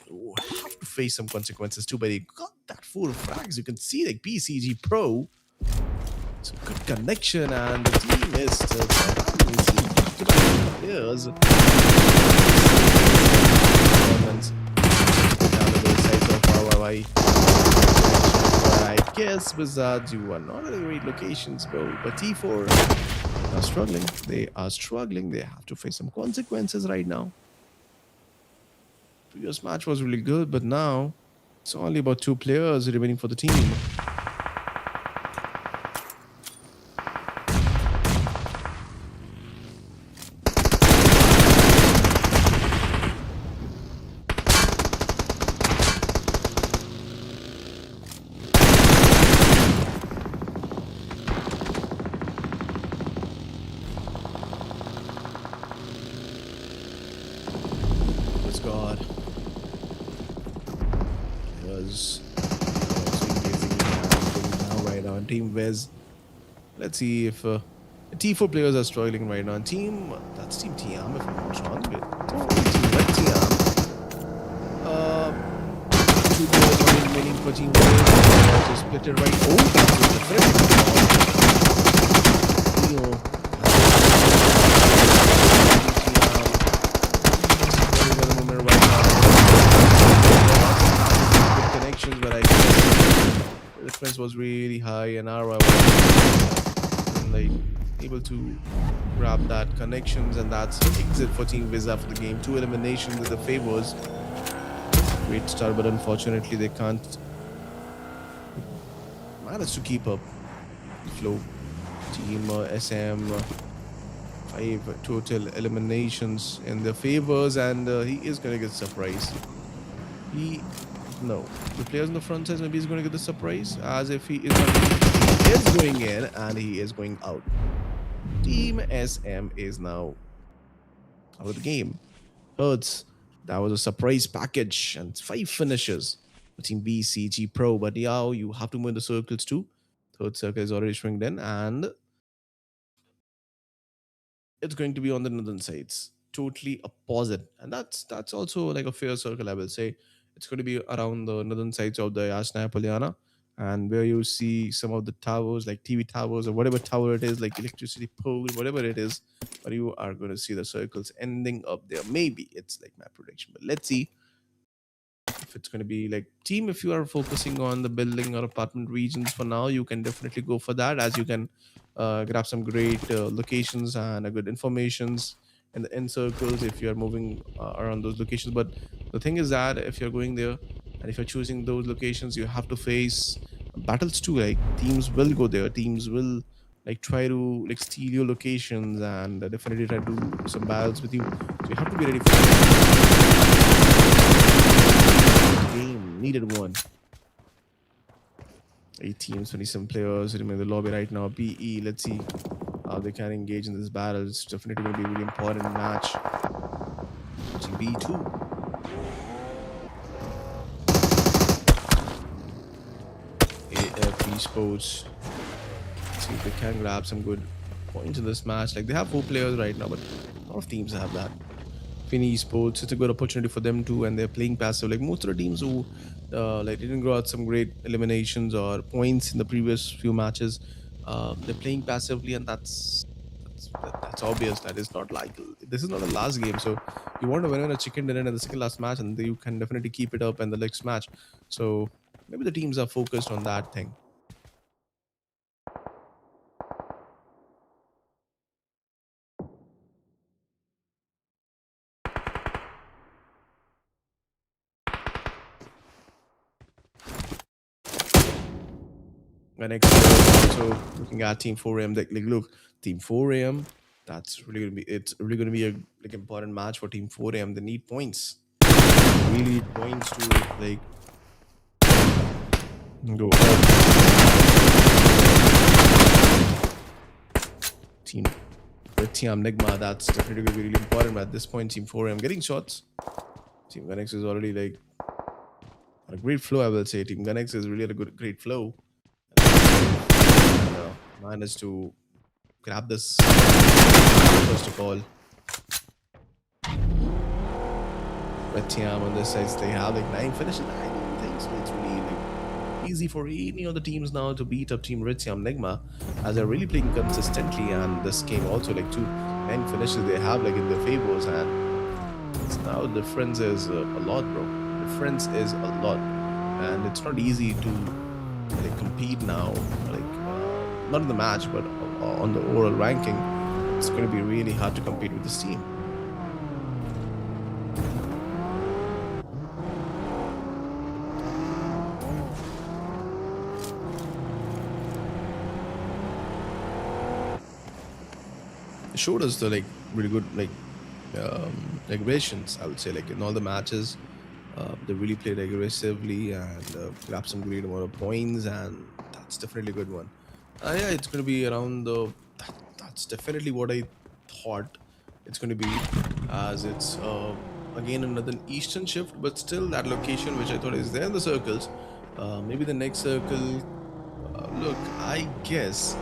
You have to face some consequences too, but you got that 4 frags. You can see like PCG Pro It's a good connection, and the team is still there. We see players. Performance down the side so far. Why? But I guess Wizards, you are not at a great locations, bro. But T4 are struggling. They are struggling. They have to face some consequences right now. Previous match was really good, but now it's only about 2 players remaining for the team. God. Was now right now. Team Vez. Let's see if T4 players are struggling right now. That's Team TIAM if I'm not wrong. Team RedTiam. 2 players only remaining for Team Vez. To split it right. Oh, that's but I guess the difference was really high, and Arwa was like able to grab that connections, and that's exit for Team Viz after the game. 2 eliminations with the favors. Great start, but unfortunately they can't manage to keep up the flow. Team SM 5 total eliminations in their favors, and he is gonna get surprised. No, the players in the front says maybe he's going to get the surprise, as if he is going in and he is going out. Team SM is now out of the game. HERTZ, that was a surprise package, and 5 finishes for Team BCG Pro. But now you have to move in the circles too. Third circle is already showing then, and it's going to be on the northern sides, totally opposite, and that's also like a fair circle, I will say. It's going to be around the northern sides of the Yasnaya Polyana, and where you see some of the towers, like TV towers or whatever tower it is, like electricity pole, whatever it is, but you are going to see the circles ending up there. Maybe it's like my prediction, but let's see if it's going to be like team. If you are focusing on the building or apartment regions for now, you can definitely go for that, as you can grab some great locations and good informations in the end circles if you are moving around those locations. But the thing is that if you're going there and if you're choosing those locations, you have to face battles too. Like teams will go there, teams will like try to like steal your locations and definitely try to do some battles with you, so you have to be ready for game. Needed one. 8 teams, 27 players sitting in the lobby right now. PE, let's see how they can engage in this battle. It's definitely going to be a really important match. B2. AF Esports. Let's see if they can grab some good points in this match. Like they have 4 players right now, but a lot of teams have that. Finny Esports, it's a good opportunity for them too, and they're playing passive. Like most of the teams who like didn't grow out some great eliminations or points in the previous few matches, they're playing passively, and that's obvious. That is not like this is not a last game, so you want to win a chicken dinner in the second last match, and you can definitely keep it up in the next match. So maybe the teams are focused on that thing. And next also looking at Team 4AM, like look, Team 4AM, that's really gonna be a like important match for Team 4AM. They need points. They really need points to like go up. Team RedTiam Enigma, that's definitely gonna be really important. But at this point, Team 4AM getting shots. Team GUNx is already like on a great flow, I will say. Team GUNx is really at a great flow. And, managed to grab this first of all. RedTiam on this side, they have like 9 finishes. I don't think so. It's really like easy for any of the teams now to beat up Team RedTiam Enigma, as they're really playing consistently. And this game also like 2 9 finishes they have like in their favors, and it's now the difference is a lot, bro. Difference is a lot, and it's not easy to like compete now. Like not in the match, but on the overall ranking, it's going to be really hard to compete with this team. Showed us the like really good aggressions. I would say like in all the matches, they really played aggressively and grabbed some great amount of points, and that's definitely a good one. Yeah, it's going to be around the. That's definitely what I thought it's going to be, as it's again another eastern shift, but still that location which I thought is there in the circles. Maybe the next circle. Look, if it's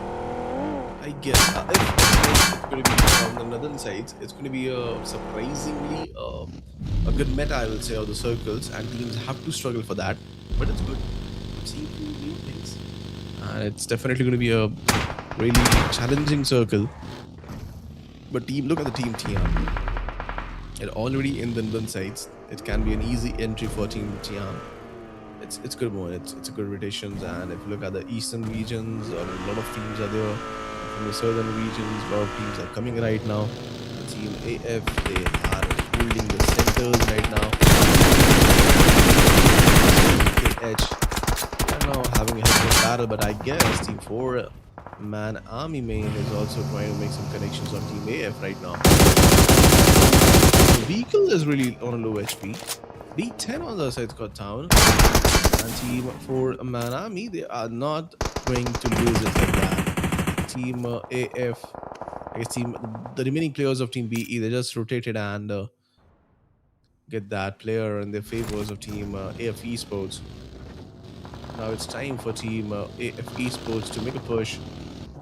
going to be on the northern sides, it's going to be a surprisingly a good meta, I will say, of the circles, and teams have to struggle for that. But it's good. I'm seeing new things, and it's definitely going to be a really challenging circle. But look at the team TIAM. It already in the northern sides. It can be an easy entry for team TIAM. It's good one. It's a good rotations, and if you look at the eastern regions, a lot of teams are there. From the southern regions, a lot of teams are coming right now. The team AF, they are holding the centers right now. KH are now having a hit battle, but I guess Team 4 Man Army main is also trying to make some connections on Team AF right now. The vehicle is really on a low HP. B10 on the other side got down. And Team 4 Man Army, they are not going to lose it like that. Team AF, I guess the remaining players of Team BE, they just rotated and get that player in the favors of Team AF Esports. Now it's time for Team AF Esports to make a push.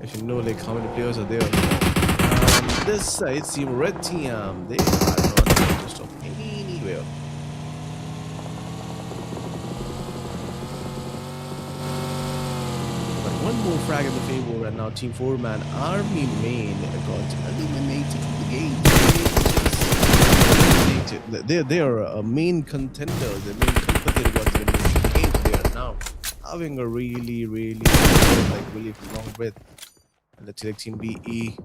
If you know like how many players are there. This side, Team RedTiam, they are not going to stop anywhere. One more frag in the favor, and now Team 4 Man Army main got eliminated from the game. They are a main contender. The main competitor got eliminated from the game. They are now having a really long breath. And let's select Team BE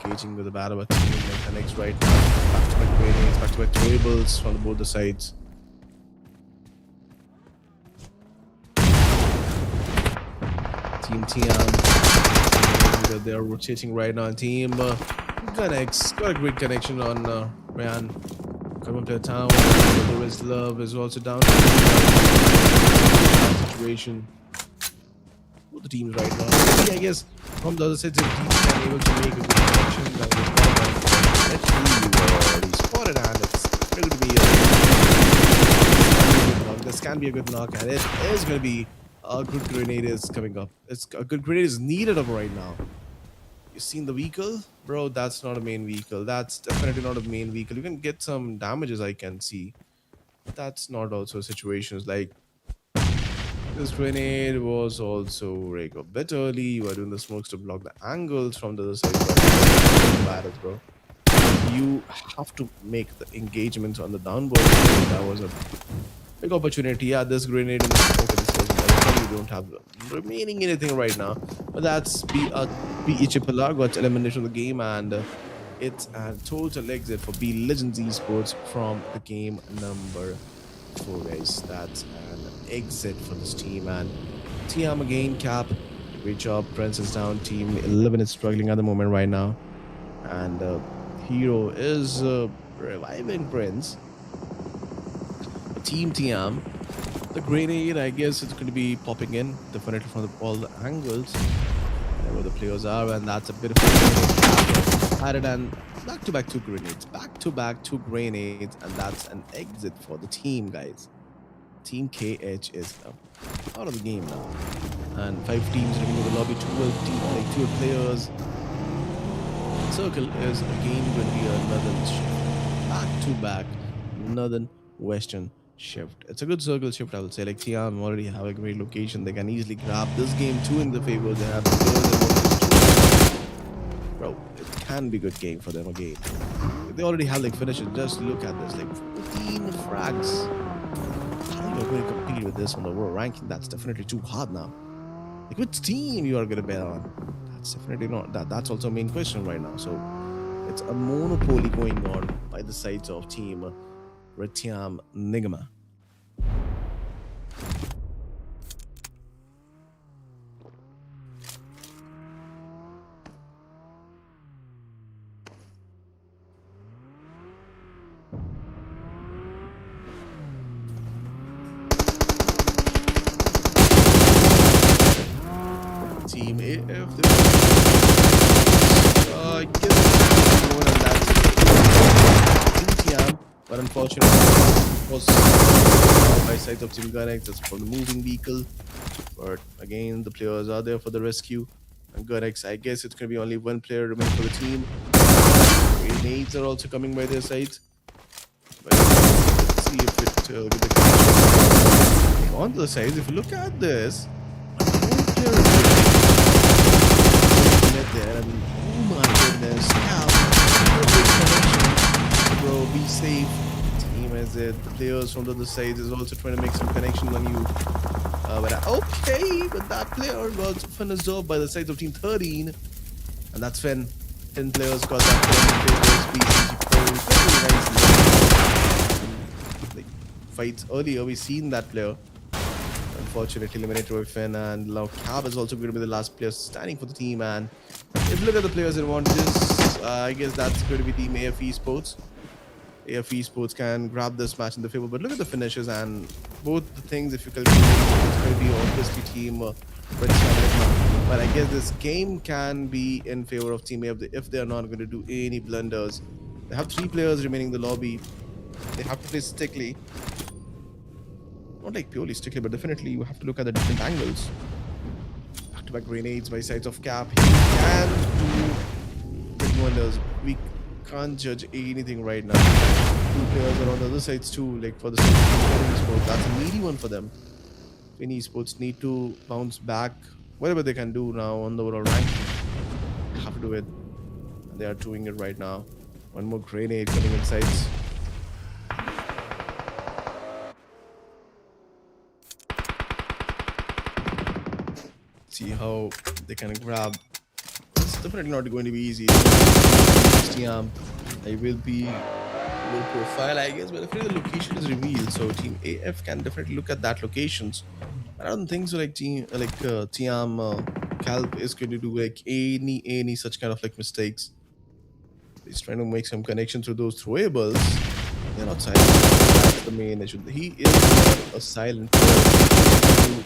engaging with the battle of Team NX right now. Back-to-back grenades, back-to-back tables from both the sides. Team TIAM, they're rotating right now. Team GUNx got a great connection on Ryan. Coming to the town. Lewis Love is also down. Situation. Both the teams right now. I guess from the other side, the teams are able to make a good connection. Actually, you already spotted, and it's going to be a good knock. This can be a good knock, and it is going to be. A good grenade is coming up. A good grenade is needed up right now. You seen the vehicle? Bro, that's not a main vehicle. That's definitely not a main vehicle. You can get some damages, I can see. That's not also situations like this grenade was also like a bit early. You are doing the smokes to block the angles from the other side. Battles, bro. You have to make the engagements on the downward. That was a big opportunity. Yeah, this grenade in the smoke at this version. You don't have remaining anything right now, but that's BE Triple R got eliminated from the game, and it's a total exit for B Legends Esports from the game number 4, guys. That's an exit for this team, and TIAM again cap. Great job. Prince is down. Team 11 is struggling at the moment right now, and Hero is reviving Prince. Team TIAM. The grenade, I guess it's going to be popping in, definitely from all the angles where the players are, and that's a beautiful added, and back-to-back 2 grenades, and that's an exit for the team, guys. Team KH is out of the game now, and 5 teams remaining in the lobby, 2 players. Circle is again going to be another back-to-back Northern Western shift. It's a good circle shift, I would say. Like TIAM already have a great location. They can easily grab this game too in the favor. They have the players that want to bro. It can be good game for them again. They already have like finishes. Just look at this, like 14 frags. How you're going to compete with this on the world ranking? That's definitely too hard now. Like which team you are going to bet on? That's definitely not that. That's also a main question right now. So it's a monopoly going on by the sides of team RedTiam Enigma. Team AF. I guess it's more than that. Team TIAM, but unfortunately, it was by side of Team GUNx. That's for the moving vehicle. But again, the players are there for the rescue. And GUNx, I guess it's going to be only one player remaining for the team. Grenades are also coming by their side. But let's see if it get the connection. On the side, if you look at this, one player is there. And oh my goodness, how connection, bro. Be safe. Team as it. The players from the other side is also trying to make some connection on you. Okay, but that player got finished off by the sides of Team 13. And that's Finn. 10 players got that very nice. Like, fights earlier, we seen that player. Unfortunately, eliminated by Finn. And now Cab is also going to be the last player standing for the team. And if you look at the players' advantages, I guess that's going to be Team AF Esports. AF Esports can grab this match in the favor, but look at the finishes and both the things. If you calculate, it's going to be obviously team Red Team. But I guess this game can be in favor of Team AF if they are not going to do any blunders. They have 3 players remaining in the lobby. They have to play stickly, not like purely stickly, but definitely you have to look at the different angles. Back-to-back grenades by sides of Cap. He can do big wonders. We can't judge anything right now. 2 players are on the other sides too, like for the sake of Esports. That's a needy one for them. Finn Esports need to bounce back. Whatever they can do now on the overall ranking, they have to do it. And they are doing it right now. One more grenade coming inside. See how they can grab. It's definitely not going to be easy. TIAM, I will be low profile, I guess, but definitely the location is revealed, so Team AF can definitely look at that locations. I don't think so. Like TIAM, Calp is going to do like any such kind of like mistakes. He's trying to make some connection through those throwables. They're not silent. That's the main issue. He is not a silent player.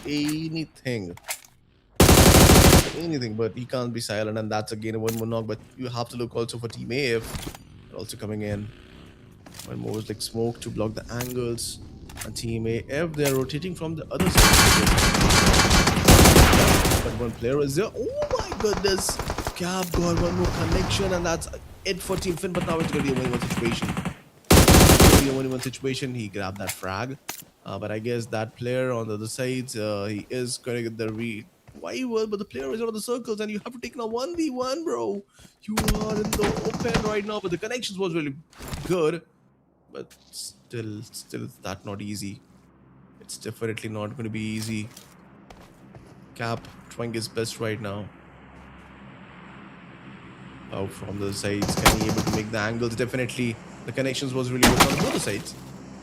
Do anything, but he can't be silent, and that's again one more knock. But you have to look also for Team AF. They're also coming in. One more is like smoke to block the angles. And Team AF, they're rotating from the other side. But one player is there. Oh my goodness. Cap got one more connection, and that's it for Team Finn. But now it's going to be a 1-1 situation. It's going to be a 1-1 situation. He grabbed that frag. But I guess that player on the other side, he is going to get the revival. But the player is out of the circles, and you have to take now 1v1, bro. You are in the open right now, but the connections was really good. But still that not easy. It's definitely not going to be easy. Cap trying his best right now. Out from the sides, can he able to make the angles? Definitely the connections was really good on both the sides.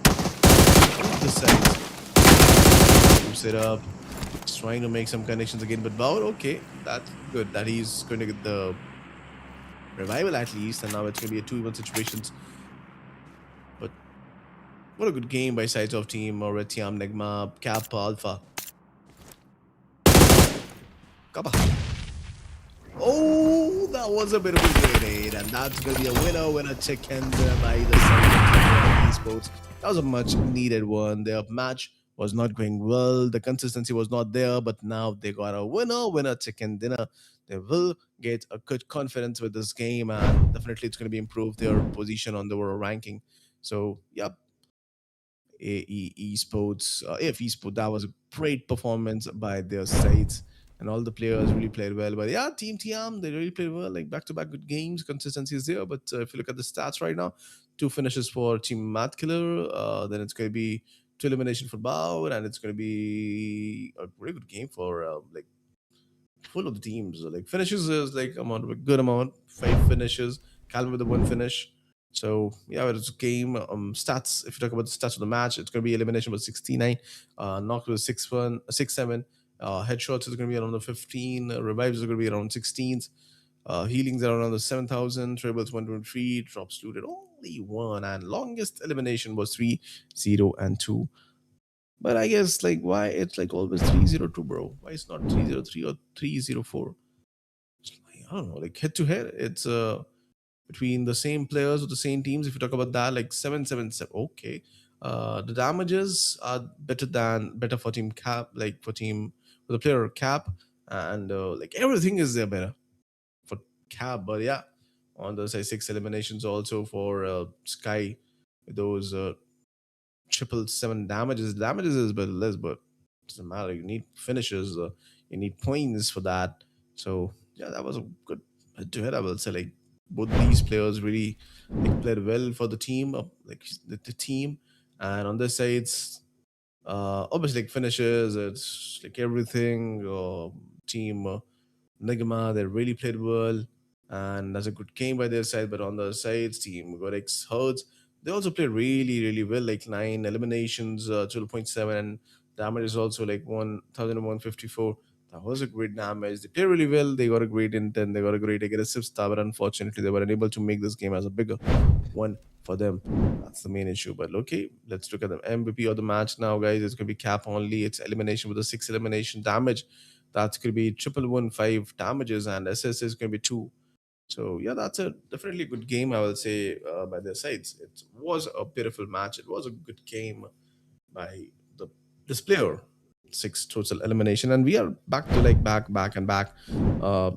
Both the sides. Keeps it up. He's trying to make some connections again, but Bow, okay, that's good that he's going to get the revival at least, and now it's going to be a 2-1 situations. But what a good game by sides of team or RedTiam, Enigma, Cap, Alpha. Kappa. Oh, that was a bit of a grenade, and that's going to be a winner chicken by the side of Esports. That was a much needed one. Their match was not going well. The consistency was not there, but now they got a winner chicken dinner. They will get a good confidence with this game, and definitely it's going to be improved their position on the world ranking. So, yep, AE Esports, AF Esports. That was a great performance by their sides, and all the players really played well. But yeah, Team TIAM, they really played well, like back to back good games. Consistency is there. But if you look at the stats right now, two finishes for Team Math Killer, then it's going to be two elimination for Bow, and it's going to be a very good game for like full of the teams. Like finishes is like amount of a good amount, five finishes. Calvin with the one finish. So yeah, it's a game. Stats. If you talk about the stats of the match, it's gonna be elimination was 69, knocked was 6-1, 6-7. Headshots is gonna be around the 15. Revives are gonna be around 16s. Healings are around the 7,000. Tribbles 123. Drops looted only one, and longest elimination was 3-0 and 2. But I guess like why it's like always 302, bro? Why it's not 303 or 304? I don't know, like head to head, it's between the same players with the same teams. If you talk about that, like 777, okay. The damages are better for team cap, like for team for the player cap, and like everything is there better for cap. But yeah, on the say six eliminations also for Sky, with those triple seven damages. Damages is but less, but it doesn't matter. You need finishes. You need points for that. So yeah, that was a good head to head. I will say like both these players really like played well for the team, like the team. And on this side, it's obviously like finishes. It's like everything. Team Enigma, they really played well, and that's a good game by their side. But on the sides, team GODFATHER, HERTZ, they also played really, really well. Like nine eliminations, 12.7, and damage is also like 1,154. That was a great damage. They played really well. They got a great intent. They got a great aggressive start. But unfortunately, they were unable to make this game as a bigger one for them. That's the main issue. But okay, let's look at the MVP of the match now, guys. It's gonna be cap only. It's elimination with a six elimination damage. That's going to be 1115 damages, and SS is going to be two. So yeah, that's a definitely a good game. I will say by their sides, it was a beautiful match. It was a good game by the this player. Six total elimination, and we are back to like back and back,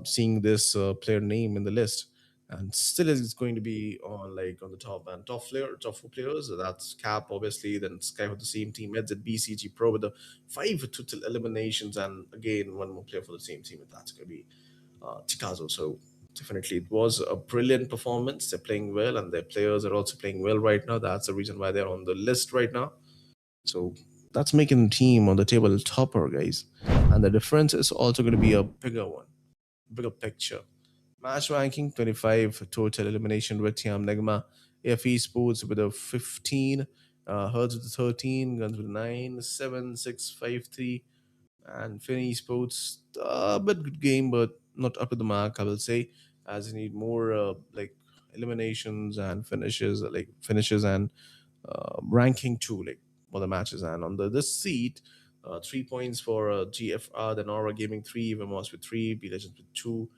seeing this player name in the list, and still is going to be on like on the top and top four players. That's Cap obviously, then Sky with the same team, Eds at BCG Pro with the five total eliminations, and again one more player for the same team, and that's going to be Chicago. So definitely, it was a brilliant performance. They're playing well, and their players are also playing well right now. That's the reason why they're on the list right now. So that's making the team on the table topper, guys. And the difference is also going to be a bigger one, bigger picture. Match ranking 25, total elimination RedTiam Enigma, AFE Sports with a 15, HERTZ with a 13, Guns with a 9, 7, 6, 5, 3, and Finny Sports, a bit good game, but not up to the mark, I will say, as you need more like eliminations and finishes and ranking too, like for the matches. And on the this seat, 3 points for GFR, then Aura Gaming 3, Vemos with 3, B Legends with 2,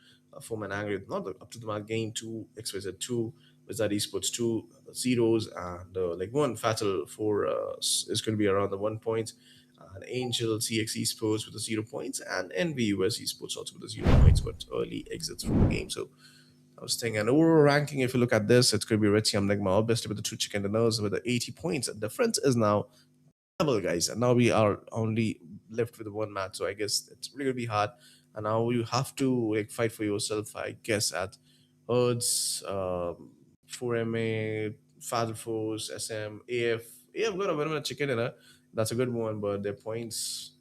Foreman Angry with not up to the mark game 2, XYZ 2, Wizard Esports 2, zeros, and like one Fatal for is going to be around the 1 point. And Angel CX Esports with the 0 points, and NVUS Esports also with the 0 points, but early exits from the game. So I was thinking, and overall ranking, if you look at this, it's going to be RedTiam Enigma, obviously with the two chicken dinners with the 80 points. The difference is now double, guys. And now we are only left with one match. So I guess it's really going to be hard. And now you have to like fight for yourself, I guess, at HERTZ, 4MA, Father Force, SM, AF. AF got a win chicken dinner. That's a good one, but their points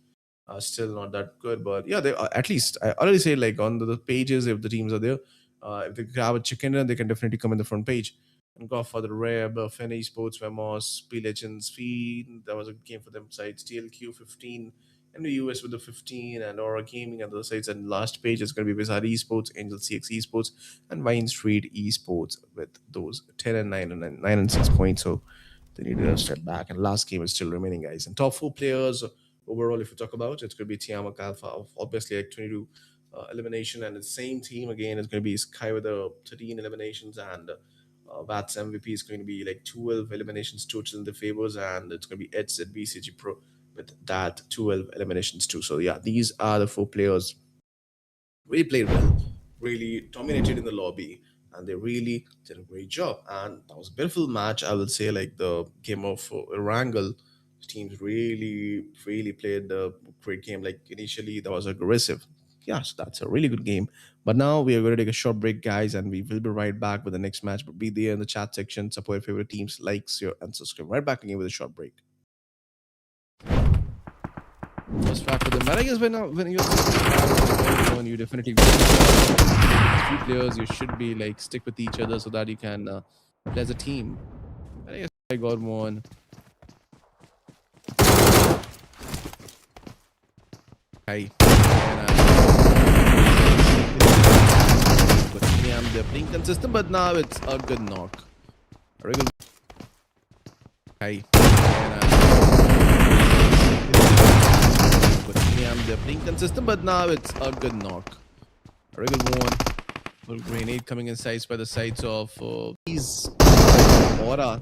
are still not that good. But yeah, they are, at least I already say like on the pages if the teams are there, if they grab a chicken run, they can definitely come in the front page. And go for the Reb, Fenny Sports, Vemos, P Legends, Feed. That was a game for them sites. TLQ 15, and the US with the 15, and Aura Gaming and the sites. And last page is going to be Wizard Esports, Angel CX Esports, and Vine Street Esports with those 10 and 9 and 9 and 6 points. So they need to step back. And last game is still remaining, guys. And top four players overall, if you talk about, it's going to be Tiamat Alpha, obviously like 22 elimination, and the same team again is going to be Sky with the 13 eliminations, and Vats MVP is going to be like 12 eliminations total in the favors, and it's going to be Ed's at BCG Pro with that 12 eliminations too. So yeah, these are the four players really played well, really dominated in the lobby, and they really did a great job. And that was a beautiful match, I will say, like the game of Wrangle. Teams really played a great game. Like initially, that was aggressive. Yeah, so that's a really good game. But now we are going to take a short break, guys, and we will be right back with the next match. But be there in the chat section, support your favorite teams, like, share, and subscribe. Right back again with a short break. First fact for them. But I guess when you definitely few players, you should be like stick with each other so that you can play as a team. But I guess I got one. Hi. But yeah, they're playing consistent, but now it's a good knock. A regular. Hi. But yeah, they're playing consistent, but now it's a good knock. A regular one. Little grenade coming inside by the sides of these Aura.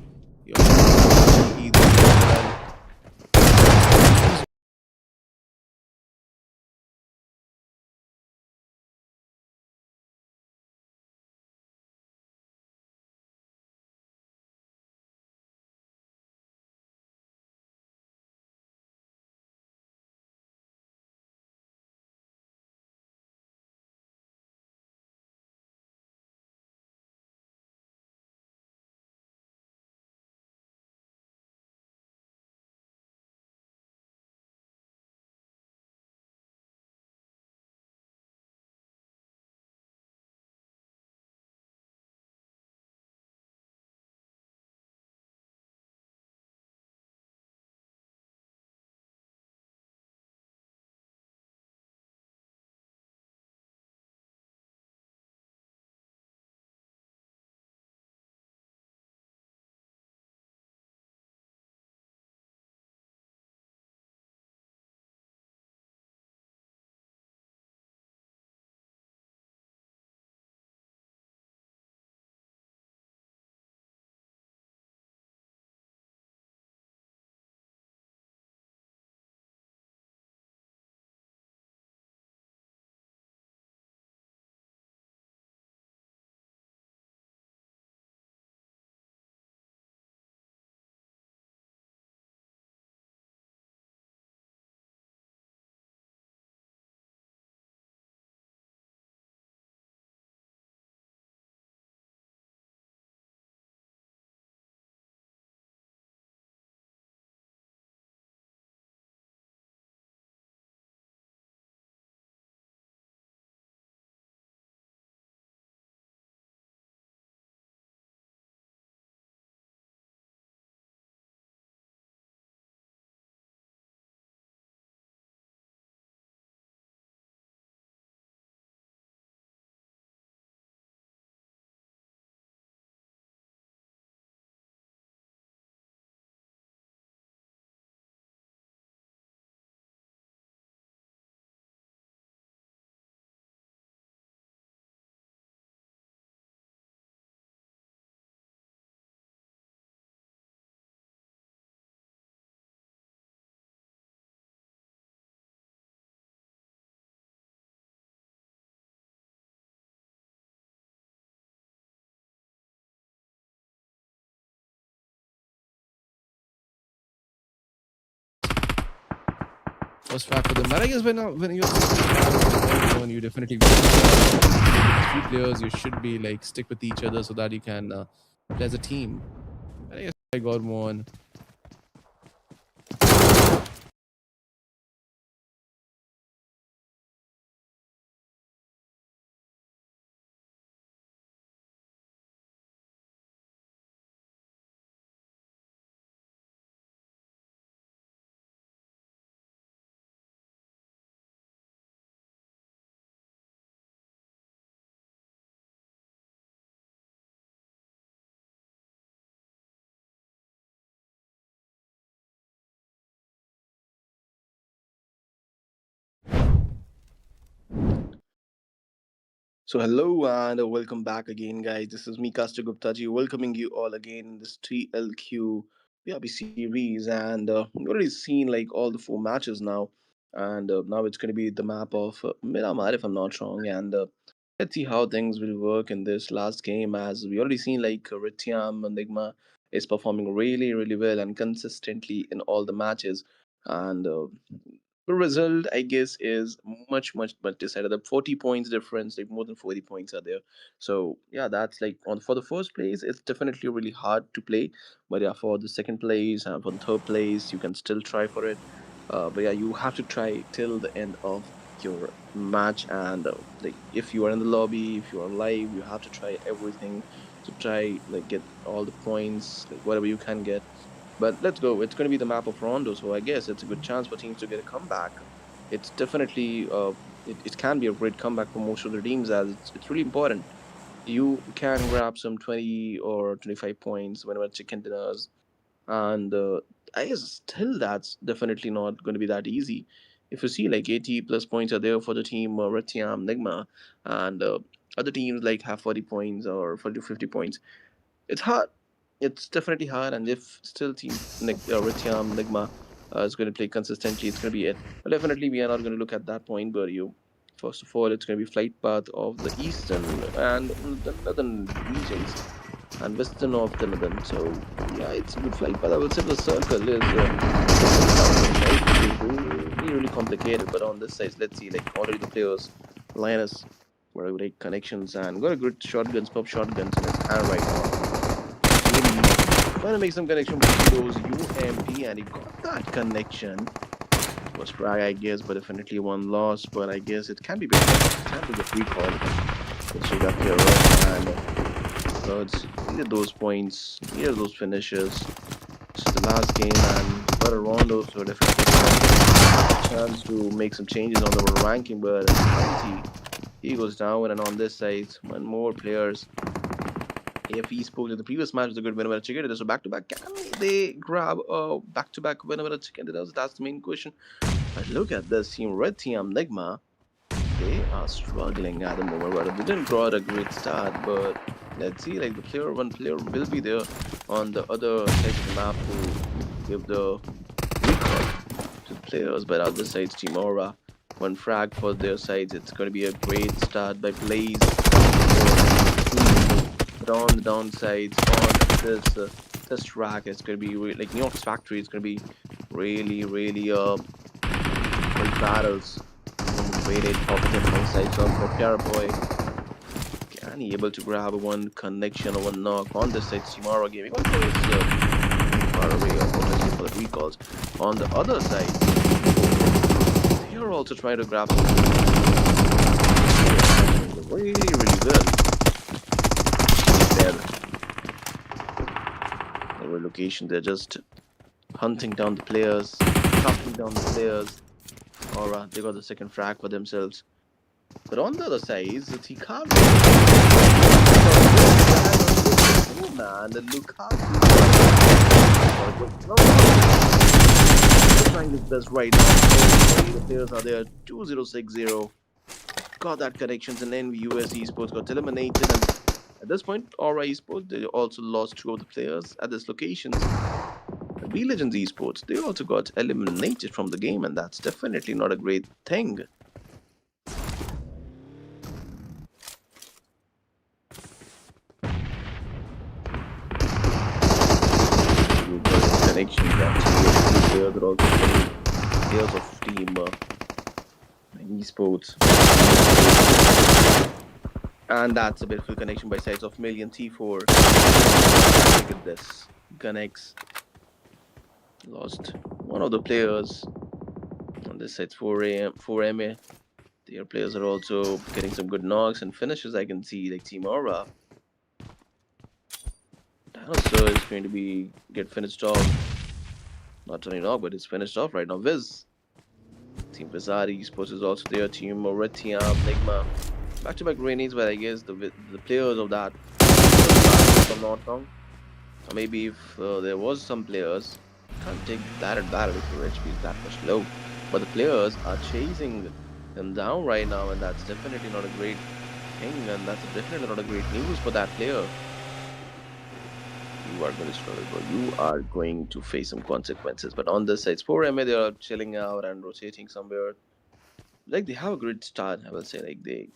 First fact for them. But I guess when you definitely few players, you should be like stick with each other so that you can play as a team. But I guess I got one. So hello and welcome back again, guys. This is me, Caster Guptaji, welcoming you all again in this TLQ PRB series, and we've already seen like all the four matches now, and now it's going to be the map of Miramar, if I'm not wrong, and let's see how things will work in this last game, as we already seen like RedTiam, Enigma. is performing really, really well and consistently in all the matches. And the result, I guess, is much decided. The 40 points difference, like more than 40 points are there. So yeah, that's like on for the first place, it's definitely really hard to play. But yeah, for the second place and for the third place, you can still try for it. But yeah, you have to try till the end of your match. And like if you are in the lobby, if you are live, you have to try everything to try like get all the points, like whatever you can get. But let's go. It's going to be the map of Rondo, so I guess it's a good chance for teams to get a comeback. It's definitely it can be a great comeback for most of the teams, as it's really important. You can grab some 20 or 25 points whenever chicken dinners, and I guess still that's definitely not going to be that easy. If you see like 80 plus points are there for the team RedTiam, Enigma, and other teams like have 40 points or 40 to 50 points, it's hard. It's definitely hard, and if still team RedTiam, Enigma is going to play consistently, it's going to be it. But definitely we are not going to look at that point, but you. First of all, it's going to be flight path of the eastern and the northern regions and western of the northern. So yeah, it's a good flight path. I will say the circle is around it, right? It is really really complicated. But on this side, let's see, like already the players, Linus, very great connections and got a good shotguns, pop shotguns in his hand right now. Maybe trying to make some connection between those UMP, and he got that connection. Was frag, I guess, but definitely one loss. But I guess it can be better. It can be get recalled. Let's check that player up and HERTZ. Needed those points, needed those finishes. This is the last game, and got a Rondo, so definitely a chance to make some changes on the ranking. But as you can see, he goes down, and on this side, one more players. If Esports in the previous match was a good winner with a chicken dinner, so back to back, can they grab a back to back winner with a chicken dinner? That's the main question. But look at this team, RedTiam, Enigma. They are struggling at the moment, but they didn't got a great start. But let's see, like the player, one player will be there on the other side of the map to give the recall to the players. But other sides, Team Aura, one frag for their sides. It's going to be a great start by Blaze for the team. But on the downsides, on this track, it's going to be like New York's factory. It's going to be really great battles. Some great aid pocket from sides of Boy. Can he able to grab one connection or one knock on this side? Simara giving one place far away, obviously for the recalls. On the other side, they are also trying to grab some really good. Their location, they're just hunting down the players, tracking down the players. Aura, they got the second frag for themselves. But on the other side, he can't. Oh man, the Lukaku. He's trying his best right now. The players are there. 2060. Got that connections, and then US Esports got eliminated. And at this point, Aura Esports, they also lost two of the players at this locations. B Legends Esports, they also got eliminated from the game, and that's definitely not a great thing. You got connections that TLQ players are also playing players of team esports. And that's a beautiful connection by sides of Million T4. Look at this. GUNx lost one of the players on this side, 4MA. Their players are also getting some good knocks and finishes. I can see like Team Aura. Dinosaur is going to be get finished off. Not only knock, but it's finished off right now. Viz. Team Vizari Esports is also there. Team RedTiam, Enigma. Back-to-back grenades, but I guess the players of that, if I'm not wrong, or maybe if there was some players, can't take that advantage if your HP is that much low. But the players are chasing them down right now, and that's definitely not a great thing, and that's definitely not a great news for that player. You are going to struggle, bro. You are going to face some consequences. But on this side, it's 4MA, they are chilling out and rotating somewhere. Like they have a great start, I will say. Like they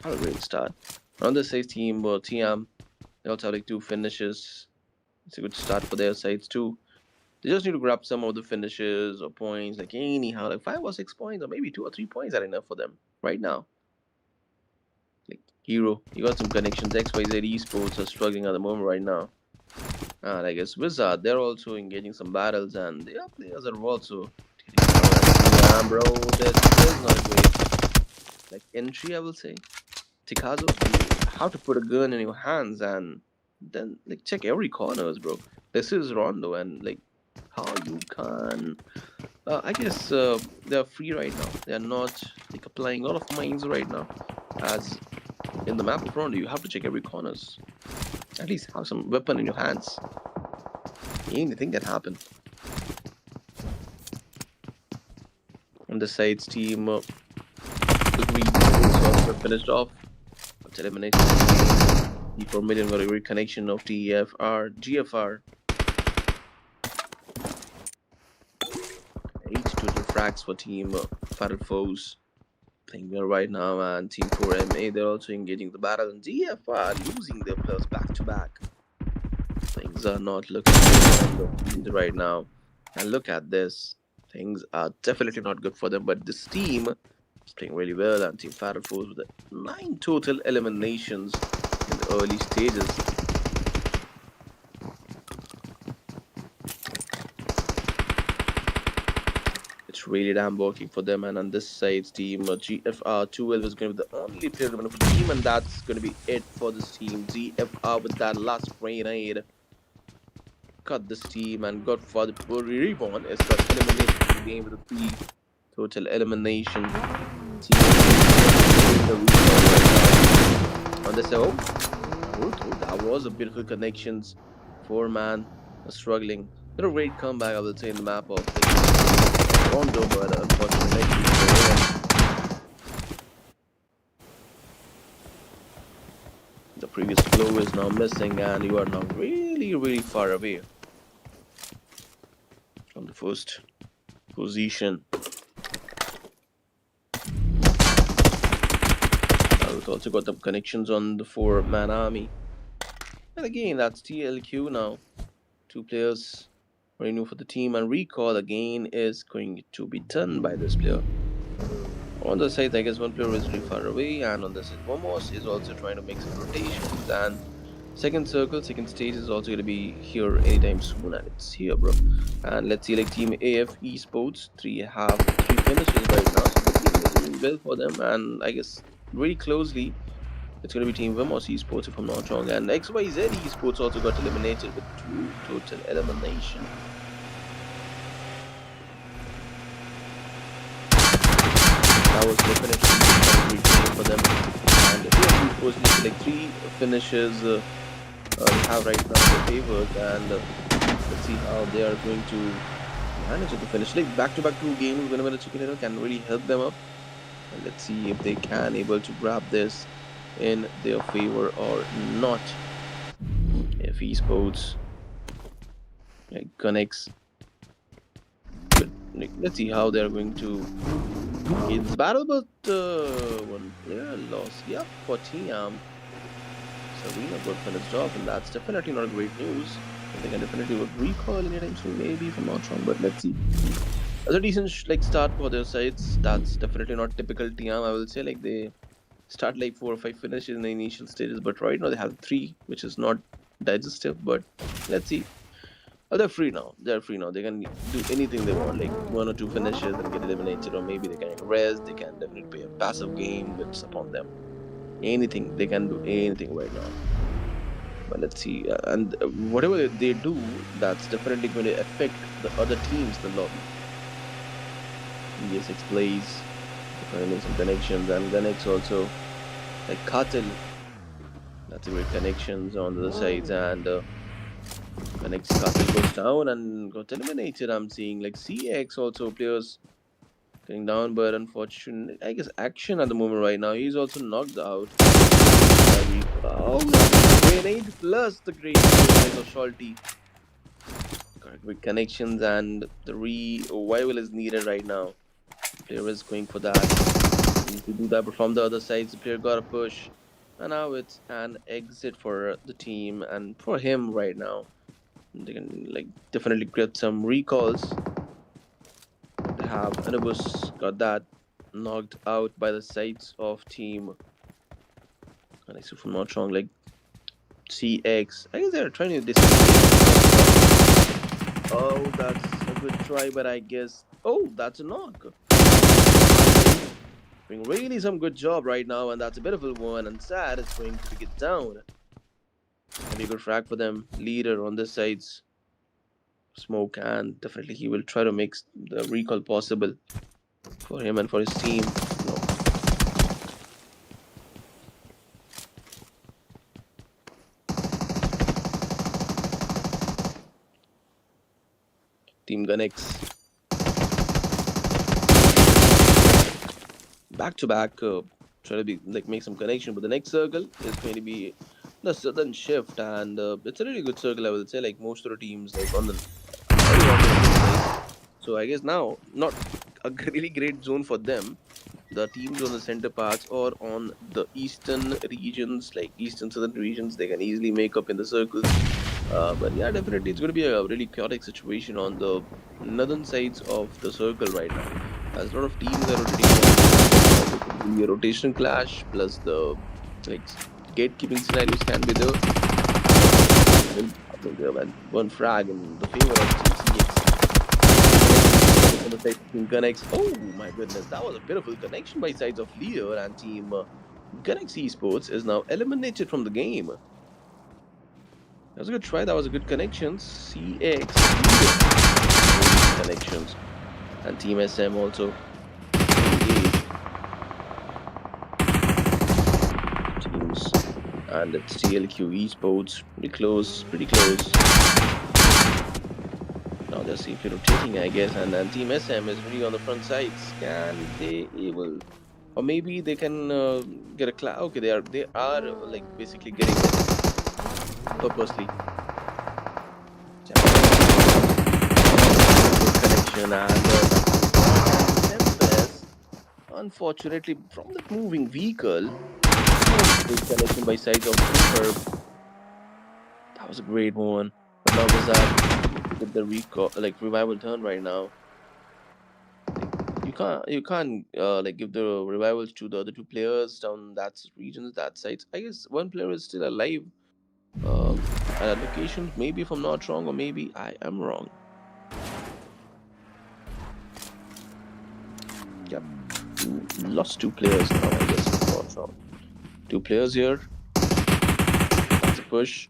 have a great start. On the side, team TIAM, they also have like two finishes. It's a good start for their sides too. They just need to grab some of the finishes or points, like anyhow, like 5 or 6 points, or maybe 2 or 3 points are enough for them right now. Like Hero, you got some connections. XYZ Esports are struggling at the moment right now. And I guess Wizard, they're also engaging some battles, and their players are also taking yeah, bro, this is not a great like entry, I will say. Tikazo, how to put a gun in your hands and then like check every corners, bro. This is Rondo, and like how you can. I guess they're free right now. They are not like applying a lot of mines right now, as in the map of Rondo, you have to check every corners. At least have some weapon in your hands. Anything can happen. On the sides, team Kukuri also finished off. Got eliminated. The 4 million got a great connection of TFR, GFR. 8 total frags for team Fatal Foes. Playing well right now, and team 4MA, they're also engaging the battle, and GFR losing their players back to back. Things are not looking good right now. And look at this. Things are definitely not good for them, but this team is playing really well, and Team Fatal Foes with 9 total eliminations in the early stages. It's really damn working for them, and on this side, team GFR12 is going to be the only player remaining for the team, and that's going to be it for this team. GFR with that last grenade cut this team, and Godfather Reborn is got eliminated from the game with a 3 total elimination. Team on the oh, that was a beautiful connections. 4-man was struggling. Did a great comeback, I would say, in the map of like, Rondo, but unfortunately, the previous blow is now missing, and you are now really, really far away from the first position. We've also got the connections on the 4-man army. And again, that's TLQ now. 2 players very new for the team, and recall again is going to be done by this player. On the side, I guess 1 player is really far away, and on the side, Momos is also trying to make some rotations. And second circle, second stage is also going to be here anytime soon, and it's here, bro. And let's see, like Team AF Esports, 3 finishes right now, so the team is doing well for them, and I guess very closely. It's going to be Team Vimos Esports, if I'm not wrong. And XYZ Esports also got eliminated with 2 total elimination. That was definitely a great game for them. And TLQ Esports need to like 3 finishes they have right now in their favor. And let's see how they are going to manage to finish. Like back-to-back 2 games, whenever the Chicken Dinner can really help them up. And let's see if they can able to grab this in their favor or not. If Esports, like GUNx, but like, let's see how they're going to get this battle. But 1 player lost. Yep, for TIAM. Serena got finished off, and that's definitely not great news. I think I definitely would recall anytime soon, maybe, if I'm not wrong. But let's see. As a decent like start for their sides, that's definitely not typical TIAM. I will say, like they start like 4 or 5 finishes in the initial stages, but right now they have 3, which is not digestive. But let's see. Oh, they're free now. They're free now. They can do anything they want, like 1 or 2 finishes and get eliminated, or maybe they can rest. They can definitely play a passive game. It's upon them. Anything they can do, anything right now. But let's see, and whatever they do, that's definitely going to affect the other teams in the lobby. GUNSx plays, finding some connections, and GUNx also, like Cartel, that's a great connections on the other sides, and GUNx Cartel goes down and got eliminated. I'm seeing like CX also players getting down, but unfortunately, I guess Action at the moment right now, he's also knocked out. Oh, grenade plus the great of Salty. Great connections, and the revival is needed right now. Player is going for that. Need to do that, but from the other side, the player got a push, and now it's an exit for the team and for him right now. They can like definitely get some recalls. They have Anubis got that knocked out by the sides of team. And if I'm not wrong, like CX. I guess they're trying to disengage. Oh, that's a good try, but I guess. Oh, that's a knock. Doing really some good job right now, and that's a beautiful one. And Sad is going to get down. Maybe a good frag for them. Leader on this side's smoke, and definitely he will try to make the recall possible for him and for his team. No. Team GUNx back to back, try to be like make some connection. But the next circle is going to be the southern shift, and it's a really good circle. I would say like most of the teams like on the already on the side. So I guess now not a really great zone for them. The teams on the center parts or on the eastern regions, like eastern southern regions, they can easily make up in the circles. But yeah, definitely it's going to be a really chaotic situation on the northern sides of the circle right now. As a lot of teams are rotating on, it could be a rotation clash plus the like gatekeeping scenarios can be there. Will happen there, and one frag in the favor of Team CX. On the side of Team GUNx. Oh my goodness, that was a beautiful connection by sides of Leo, and Team GUNx Esports is now eliminated from the game. That was a good try. That was a good connection. CX connections, and Team SM also engaged teams, and it's TLQ Esports pretty close, pretty close. Now they're safely rotating, I guess, and then Team SM is really on the front sides. Can they able, or maybe they can get a cloud? Okay, they are like basically getting it purposely. Connection and Tempest, unfortunately, from the moving vehicle, good connection by sides of Superb. That was a great one. But now was that with the recall, like revival turn right now. You can't like give the revivals to the other two players down that regions, that sites. I guess one player is still alive at a location. Maybe if I'm not wrong, or maybe I am wrong. Yep. Lost two players now, I guess if I'm not wrong. Two players here. That's a push.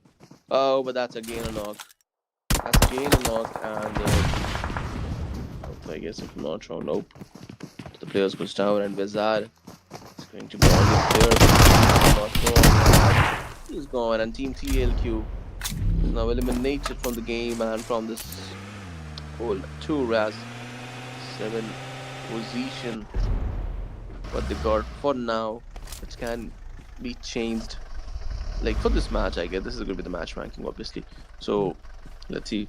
Oh, but that's again a knock. That's again a knock, and I guess if I'm not wrong, nope. The players goes down, and Vizard is going to be on the player. Not wrong. He's gone, and Team TLQ is now eliminated from the game and from this whole tour as 7 position. What they got for now, which can be changed. Like for this match, I guess this is going to be the match ranking, obviously. So let's see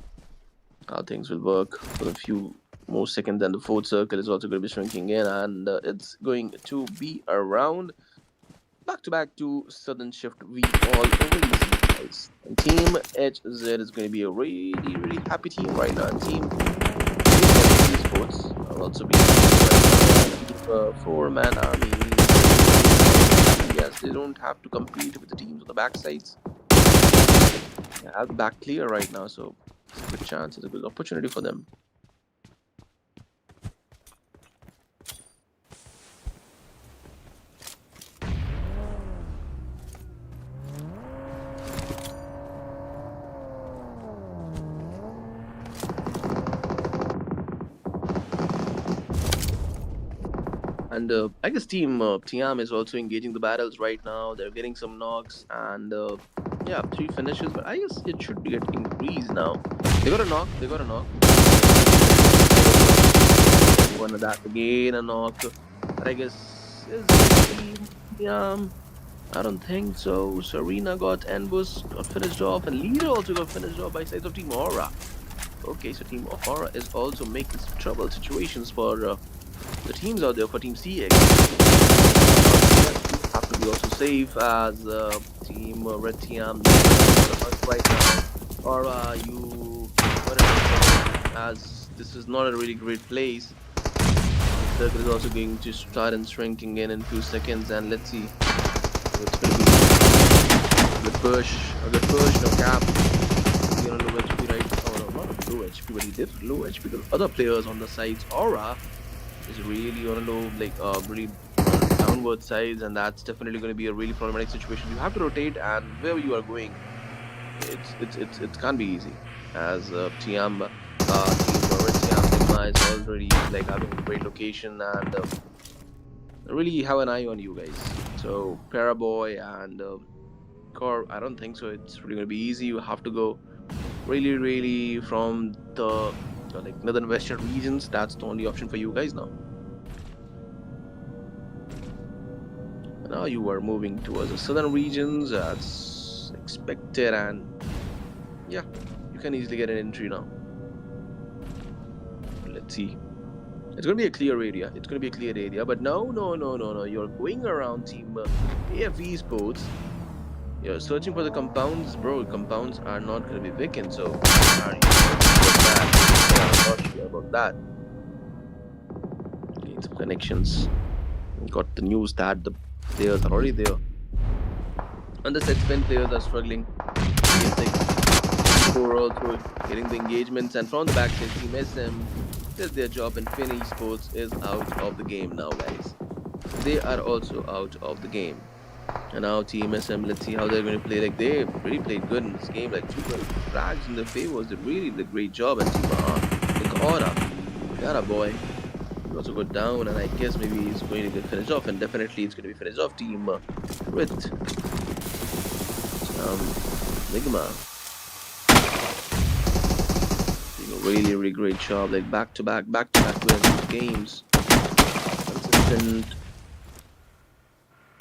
how things will work for a few more seconds. Then the fourth circle is also going to be shrinking in, and it's going to be around back to back to southern shift. We all already see guys. And Team HZ is going to be a really happy team right now. And Team Esports will also be a 4-man army. Yes, they don't have to compete with the teams on the backsides. They have the back clear right now, so it's a good chance, it's a good opportunity for them. And I guess Team TIAM is also engaging the battles right now. They're getting some knocks, and yeah, 3 finishes, but I guess it should get increased now. They got a knock, they got a knock. One of that again, a knock. But I guess is Team TIAM. I don't think so. Serena got finished off, and Leader also got finished off by sides of Team Aura. Okay, so Team Aura is also making some trouble situations for the teams out there for Team CX. Have to be also safe as Team RedTiam right now. Aura, you as this is not a really great place. Circle is also going to start and shrinking in a few seconds, and let's see what's going to be the push. A good push, no cap. He's on low HP, right? Oh no, not low HP, but he did low HP because other players on the sides. Aura is really on a low, like really downward sides, and that's definitely going to be a really problematic situation. You have to rotate, and wherever you are going, it can't be easy. As TIAM team or RedTiam Enigma is already like having a great location, and really have an eye on you guys. So Paraboy and Core, I don't think so. It's really going to be easy. You have to go really from the like northern western regions. That's the only option for you guys now. Now you are moving towards the southern regions as expected, and yeah, you can easily get an entry now. Let's see. It's gonna be a clear area. It's gonna be a clear area, but no. You're going around team AF Esports. You're searching for the compounds, bro. Compounds are not gonna be vacant, so are you I'm not sure about that. Need some connections. Got the news that the players are already there. And the set spin players are struggling. Four also getting the engagements, and from the backside, Team SM did their job, and Finn Esports is out of the game now, guys. They are also out of the game. And now Team SM, let's see how they're going to play. Like, they really played good in this game. Like, 2 frags in their favors. They really did a great job. And Team got a boy. He also got down, and I guess maybe he's going to get finished off. And definitely it's going to be finished off. Team with Enigma. Really great job, like back to back wins games. Consistent.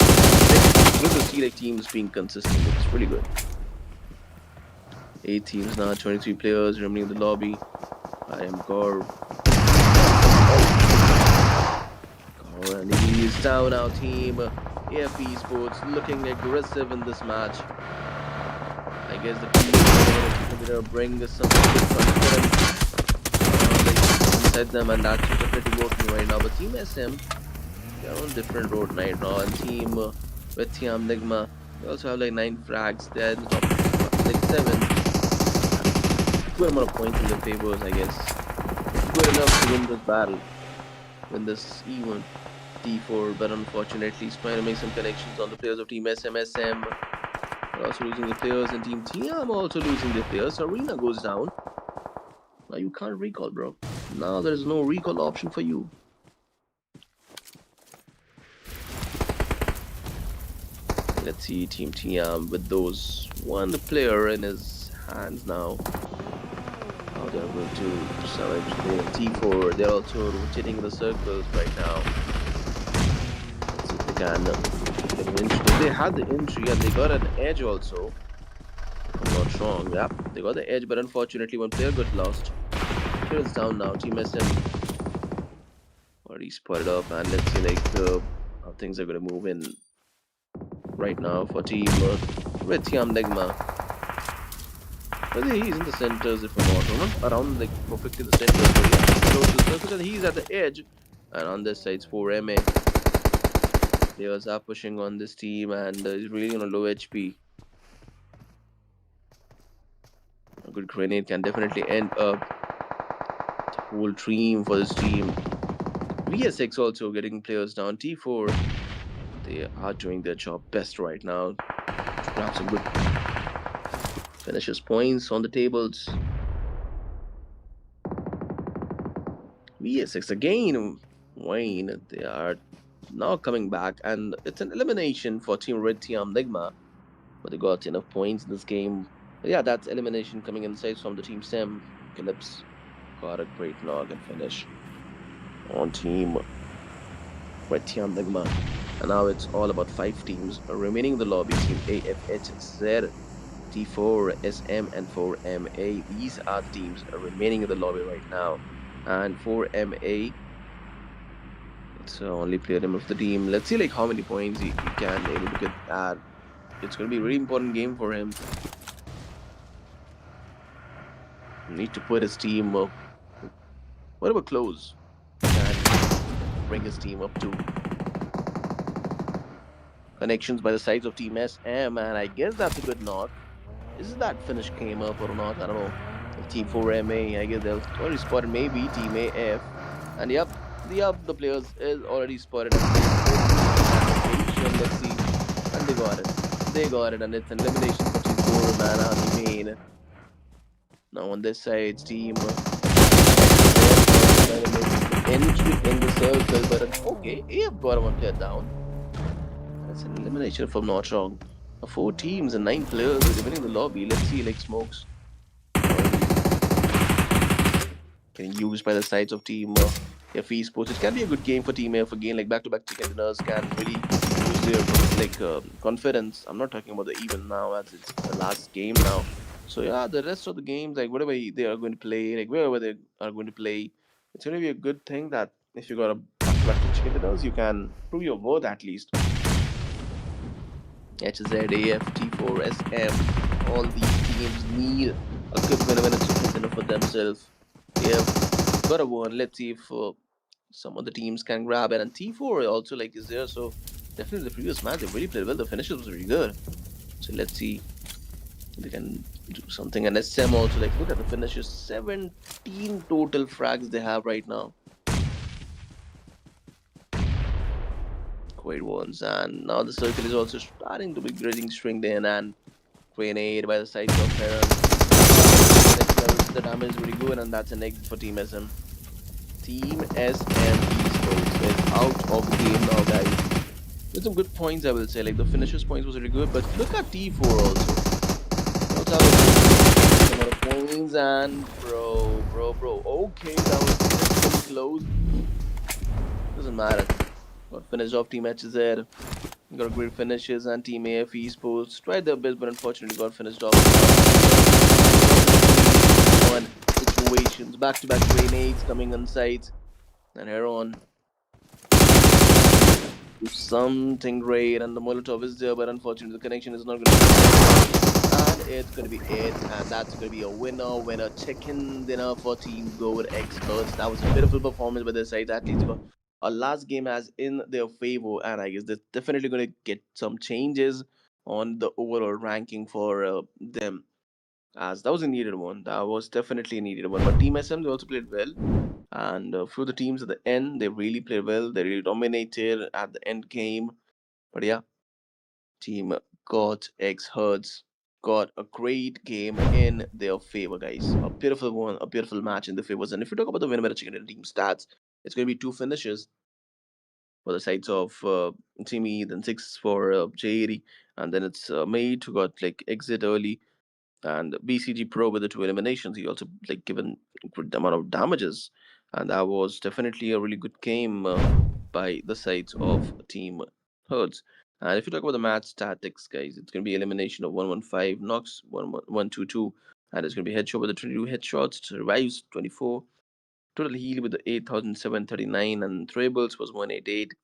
It's good to see like teams being consistent. It's really good. 8 teams now, 23 players remaining in the lobby. I am Gore. Gore, and he's down our team. AF Esports looking aggressive in this match. I guess the team is going to bring some good confidence inside them, and that's definitely working right now. But Team SM, they're on a different road right now, and Team RedTiam Enigma, they also have like 9 frags. They're in the top like 7. Good amount of points in their favors, I guess. Good enough to win this battle, win this E1 T4, but unfortunately he's trying to make some connections on the players of Team SM. They're also losing the players, and Team TIAM also losing their players. Arena goes down. Now you can't recall, bro. Now there's no recall option for you. Let's see Team TIAM with those 1 player in his hands now. How they're going to salvage the T4. They're also rotating the circles right now. Let's see if they can get an entry. They had the entry and they got an edge also. I'm not wrong. Yep, they got the edge, but unfortunately 1 player got lost. Kills down now. Team SM already spotted up, and let's see like how things are going to move in right now for Team RedTiam Enigma. He's in the centers, if I'm not around like perfectly the center, but he's at the edge, and on this side it's 4MA. Players are pushing on this team, and he's really on a low HP. A good grenade can definitely end up the whole team for this team. VSX also getting players down. T4, they are doing their job best right now to grab some good finishes points on the tables. VSX again, Wayne, they are now coming back, and it's an elimination for Team RedTiam Enigma, but they got enough points in this game. But yeah, that's elimination coming inside from the Team Sem. Phillips got a great knock and finish on Team RedTiam Enigma. And now it's all about 5 teams remaining in the lobby. Team AFHZ, T4, SM, and 4MA. These are the teams remaining in the lobby right now. And 4MA, it's only player name of the team. Let's see like how many points he can able to get that. It's going to be a really important game for him. Need to put his team whatever close can bring his team up to connections by the sides of Team SM, and I guess that's a good knock. Is that finish came up or not? I don't know. T4MA, I guess they've already spotted maybe Team AF. And the players is already spotted and playing location. Let's see. And they got it. They got it, and it's an elimination for Team 4 man army main. Now on this side, it's Team entry in the circle, but okay, AF got one player down. That's an elimination if I'm not wrong. Four teams and 9 players are winning the lobby. Let's see, like smokes getting used by the sides of Team F Esports. It can be a good game for Team F again. Like back-to-back chicken dinners can really boost their confidence. I'm not talking about the even now as it's the last game now. So yeah, the rest of the games, like whatever they are going to play, like wherever they are going to play, it's going to be a good thing that if you got a back-to-back chicken dinners, you can prove your worth at least. HZ, AF, T4, SM, all these teams need a good win a chicken dinner for themselves. AF got a one. Let's see if some of the teams can grab it. And T4 also like is there. So definitely the previous match they really played well. The finishes was really good. So let's see if they can do something. And SM also like look at the finishes. 17 total frags they have right now. Quite ones. And now the circle is also starting to be getting stringed in and grenade by the sides of Heron. Next level, the damage is really good, and that's an exit for Team SM. Team SM Esports is out of the game now, guys. With some good points, I will say. Like the finishers points was really good, but look at T4 also. Also have a amount of points, and bro. Okay, that was pretty close. Doesn't matter. Got finished off Team HZ. Got great finishes, and Team AF Esports tried their best, but unfortunately got finished off. One situations, back-to-back grenades coming on sides, and Heron do something great, and the Molotov is there, but unfortunately the connection is not going to be, and it's going to be it, and that's going to be a winner chicken dinner for Team GODFATHER. That was a beautiful performance by their side. At least they got a last game as in their favor, and I guess they're definitely going to get some changes on the overall ranking for them, as that was a needed one. That was definitely a needed one. But Team SM they also played well, and a few of the teams at the end they really played well. They really dominated at the end game. But yeah, Team GOT X HERTZ got a great game in their favor, guys. A beautiful one, a beautiful match in their favors. And if you talk about the winner chicken dinner team stats, it's going to be two finishes for the sides of Team E, then six for J80, and then it's Mate who got like exit early, and BCG Pro with the two eliminations. He also like given good amount of damages, and that was definitely a really good game by the sides of Team HERTZ. And if you talk about the match statics, guys, it's gonna be elimination of 115, knocks 122, and it's gonna be headshot with the 22 headshots, revives 24, total heal with the 8,739, and throwables was 188,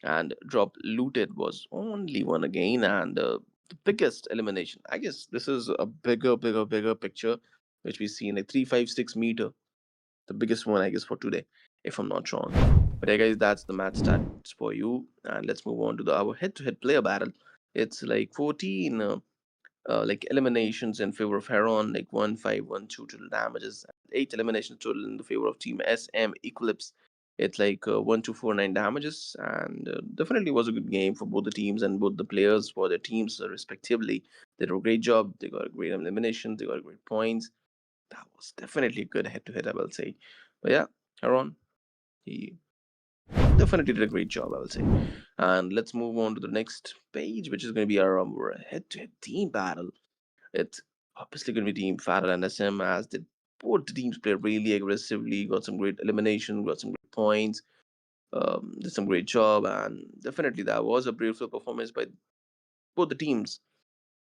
and drop looted was only one again, and the biggest elimination, I guess this is a bigger picture which we see in like 356 meter, the biggest one I guess for today if I'm not wrong. But yeah guys, that's the match stats for you, and let's move on to the our head-to-head player battle. It's like 14 like eliminations in favor of Heron, like 1-5-1-2 total damages, 8 eliminations total in the favor of Team SM Eclipse. It's like 1-2-4-9 damages, and definitely was a good game for both the teams and both the players for their teams respectively. They did a great job. They got a great elimination. They got great points. That was definitely a good head to head, I will say. But yeah, Heron, he definitely did a great job, I will say. And let's move on to the next page, which is going to be our head to head team battle. It's obviously going to be Team Farrell and SM, as did both the teams play really aggressively, got some great elimination, got some great points, did some great job, and definitely that was a beautiful performance by both the teams.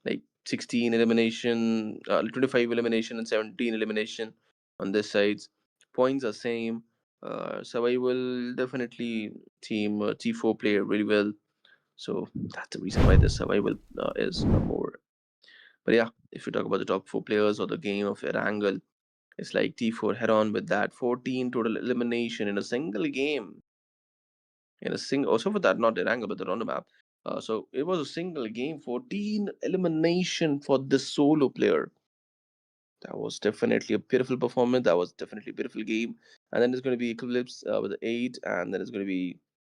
Like 16 elimination, 25 elimination, and 17 elimination on this sides. Points are same. Survival definitely team T4 player really well. So that's the reason why the survival is more. But yeah, if you talk about the top four players or the game of Erangel, It's like T4 head on with that 14 total elimination in a single game. In a single, also for that, not the angle, but the Rondo map. So it was a single game, 14 elimination for this solo player. That was definitely a beautiful performance. That was definitely a beautiful game. And then there's going to be Eclipse with the 8, and then it's going to be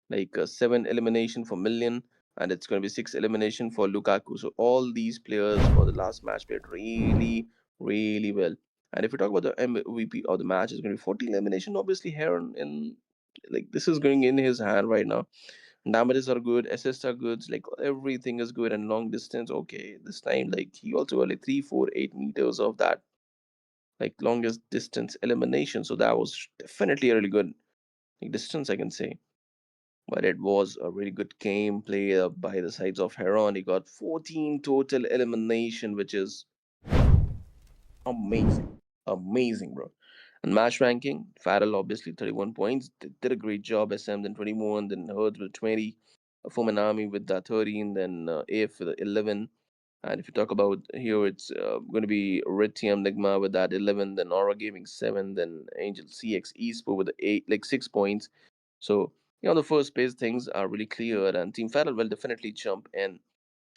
like 7 elimination for Million, and it's going to be 6 elimination for Lukaku. So all these players for the last match played really, really well. And if we talk about the MVP of the match, it's going to be 14 elimination. Obviously, Heron in like this is going in his hand right now. Damages are good, assists are good, like everything is good, and long distance. Okay, this time like he also got like 3, 4, 8 meters of that like longest distance elimination. So that was definitely a really good like, distance, I can say. But it was a really good game played by the sides of Heron. He got 14 total elimination, which is amazing. Amazing, bro. And match ranking, Farrell obviously 31 points. Did a great job. SM then 21, then Hertz with 20. Fumanami with that 13, then AF with 11. And if you talk about here, it's going to be RedTiam Enigma with that 11, then Aura Gaming 7, then Angel CX Esport with the 8, like 6 points. So, the first page things are really clear, and Team Farrell will definitely jump in.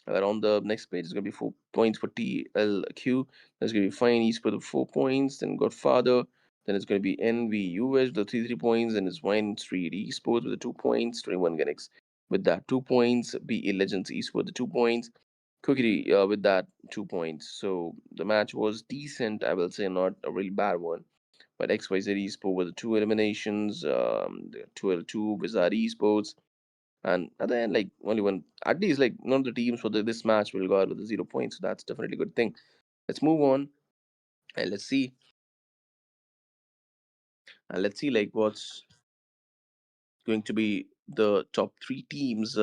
On the next page, it's going to be 4 points for TLQ. There's going to be Fine Esport with 4 points, then Godfather. Then it's going to be NVUS with the 3 points, and it's Wine Street Esports with the 2 points, 21 GUNx with that 2 points, BE Legends Esport with the 2 points. KHUKURI with that 2 points. So the match was decent, I will say, not a really bad one. But XYZ Esports with the 2 eliminations, the 2L2 Wizard Esports, and at the end, like only one, at least like none of the teams for this match will go out with the 0 points. So that's definitely a good thing. Let's move on and let's see like what's going to be the top 3 teams.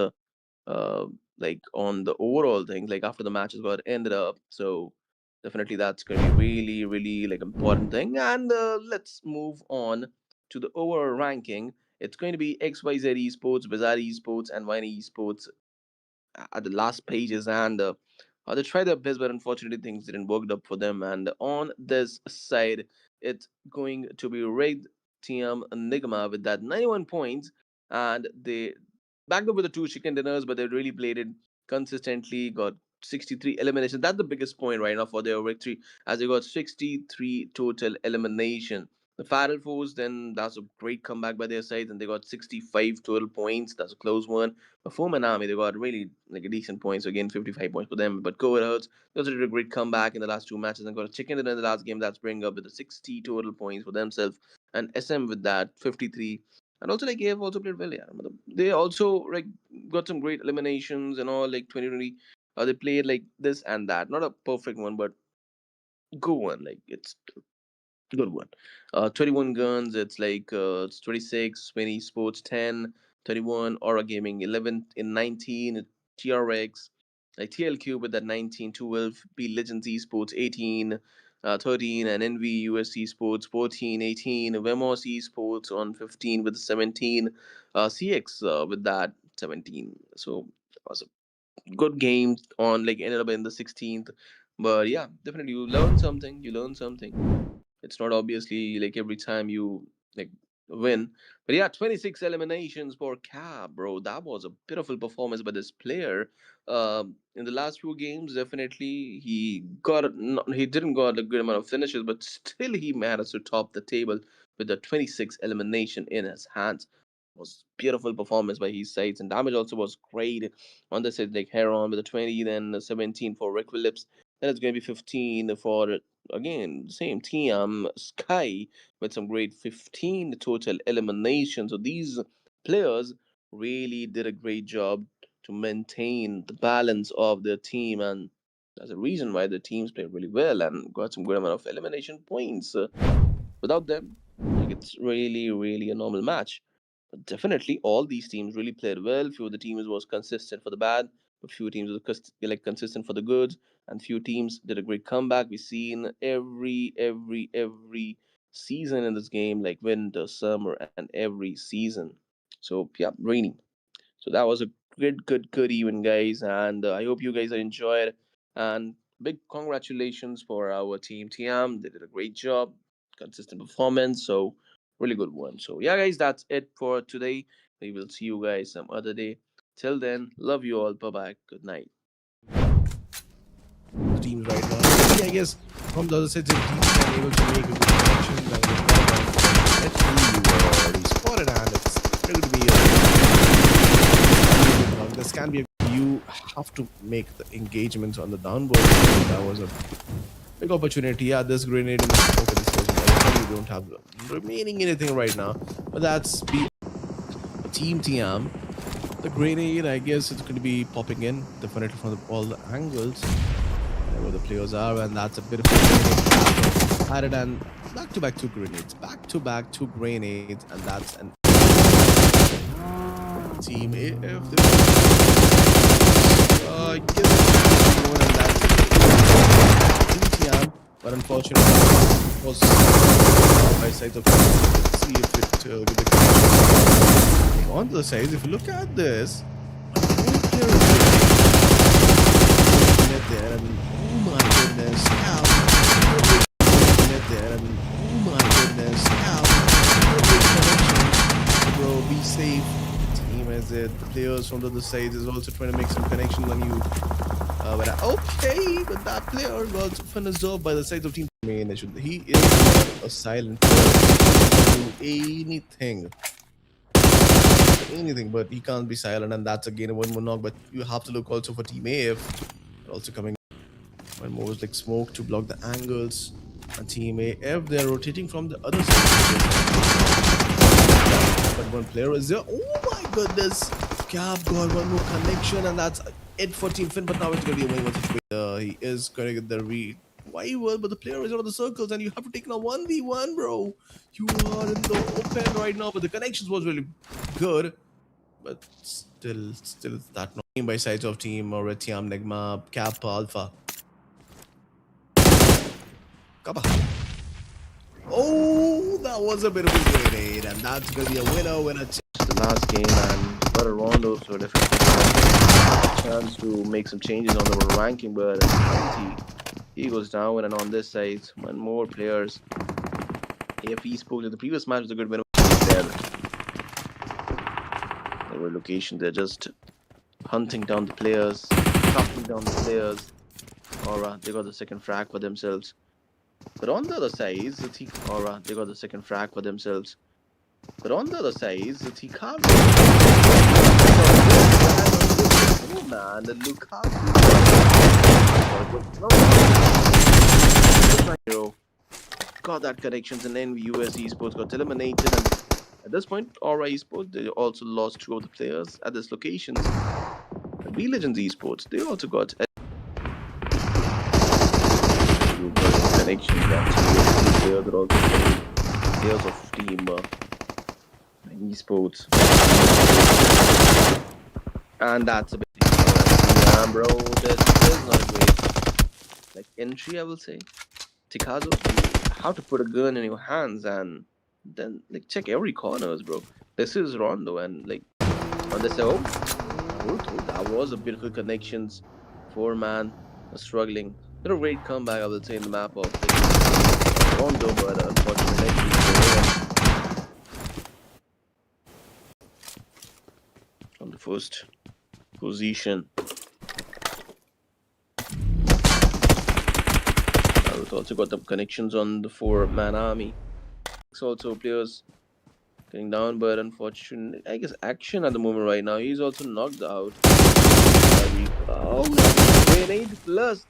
Uh, like on the overall thing, like after the matches got ended up. So definitely that's going to be really, really like important thing. And let's move on to the overall ranking. It's going to be XYZ Esports, Bizarre Esports, and Vine Esports at the last pages, and they tried their best, but unfortunately things didn't work up for them. And on this side, it's going to be RedTiam Enigma with that 91 points, and they backed up with the 2 chicken dinners, but they really played it consistently. Got 63 eliminations. That's the biggest point right now for their victory, as they got 63 total elimination. The Farrell Force, then that's a great comeback by their side, and they got 65 total points. That's a close one. Foreman Army, they got really like a decent points. So again, 55 points for them. But Go Hertz, they also did a great comeback in the last 2 matches and got a chicken dinner in the last game. That's bring up with the 60 total points for themselves. And SM with that 53. And also like AF also played well. Yeah, they also like got some great eliminations and all like 2020. They played like this and that. Not a perfect one, but good one. Like it's good one. 21 guns, it's 26, 20 sports 10, 31, Aura Gaming 11 in 19, TRX, like TLQ with that 19, 12, B Legends Esports 18, 13, and NV USC Sports 14, 18, Vemos Esports on 15 with 17, CX with that 17. So it was a good game on like ended up in the 16th. But yeah, definitely you learn something. You learn something. It's not obviously like every time you like win. But yeah, 26 eliminations for Cab, bro. That was a beautiful performance by this player. In the last few games, definitely he didn't got a good amount of finishes, but still he managed to top the table with the 26 elimination in his hands. Was beautiful performance by his sides, and damage also was great on the side like Heron with the 20, then 17 for Requilips. Then it's going to be 15 for again same TIAM Sky with some great 15 total eliminations. So these players really did a great job to maintain the balance of their team, and that's the reason why the teams played really well and got some good amount of elimination points. Without them, like it's really, really a normal match. But definitely, all these teams really played well. Few of the teams was consistent for the bad, but few teams were like consistent for the good, and few teams did a great comeback. We've seen every season in this game, like winter, summer, and every season. So yeah, rainy. So that was a good even, guys, and I hope you guys are enjoyed. And big congratulations for our team TM. They did a great job. consistent performance. So really good one. So yeah, guys, that's it for today. We will see you guys some other day. Till then, love you all. Bye bye. Good night. The teams right now. Maybe, I guess from the other side, the teams are able to make a good connection. Let's see you already spotted, and it's going to be a this can be you have to make the engagements on the downward. That was a big opportunity. Yeah, this grenade in the smoke at this stage. We don't have remaining anything right now, but that's Team TIAM. The grenade, I guess it's going to be popping in definitely from all the angles where the players are, and that's a bit of a added, and back-to-back two grenades, back-to-back two grenades, and that's an Team AF. I guess it's more than that. Team TIAM, but unfortunately, it was by sides of. Let's see if it give the connection. On the sides, if you look at this, there, I mean, oh my goodness, how there, I mean, oh my goodness, how bro, be safe. Team as it, the players from the other side is also trying to make some connection on you. Okay, but that player got finished off by the sides of team. Main, he is not a silent player. Do anything, but he can't be silent, and that's again a one more knock. But you have to look also for Team AF. Also coming one more is like smoke to block the angles, and Team AF they're rotating from the other side, but one player is there. Oh my goodness, Cap got one more connection, and that's it for Team Fin. But now it's going to be a 1-1 situation. He is going to get the revival, but the player is out of the circles, and you have to take a 1v1, bro. You are in the open right now, but the connections was really good, but still that not by sides of team or RedTiam, Enigma, Cap, Alpha. Kappa. Oh, that was a bit of a grenade, and that's gonna be a winner. The last game, and got a Rondo, so definitely a chance to make some changes on the ranking, but he goes down, and on this side, one more players. AF Esports in the previous match was a good winner there. Their location, they're just hunting down the players, tracking down the players. Alright, they got the second frag for themselves. But on the other side, alright, they got the second frag for themselves. But on the other side, the Tikaru. Oh man, the Lukaku. Got that connections, and then US Esports got eliminated. And at this point, Aura Esports, they also lost two of the players at this location. And Legends Esports, they also got connections. That players are also players of team Esports. And that's a bit yeah, bro, there's not a great like entry, I will say. Tikazo, how to put a gun in your hands and then like check every corners, bro. This is Rondo, and like on this that was a beautiful connections. 4-man struggling. A great comeback, I will say, in the map of like, Rondo, but unfortunately from the first position. We've also got the connections on the 4-man army. It's also players getting down, but unfortunately, I guess action at the moment right now. He's also knocked out. Oh, grenade plus the